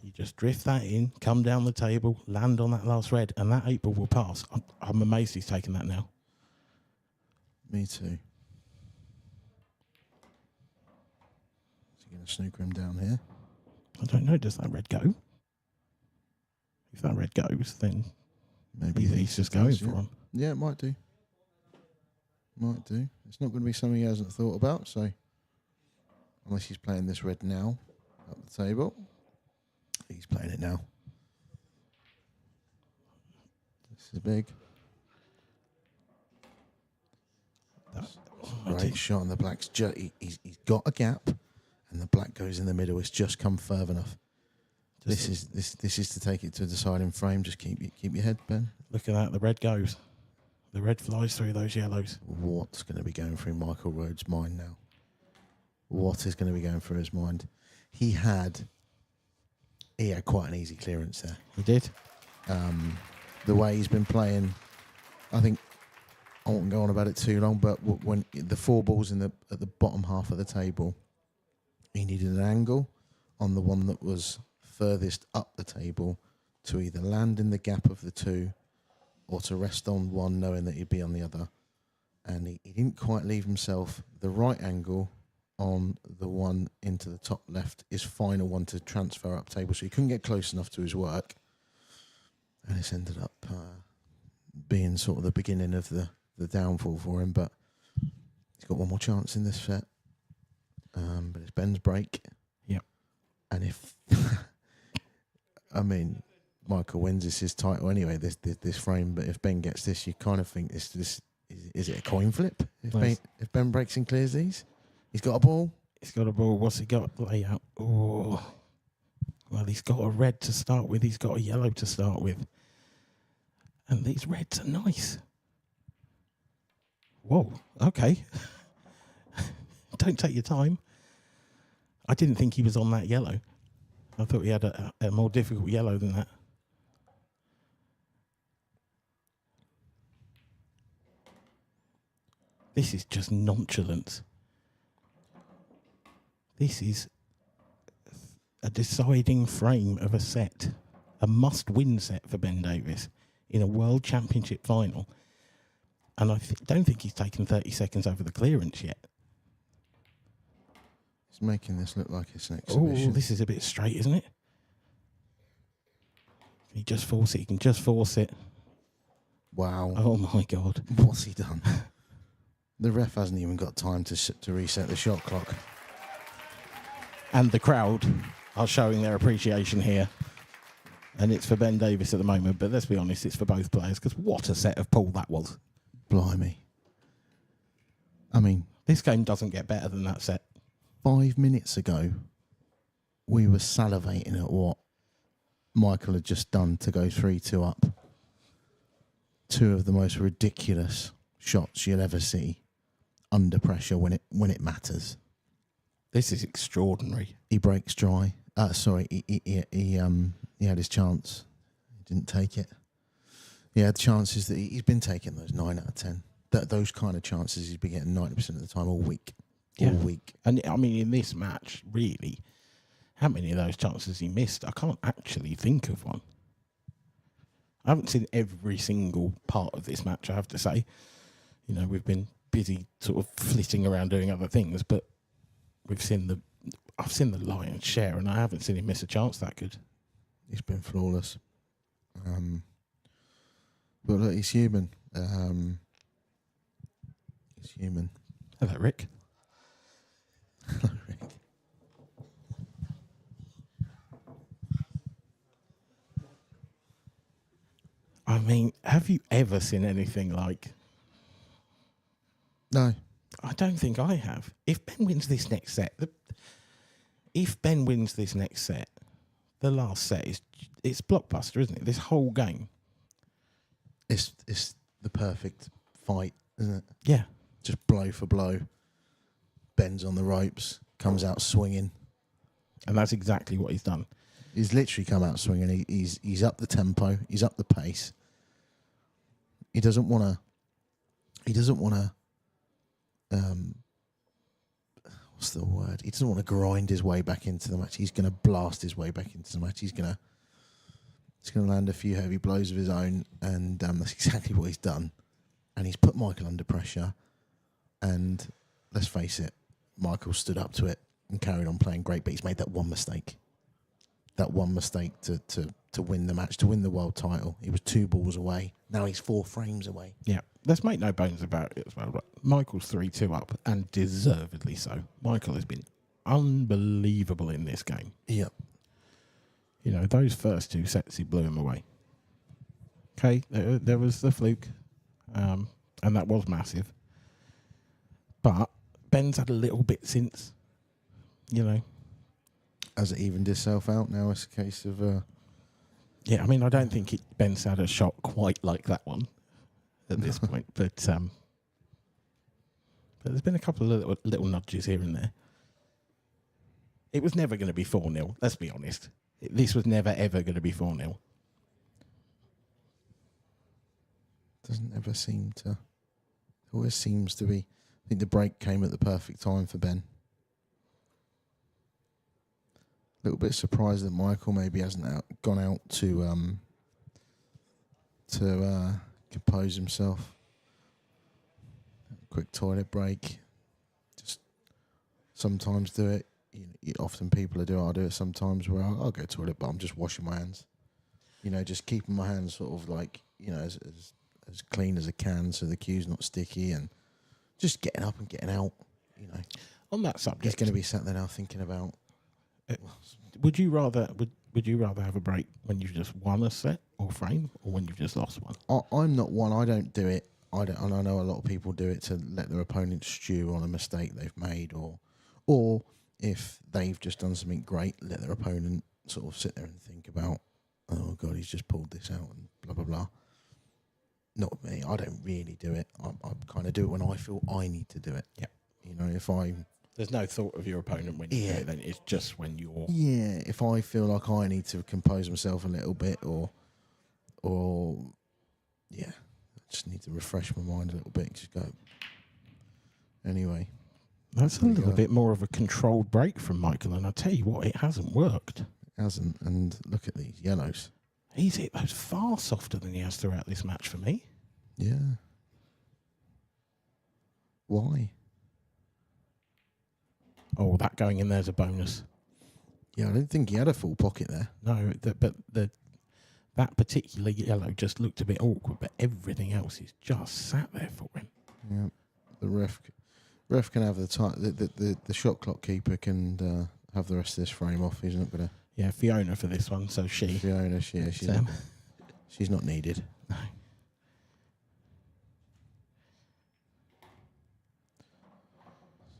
you just drift that in, come down the table, land on that last red, and that 8 ball will pass. I'm amazed he's taken that now. Me too. Is he going to snooker him down here? I don't know. Does that red go? If that red goes, then Maybe he's just going for him. Yeah, it might do. Might do. It's not going to be something he hasn't thought about, so... Unless he's playing this red now at the table. He's playing it now. This is big. Great shot, and the black's he's got a gap, and the black goes in the middle. It's just come further enough. This is to take it to a deciding frame. Just keep your head, Ben. Look at that. The red goes. The red flies through those yellows. What's going to be going through Michael Rhodes' mind now? What is going to be going through his mind? He had quite an easy clearance there. He did. The way he's been playing, I think I won't go on about it too long, but when the 4 balls at the bottom half of the table, he needed an angle on the one that was furthest up the table to either land in the gap of the 2 or to rest on one knowing that he'd be on the other. And he didn't quite leave himself the right angle on the one into the top left, his final one to transfer up table, so he couldn't get close enough to his work, and it's ended up being sort of the beginning of the downfall for him. But he's got one more chance in this set, but it's Ben's break. Yep. And if I mean, Michael wins, this his title anyway, this frame, but if Ben gets this, you kind of think this is it a coin flip if Ben breaks and clears these? He's got a ball. He's got a ball. What's he got? Layout. Oh. Well, he's got a red to start with. He's got a yellow to start with. And these reds are nice. Whoa. Okay. Don't take your time. I didn't think he was on that yellow. I thought he had a more difficult yellow than that. This is just nonchalance. This is a deciding frame of a set, a must-win set for Ben Davies in a World Championship final. And I don't think he's taken 30 seconds over the clearance yet. He's making this look like it's an exhibition. Oh, this is a bit straight, isn't it? Can he just force it? He can just force it. Wow. Oh, my God. What's he done? The ref hasn't even got time to reset the shot clock. And the crowd are showing their appreciation here. And it's for Ben Davies at the moment, but let's be honest, it's for both players, because what a set of pool that was. Blimey. I mean... This game doesn't get better than that set. 5 minutes ago, we were salivating at what Michael had just done to go 3-2 up. 2 of the most ridiculous shots you'll ever see under pressure when it matters. This is extraordinary. He breaks dry. He had his chance. He didn't take it. He had chances that he's been taking those 9 out of 10. Those kind of chances he's been getting 90% of the time all week. Yeah. All week. And I mean, in this match, really, how many of those chances he missed? I can't actually think of one. I haven't seen every single part of this match, I have to say. You know, we've been busy sort of flitting around doing other things, but I've seen the lion's share, and I haven't seen him miss a chance that good. He's been flawless. But look, he's human. He's human. Hello, Rick. Hello, Rick. I mean, have you ever seen anything like... No. I don't think I have. If Ben wins this next set, the last set it's blockbuster, isn't it? This whole game. It's the perfect fight, isn't it? Yeah. Just blow for blow. Ben's on the ropes, comes out swinging. And that's exactly what he's done. He's literally come out swinging. He's up the tempo. He's up the pace. He doesn't want to. What's the word? He doesn't want to grind his way back into the match. He's going to blast his way back into the match. He's going to land a few heavy blows of his own, and that's exactly what he's done. And he's put Michael under pressure. And let's face it, Michael stood up to it and carried on playing great. But he's made that one mistake. That one mistake to win the match, to win the world title. He was 2 balls away. Now he's 4 frames away. Yeah. Let's make no bones about it as well. But Michael's 3-2 up, and deservedly so. Michael has been unbelievable in this game. Yep. You know, those first 2 sets, he blew him away. Okay, there was the fluke, and that was massive. But Ben's had a little bit since, you know. Has it evened itself out now? It's a case of... Yeah, I mean, I don't think Ben's had a shot quite like that one at this point. But there's been a couple of little nudges here and there. It was never going to be 4-0, let's be honest. This was never, ever going to be 4-0. Doesn't ever seem to... Always seems to be... I think the break came at the perfect time for Ben. A little bit surprised that Michael maybe hasn't gone out to compose himself. Quick toilet break. Just sometimes do it. Often people do it. I do it sometimes where I'll go to toilet, but I'm just washing my hands. You know, just keeping my hands sort of like, you know, as clean as I can, so the cue's not sticky, and just getting up and getting out. You know, On that subject, he's going to be sat there now thinking about. Would you rather have a break when you've just won a set or frame, or when you've just lost one? I'm not one. I don't do it. I know a lot of people do it to let their opponent stew on a mistake they've made, or if they've just done something great, let their opponent sort of sit there and think about, oh God, he's just pulled this out and blah blah blah. Not me. I don't really do it. I kind of do it when I feel I need to do it. Yeah. You know, There's no thought of your opponent when you do it, then it's just when you're... Yeah, if I feel like I need to compose myself a little bit, or I just need to refresh my mind a little bit, just go. Anyway. That's a little bit more of a controlled break from Michael, and I tell you what, it hasn't worked. It hasn't, and look at these yellows. He's hit those far softer than he has throughout this match for me. Yeah. Why? Oh, that going in there's a bonus. Yeah, I didn't think he had a full pocket there. No, that particular yellow just looked a bit awkward, but everything else is just sat there for him. Yeah, the ref can have the shot clock keeper can have the rest of this frame off. He's not going to. Yeah, Fiona for this one, so Fiona, she's not needed. No.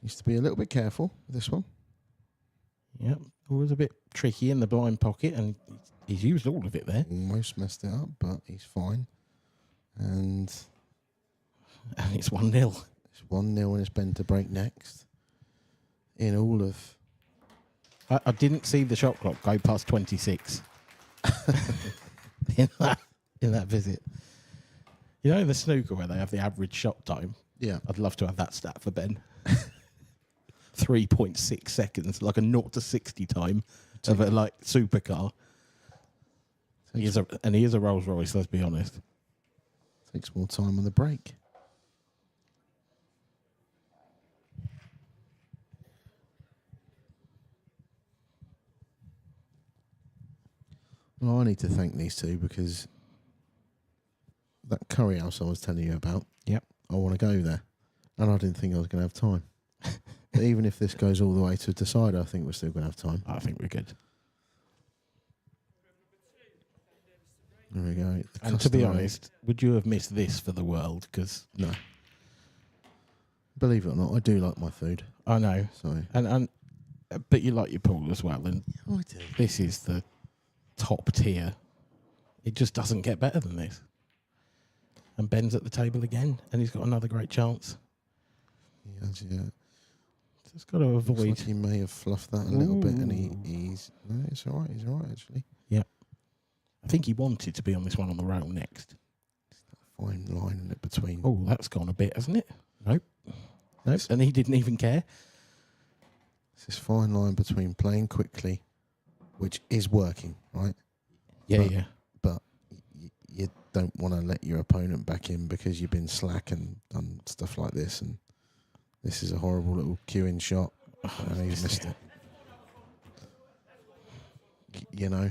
Needs to be a little bit careful with this one. Yep, always a bit tricky in the blind pocket, and he's used all of it there. Almost messed it up, but he's fine. And it's 1-0. It's 1-0 and it's Ben to break next. In all of... I didn't see the shot clock go past 26 in that visit. You know, in the snooker where they have the average shot time? Yeah. I'd love to have that stat for Ben. 3.6 seconds, like a 0 to 60 time of a like supercar. He is a Rolls Royce, let's be honest. Takes more time on the break. Well, I need to thank these two because that curry house I was telling you about, Yep. I want to go there. And I didn't think I was going to have time. But even if this goes all the way to a decider, I think we're still going to have time. I think we're good. There we go. And to be honest, would you have missed this for the world? Because no. Believe it or not, I do like my food. I know. So And but you like your pool as well. And I do. this is the top tier. It just doesn't get better than this. And Ben's at the table again, and he's got another great chance. He has, yeah. Just got to Looks avoid. like he may have fluffed that a little bit, and he's no, it's all right. He's all right actually. I think he wanted to be on this one on the rail next. Fine line in it between. Oh, that's gone a bit, hasn't it? Nope. And he didn't even care. It's this fine line between playing quickly, which is working, right? Yeah. But you don't want to let your opponent back in because you've been slack and done stuff like this. And this is a horrible little queuing shot, and he's missed it. You know,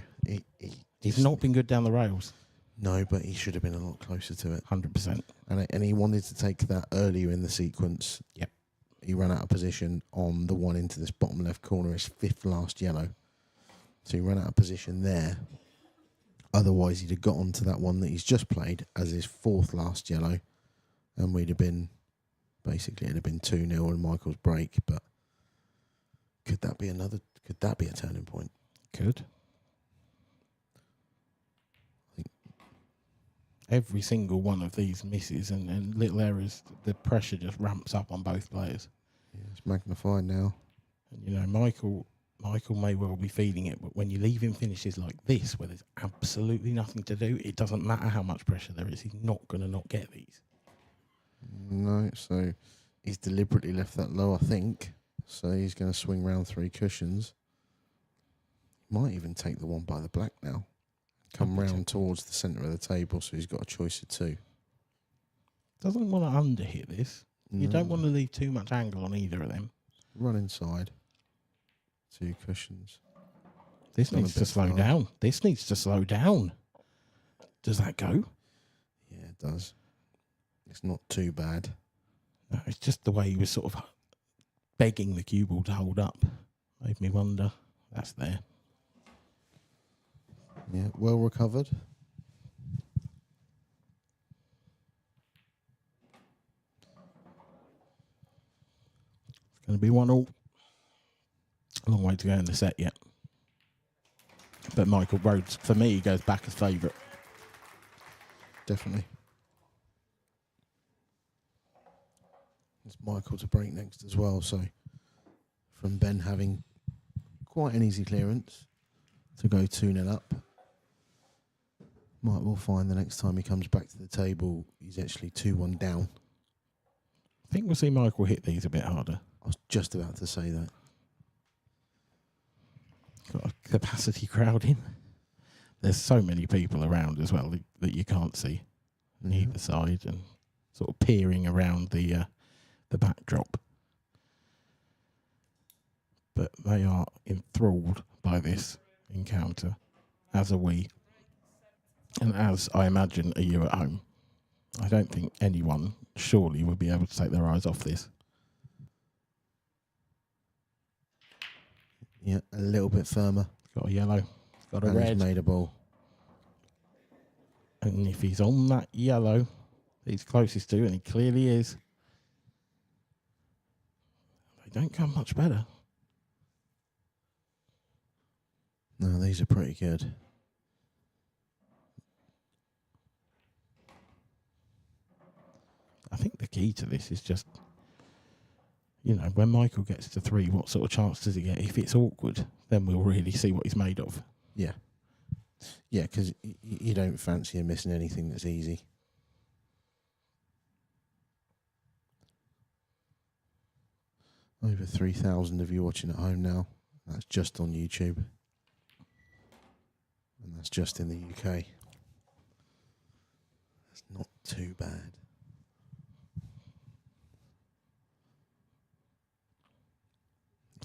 He's not been good down the rails. No, but he should have been a lot closer to it. 100%. And he wanted to take that earlier in the sequence. Yep. He ran out of position on the one into this bottom left corner, his fifth last yellow. So he ran out of position there. Otherwise, he'd have got onto that one that he's just played as his fourth last yellow. And we'd have been, basically, it'd have been 2-0 in Michael's break. But could that be a turning point? Could. Every single one of these misses and little errors, the pressure just ramps up on both players. Yeah, it's magnified now. And, you know, Michael may well be feeling it, but when you leave him finishes like this, where there's absolutely nothing to do, it doesn't matter how much pressure there is. He's not going to not get these. No, so he's deliberately left that low, I think. So he's going to swing round 3 cushions. Might even take the one by the black now. Come round towards the centre of the table, so he's got a choice of 2. Doesn't want to underhit this. You don't want to leave too much angle on either of them. Run inside. 2 cushions. This needs to slow down. This needs to slow down. Does that go? Yeah, it does. It's not too bad. No, it's just the way he was sort of begging the cue ball to hold up. Made me wonder. That's there. Yeah, well recovered. It's going to be 1-1. A long way to go in the set yet. But Michael Rhodes, for me, he goes back as favourite. Definitely. It's Michael to break next as well, so from Ben having quite an easy clearance to go 2-0 up. Might well find the next time he comes back to the table, he's actually 2-1 down. I think we'll see Michael hit these a bit harder. I was just about to say that. Got a capacity crowd in. There's so many people around as well that you can't see on either side and sort of peering around the backdrop. But they are enthralled by this encounter, as are we. And as I imagine are you at home. I don't think anyone surely would be able to take their eyes off this. Yeah, a little bit firmer. Got a yellow, got a And he's red. made a ball. And if he's on that yellow he's closest to, and he clearly is, they don't come much better. No, these are pretty good. I think the key to this is just, you know, when Michael gets to 3, what sort of chance does he get? If it's awkward, then we'll really see what he's made of. Yeah. Yeah, because you don't fancy him missing anything that's easy. Over 3,000 of you watching at home now. That's just on YouTube. And that's just in the UK. That's not too bad.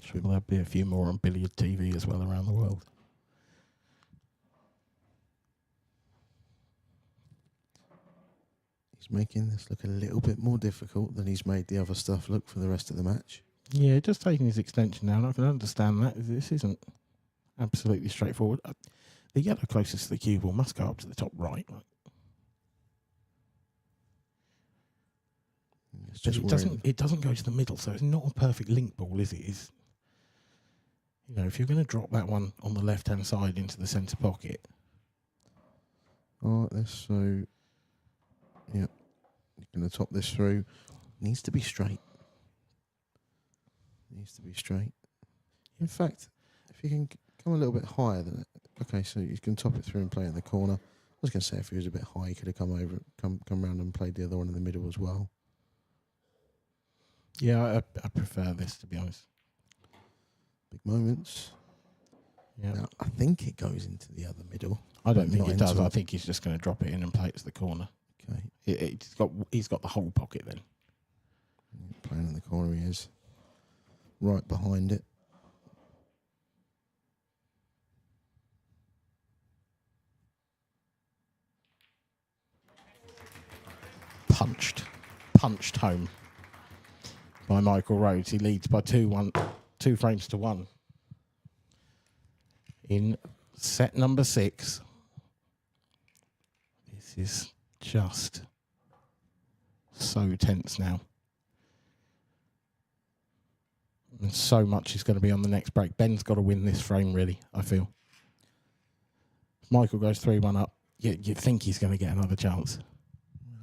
Sure, there'll be a few more on billiard TV as well around the world. He's making this look a little bit more difficult than he's made the other stuff look for the rest of the match. Yeah, just taking his extension down. I can understand that. This isn't absolutely straightforward. The yellow closest to the cue ball must go up to the top right. It's But just it doesn't go to the middle, so it's not a perfect link ball, is it? It's, you know, if you're going to drop that one on the left-hand side into the centre pocket. All right, this, so, yeah, you're going to top this through. Needs to be straight. Needs to be straight. In fact, if you can come a little bit higher than it. Okay, so you can top it through and play it in the corner. I was going to say if he was a bit high, he could have come around and played the other one in the middle as well. Yeah, I prefer this, to be honest. Big moments. Yeah, Now, I think it goes into the other middle. I don't think not it does. into I it. think he's just going to drop it in and play it to the corner. Okay. He's got the whole pocket then. Playing in the corner he is. Right behind it. Punched home by Michael Rhodes. He leads by 2 frames to 1 in set number 6. This is just so tense now, and so much is going to be on the next break. Ben's got to win this frame, really, I feel. If Michael goes 3-1 up, you think he's going to get another chance.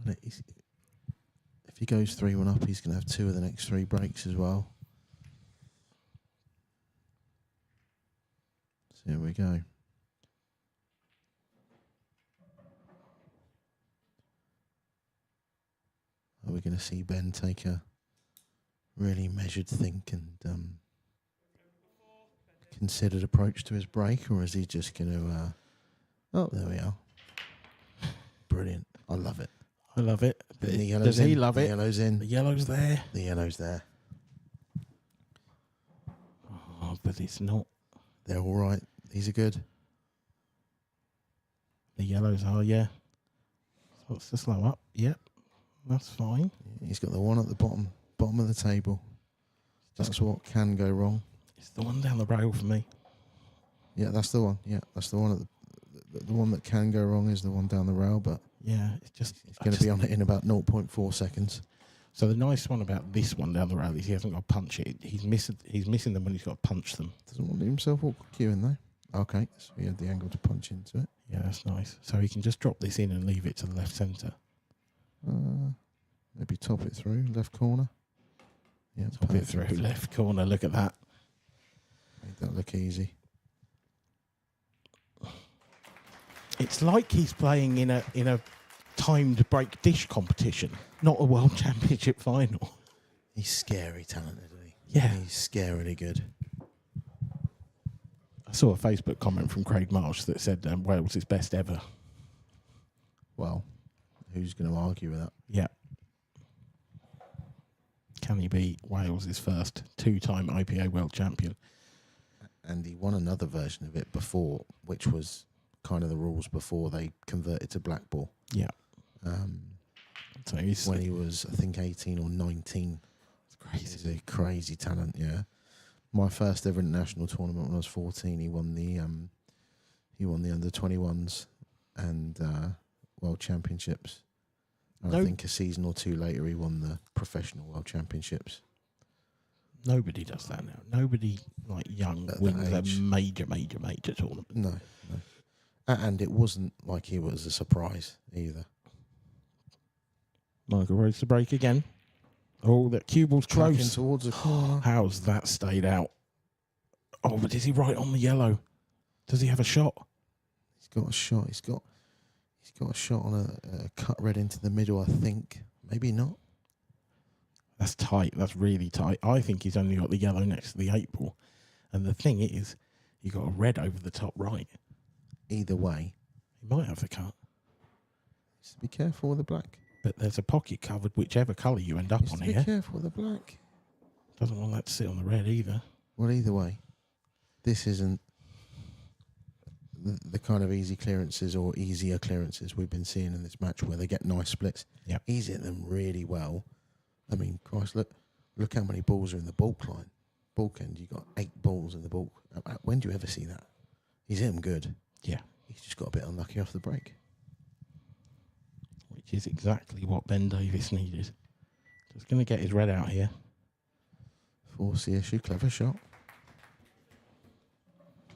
If he goes 3-1 up, he's going to have 2 of the next 3 breaks as well. So here we go. Are we going to see Ben take a really measured think and considered approach to his break, or is he just going to... oh, there we are. Brilliant. I love it. I love it. The yellow's Does he in, love the it? Yellow's in. The yellow's there. The yellow's there. Oh, but it's not. They're all right. These are good. The yellows are, yeah. So it's the slow up. Yep. That's fine. He's got the one at the bottom of the table. That's what can go wrong. It's the one down the rail for me. Yeah, that's the one. Yeah, that's the one at the one that can go wrong is the one down the rail, but Yeah, it's just... he's going to be on it in about 0.4 seconds. So the nice one about this one down the rail is he hasn't got to punch it. He's missing them when he's got to punch them. Doesn't want to leave himself awkward queuing though. Okay, so he had the angle to punch into it. Yeah, that's nice. So he can just drop this in and leave it to the left centre. Maybe top it through left corner. Yeah, Top it through left corner. Look at that. Made that look easy. It's like he's playing in a timed break dish competition, not a world championship final. He's scary talented, isn't he? Yeah. He's scarily good. I saw a Facebook comment from Craig Marsh that said Wales is best ever. Well, who's going to argue with that? Yeah. Can he be Wales' first 2-time IPA world champion? And he won another version of it before, which was kind of the rules before they converted to blackball. Yeah. So he's When he was, I think, 18 or 19. it's crazy. He's a crazy talent, yeah. My first ever international tournament when I was 14, he won the under 21s and world championships. And I think a season or 2 later he won the professional world championships. Nobody does that now. Nobody like young At that wins a age. major tournament. No. And it wasn't like he was a surprise either. Michael Rhodes to break again. Oh, that cue ball's Tracking close. towards the corner. How's that stayed out? Oh, but is he right on the yellow? Does he have a shot? He's got a shot. He's got a shot on a cut red into the middle, I think. Maybe not. That's tight. That's really tight. I think he's only got the yellow next to the 8 ball. And the thing is, you got a red over the top right. either way. He might have the cut. Just be careful with the black. But there's a pocket covered whichever colour you end up Just on be here. careful with the black. Doesn't want that to sit on the red either. Well, either way, this isn't the kind of easy clearances or easier clearances we've been seeing in this match where they get nice splits. Yep. He's hit them really well. I mean, Christ, look how many balls are in the balk line. Balk end, you got 8 balls in the balk. When do you ever see that? He's hit them good. Yeah. He's just got a bit unlucky off the break. Which is exactly what Ben Davies needed. Just going to get his red out here. Force the issue. Clever shot.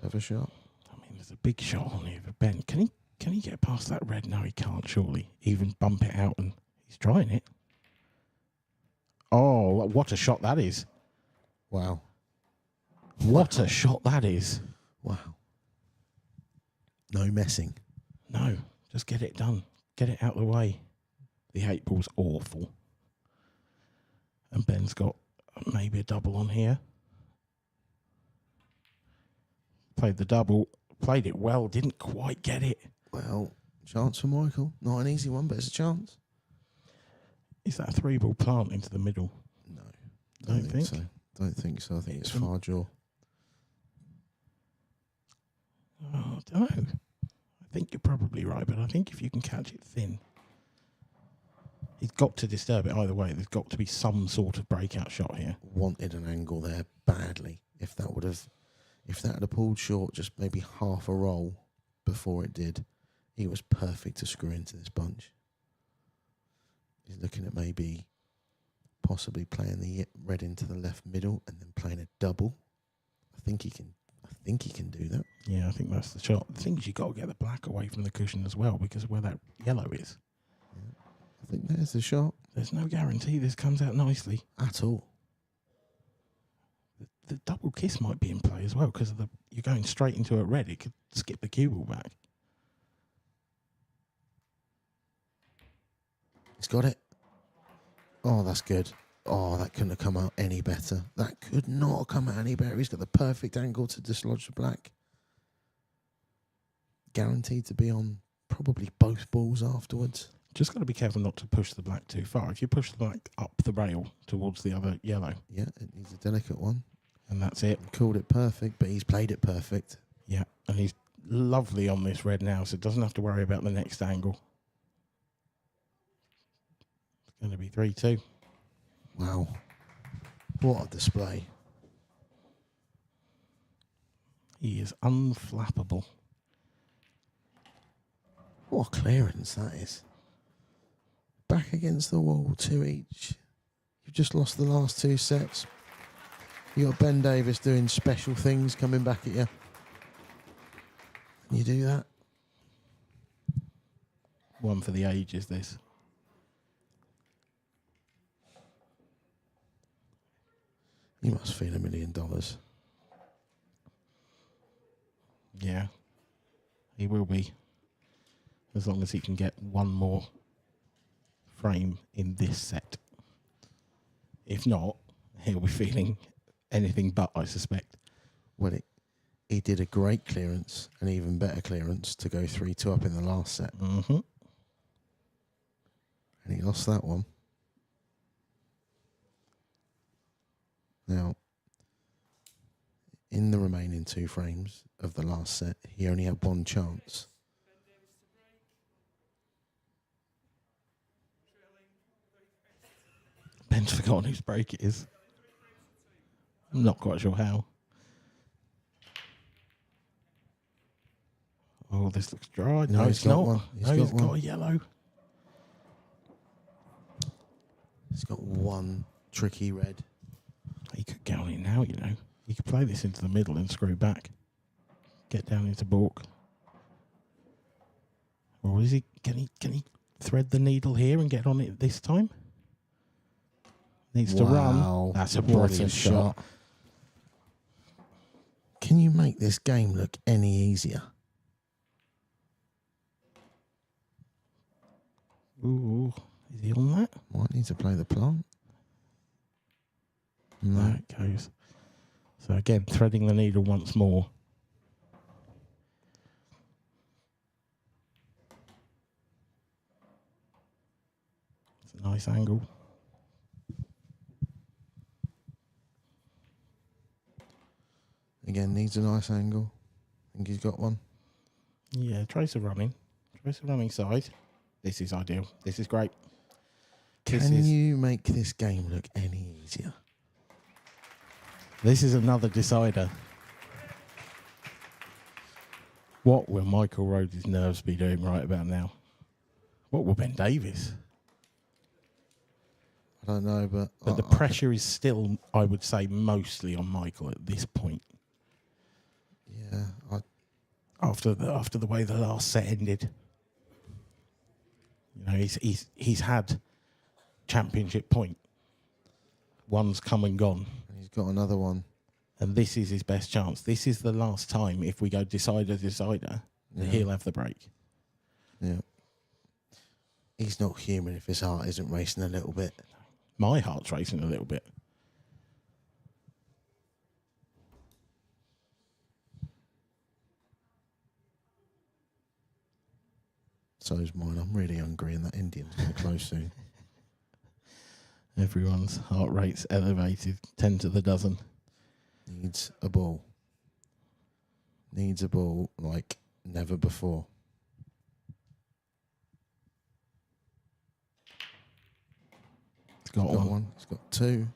Clever shot. I mean, there's a big shot on here for Ben. Can he get past that red? No, he can't, surely. Even bump it out, and he's trying it. Oh, what a shot that is. Wow. What a shot that is. Wow. No messing. No, just get it done. Get it out of the way. The 8 ball's awful. And Ben's got maybe a double on here. Played the double. Played it well. Didn't quite get it. Well, chance for Michael. Not an easy one, but it's a chance. Is that a 3-ball plant into the middle? No. Don't think so. Don't think so. I think it's It's far jaw. Oh, I don't know. I think you're probably right, but I think if you can catch it thin, he's got to disturb it either way. There's got to be some sort of breakout shot here. Wanted an angle there badly. If that had pulled short just maybe half a roll before it did, he was perfect to screw into this bunch. He's looking at maybe possibly playing the red into the left middle and then playing a double. I think he can do that. Yeah, I think that's the shot. The thing is, you've got to get the black away from the cushion as well because of where that yellow is. Yeah. I think there's the shot. There's no guarantee this comes out nicely. At all. The double kiss might be in play as well because you're going straight into a red. It could skip the cue ball back. He's got it. Oh, that's good. Oh, that couldn't have come out any better. That could not have come out any better. He's got the perfect angle to dislodge the black. Guaranteed to be on probably both balls afterwards. Just got to be careful not to push the black too far. If you push the black up the rail towards the other yellow. Yeah, it needs a delicate one. And that's it. Called it perfect, but he's played it perfect. Yeah, and he's lovely on this red now, so doesn't have to worry about the next angle. It's going to be 3-2. Wow. What a display. He is unflappable. What a clearance that is. Back against the wall, 2 each. You've just lost the last 2 sets. You got Ben Davies doing special things coming back at you. And you do that. One for the ages, this. You must feel $1 million. Yeah, he will be. As long as he can get one more frame in this set. If not, he'll be feeling anything but, I suspect. Well, he did a great clearance, an even better clearance to go 3-2 up in the last set. Mm-hmm. And he lost that one. Now, in the remaining 2 frames of the last set, he only had 1 chance. Ben's forgotten whose break it is. I'm not quite sure how. Oh, this looks dry. No, he's it's got not. one. He's No, got he's got one. a yellow. He's got 1 tricky red. He could get on it now, you know. He could play this into the middle and screw back. Get down into balk. Or is he? Can he thread the needle here and get on it this time? Needs to run. That's a What brilliant shot. Can you make this game look any easier? Ooh, is he on that? Might need to play the plant. No. There it goes. So again, threading the needle once more. nice angle. Again, needs a nice angle. I think he's got one. Yeah, tracer running. Tracer running side. This is ideal. This is great. Can you make this game look any easier? This is another decider. What will Michael Rhodes' nerves be doing right about now? What will Ben Davies? I don't know, but The pressure is still, I would say, mostly on Michael at this point. Yeah, After the way the last set ended, you know, he's had championship point. One's come and gone, he's got another one. and this is his best chance. This is the last time, if we go decider, that he'll have the break. Yeah. He's not human if his heart isn't racing a little bit. My heart's racing a little bit. So is mine. I'm really hungry, and that Indian's going to close soon. Everyone's heart rate's elevated, 10 to the dozen. Needs a ball. Needs a ball like never before. It's got one. It's got two.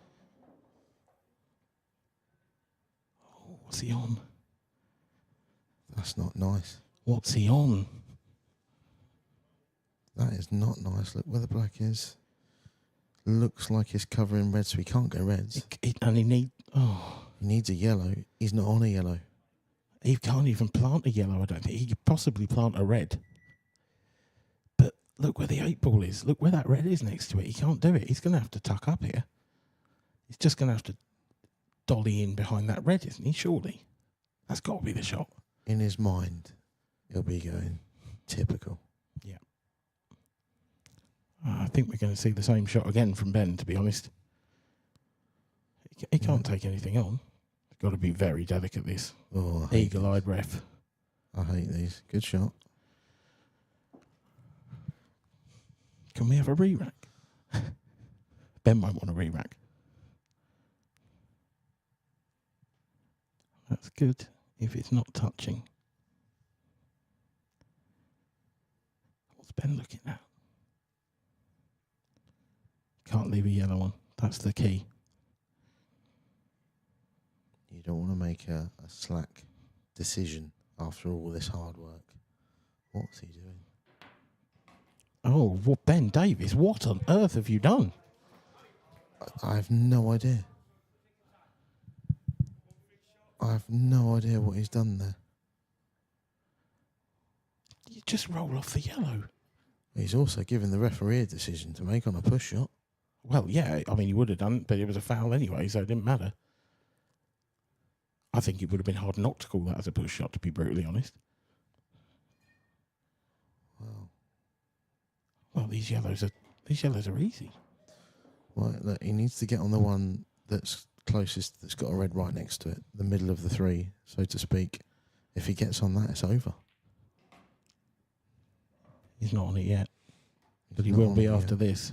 Oh, what's he on? That's not nice. What's he on? That is not nice. Look where the black is. Looks like he's covering red, so he can't go reds. And he needs a yellow. He's not on a yellow. He can't even plant a yellow, I don't think. He could possibly plant a red. But look where the 8-ball is. Look where that red is next to it. He can't do it. He's going to have to tuck up here. He's just going to have to dolly in behind that red, isn't he? Surely. That's got to be the shot. In his mind, he'll be going, typical. Yeah. I think we're going to see the same shot again from Ben, to be honest. He can't take anything on. He's got to be very delicate, this. Oh, I hate Eagle-eyed ref. I hate these. Good shot. Can we have a re-rack? Ben might want a re-rack. That's good if it's not touching. What's Ben looking at? Can't leave a yellow one. That's the key. You don't want to make a slack decision after all this hard work. What's he doing? Oh, well, Ben Davies, what on earth have you done? I have no idea. I have no idea what he's done there. You just roll off the yellow. He's also given the referee a decision to make on a push shot. Well, yeah, I mean, he would have done, but it was a foul anyway, so it didn't matter. I think it would have been hard not to call that as a push shot, to be brutally honest. Wow. Well, these yellows are easy. Well, look, he needs to get on the one that's closest, that's got a red right next to it, the middle of the three, so to speak. If he gets on that, it's over. He's not on it yet, but he He's not will on be it after yet. this.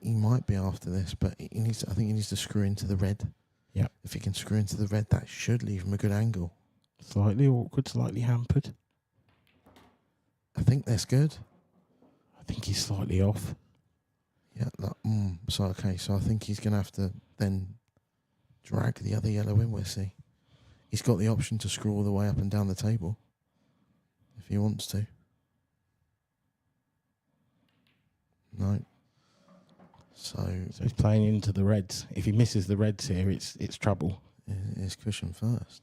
He might be after this, but he needs. I think he needs to screw into the red. Yeah. If he can screw into the red, that should leave him a good angle. Slightly awkward, slightly hampered. I think that's good. I think he's slightly off. Yeah. So okay. So I think he's going to have to then drag the other yellow in. We'll see. He's got the option to screw all the way up and down the table if he wants to. No. So he's playing into the reds. If he misses the reds here, it's trouble. His cushion first.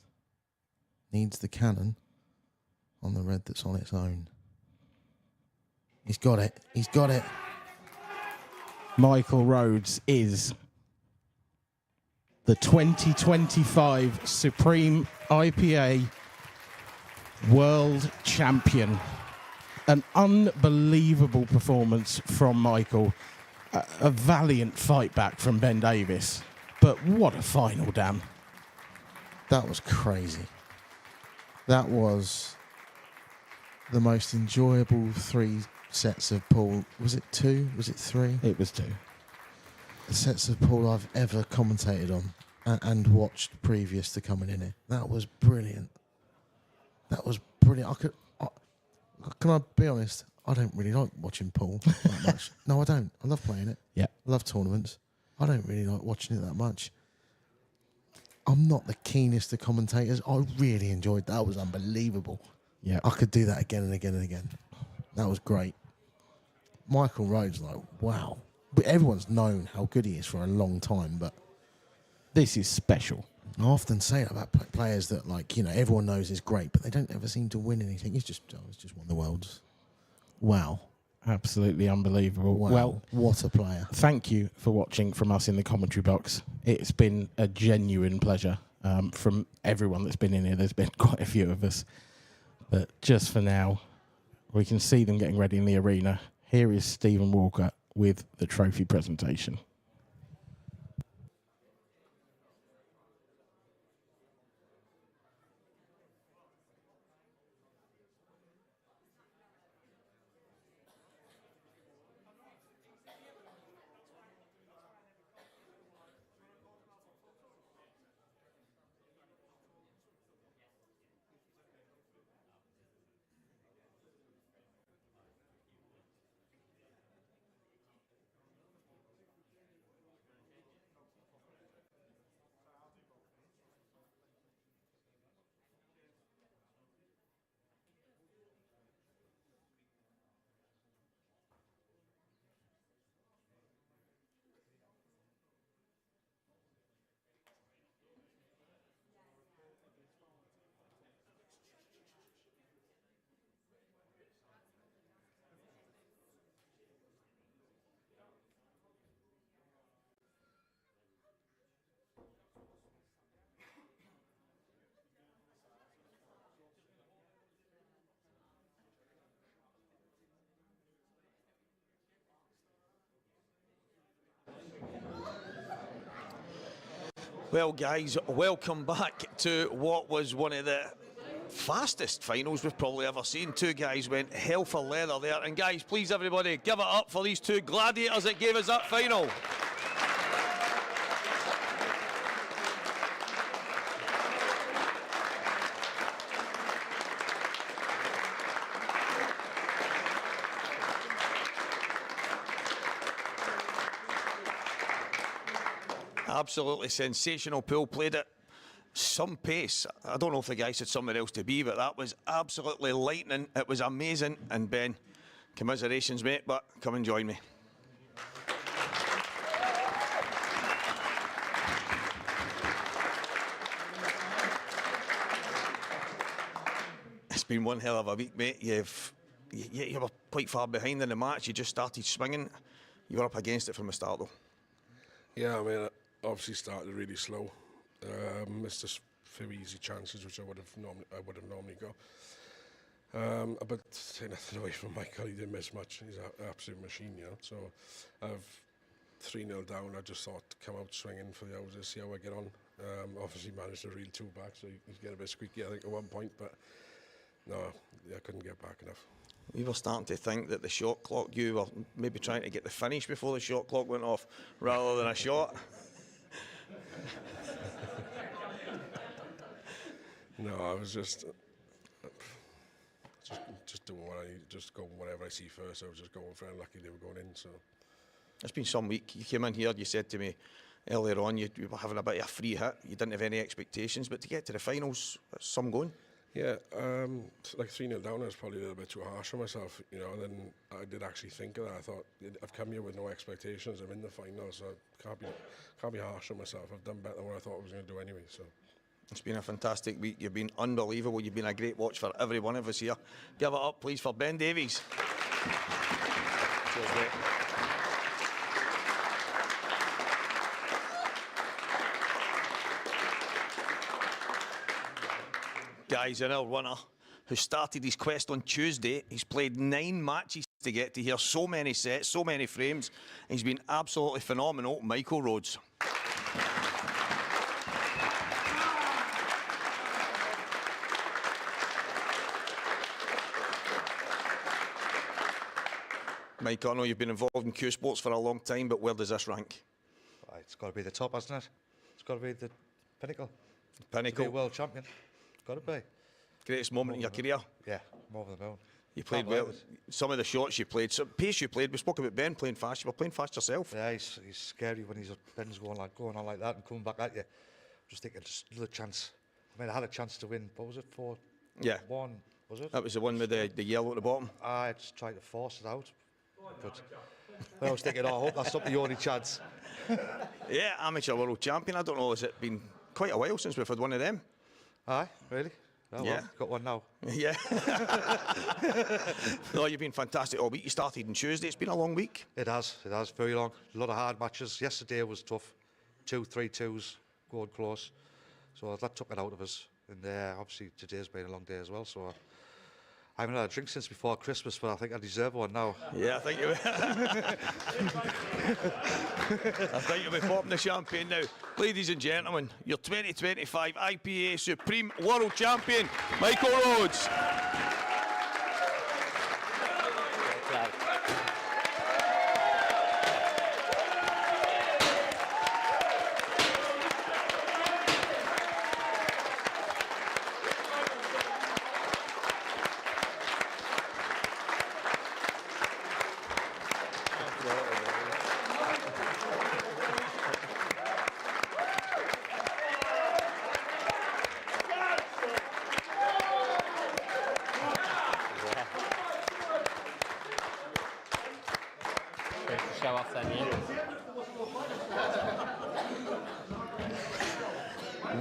Needs the cannon on the red that's on its own. He's got it. He's got it. Michael Rhodes is the 2025 Supreme IPA World Champion. An unbelievable performance from Michael. A valiant fight back from Ben Davies. But what a final, Dan. That was crazy. That was the most enjoyable 3 sets of pool. Was it 2? Was it 3? It was 2. sets of pool I've ever commentated on and watched previous to coming in here. That was brilliant. That was brilliant. Can I be honest? I don't really like watching pool that much. No, I don't. I love playing it. Yeah. I love tournaments. I don't really like watching it that much. I'm not the keenest of commentators. I really enjoyed that. That was unbelievable. Yeah. I could do that again and again and again. That was great. Michael Rhodes, like, wow. But everyone's known how good he is for a long time, but This is special. I often say that about players that, like, you know, everyone knows is great, but they don't ever seem to win anything. He's just won the worlds. Wow. Absolutely unbelievable. Wow. Well, What a player. thank you for watching from us in the commentary box. It's been a genuine pleasure from everyone that's been in here. There's been quite a few of us. But just for now, we can see them getting ready in the arena. Here is Stephen Walker with the trophy presentation. Well, guys, welcome back to what was one of the fastest finals we've probably ever seen. Two guys went hell for leather there. And guys, please everybody, give it up for these two gladiators that gave us that final. Absolutely sensational pool, played at some pace. I don't know if the guy said somewhere else to be, but that was absolutely lightning. It was amazing. And Ben, commiserations, mate, but come and join me. It's been one hell of a week, mate. You were quite far behind in the match. You just started swinging. You were up against it from the start, though. Yeah, I mean, obviously started really slow. Missed a few easy chances, which I would have normally got. But say nothing away from Michael, he didn't miss much. He's an absolute machine, you know. So I've 3-0 down. I just thought come out swinging for the houses, see how I get on. Obviously managed to reel two back, so he's getting a bit squeaky, I think, at one point. But no, I couldn't get back enough. We were starting to think that the shot clock, you were maybe trying to get the finish before the shot clock went off, rather than a shot. No, I was just doing what I need, just going whatever I see first. I was just going for it, and lucky they were going in. So It's been some week. You came in here, you said to me earlier on you were having a bit of a free hit. You didn't have any expectations, but to get to the finals, some going. yeah, like 3-0 down, I was probably a little bit too harsh on myself, you know. And then I did actually think of that. I thought I've come here with no expectations. I'm in the final, so I can't be harsh on myself. I've done better than what I thought I was going to do anyway. So. It's been a fantastic week. You've been unbelievable. You've been a great watch for every one of us here. Give it up, please, for Ben Davies. Cheers, mate. Guys, and our winner, who started his quest on Tuesday, he's played 9 matches to get to here. So many sets, so many frames. He's been absolutely phenomenal. Michael Rhodes. Mike, I know you've been involved in Cuesports for a long time, but where does this rank? it's got to be the top, hasn't it? It's got to be the pinnacle. To be a Pinnacle. world champion. It's got to be. Greatest moment in your career. Yeah, more than the moon. You played Can't well. believe it. Some of the shots you played, some pace you played. We spoke about Ben playing fast. You were playing fast yourself. Yeah, he's scary when Ben's going on like that and coming back at you. Just thinking, just another chance. I mean, I had a chance to win. What was it, 4-1? Yeah. Was it? That was the one with the yellow at the bottom. I just tried to force it out. But I was thinking, I hope that's not the only chance. Yeah, amateur world champion. I don't know, has it been quite a while since we've had one of them? Aye, really? Oh, Yeah. well, got one now. Yeah. No, you've been fantastic all week. You started on Tuesday. It's been a long week. It has, very long. A lot of hard matches. Yesterday was tough. 2-3-2s, going close. So that took it out of us. And obviously today's been a long day as well. So I haven't had a drink since before Christmas, but I think I deserve one now. Yeah, I think you I think you'll be popping the champagne now. Ladies and gentlemen, your 2025 IPA Supreme World Champion, Michael Rhodes. Show off then, yeah.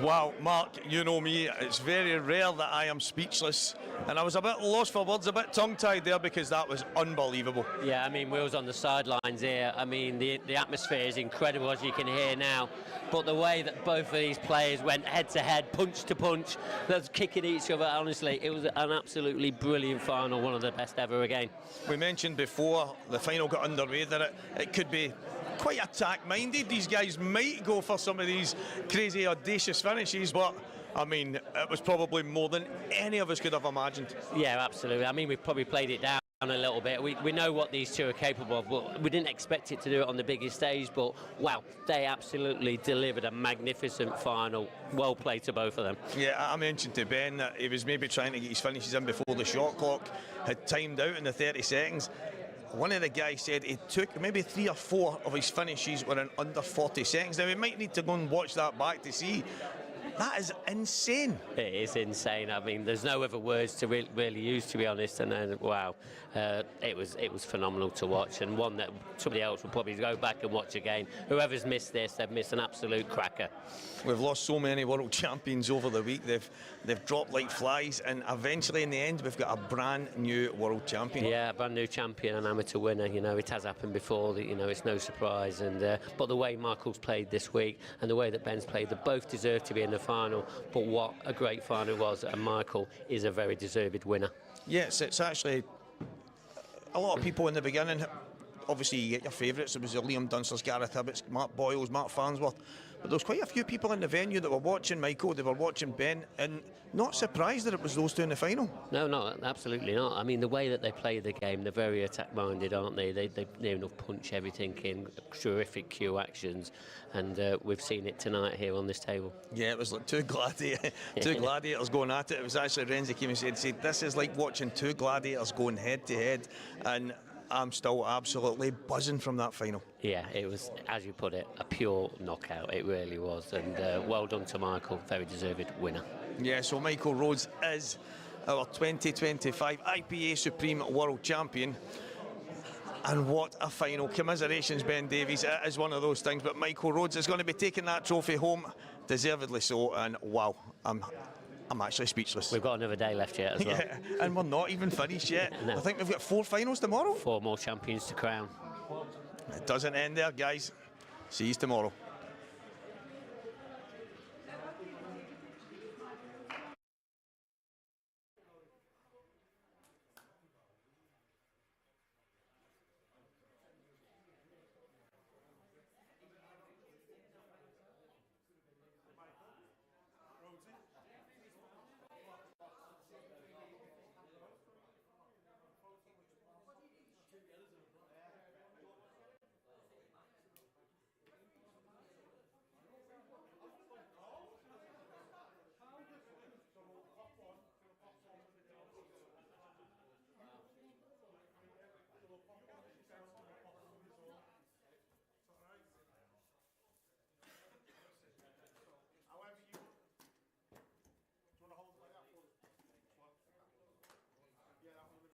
Wow, Mark, you know me, it's very rare that I am speechless. And I was a bit lost for words, a bit tongue-tied there because that was unbelievable. Yeah, I mean, Will's on the sidelines here. I mean, the atmosphere is incredible, as you can hear now. But the way that both of these players went head-to-head, punch-to-punch, that's kicking each other, honestly, it was an absolutely brilliant final, one of the best ever again. We mentioned before the final got underway that it could be quite attack-minded. These guys might go for some of these crazy, audacious finishes, but I mean, it was probably more than any of us could have imagined. Yeah, absolutely. I mean, we probably played it down a little bit. We know what these two are capable of, but we didn't expect it to do it on the biggest stage. But wow, they absolutely delivered a magnificent final. Well played to both of them. Yeah, I mentioned to Ben that he was maybe trying to get his finishes in before the shot clock had timed out in the 30 seconds. One of the guys said he took maybe 3 or 4 of his finishes were in under 40 seconds. Now we might need to go and watch that back to see. That is insane. It is insane. I mean, there's no other words to really use, to be honest. And then, wow, it was phenomenal to watch, and one that somebody else will probably go back and watch again. Whoever's missed this, they've missed an absolute cracker. We've lost so many world champions over the week. They've dropped like flies, and eventually, in the end, we've got a brand new world champion. Yeah, a brand new champion, an amateur winner. You know, it has happened before. You know, it's no surprise. And but the way Michael's played this week and the way that Ben's played, they both deserve to be in the final. But what a great final it was, and Michael is a very deserved winner. Yes, it's actually a lot of people in the beginning. Obviously, you get your favourites. It was Liam Dunsters, Gareth Hibberts, Mark Boyles, Mark Farnsworth. But there was quite a few people in the venue that were watching Michael, they were watching Ben, and not surprised that it was those two in the final. No, absolutely not. I mean, the way that they play the game, they're very attack-minded, aren't they? They near enough punch everything in, terrific cue actions, and we've seen it tonight here on this table. Yeah, it was like two gladiators going at it. It was actually Renzi came and said, this is like watching two gladiators going head-to-head, and I'm still absolutely buzzing from that final. Yeah, it was, as you put it, a pure knockout. It really was. And well done to Michael, very deserved winner. Yeah, so Michael Rhodes is our 2025 IPA Supreme World Champion. And what a final. Commiserations, Ben Davies. It is one of those things, but Michael Rhodes is going to be taking that trophy home, deservedly so. And wow, I'm actually speechless. We've got another day left yet as well. Yeah, and we're not even finished yet. No. I think we've got 4 finals tomorrow. 4 more champions to crown. It doesn't end there, guys. See you tomorrow.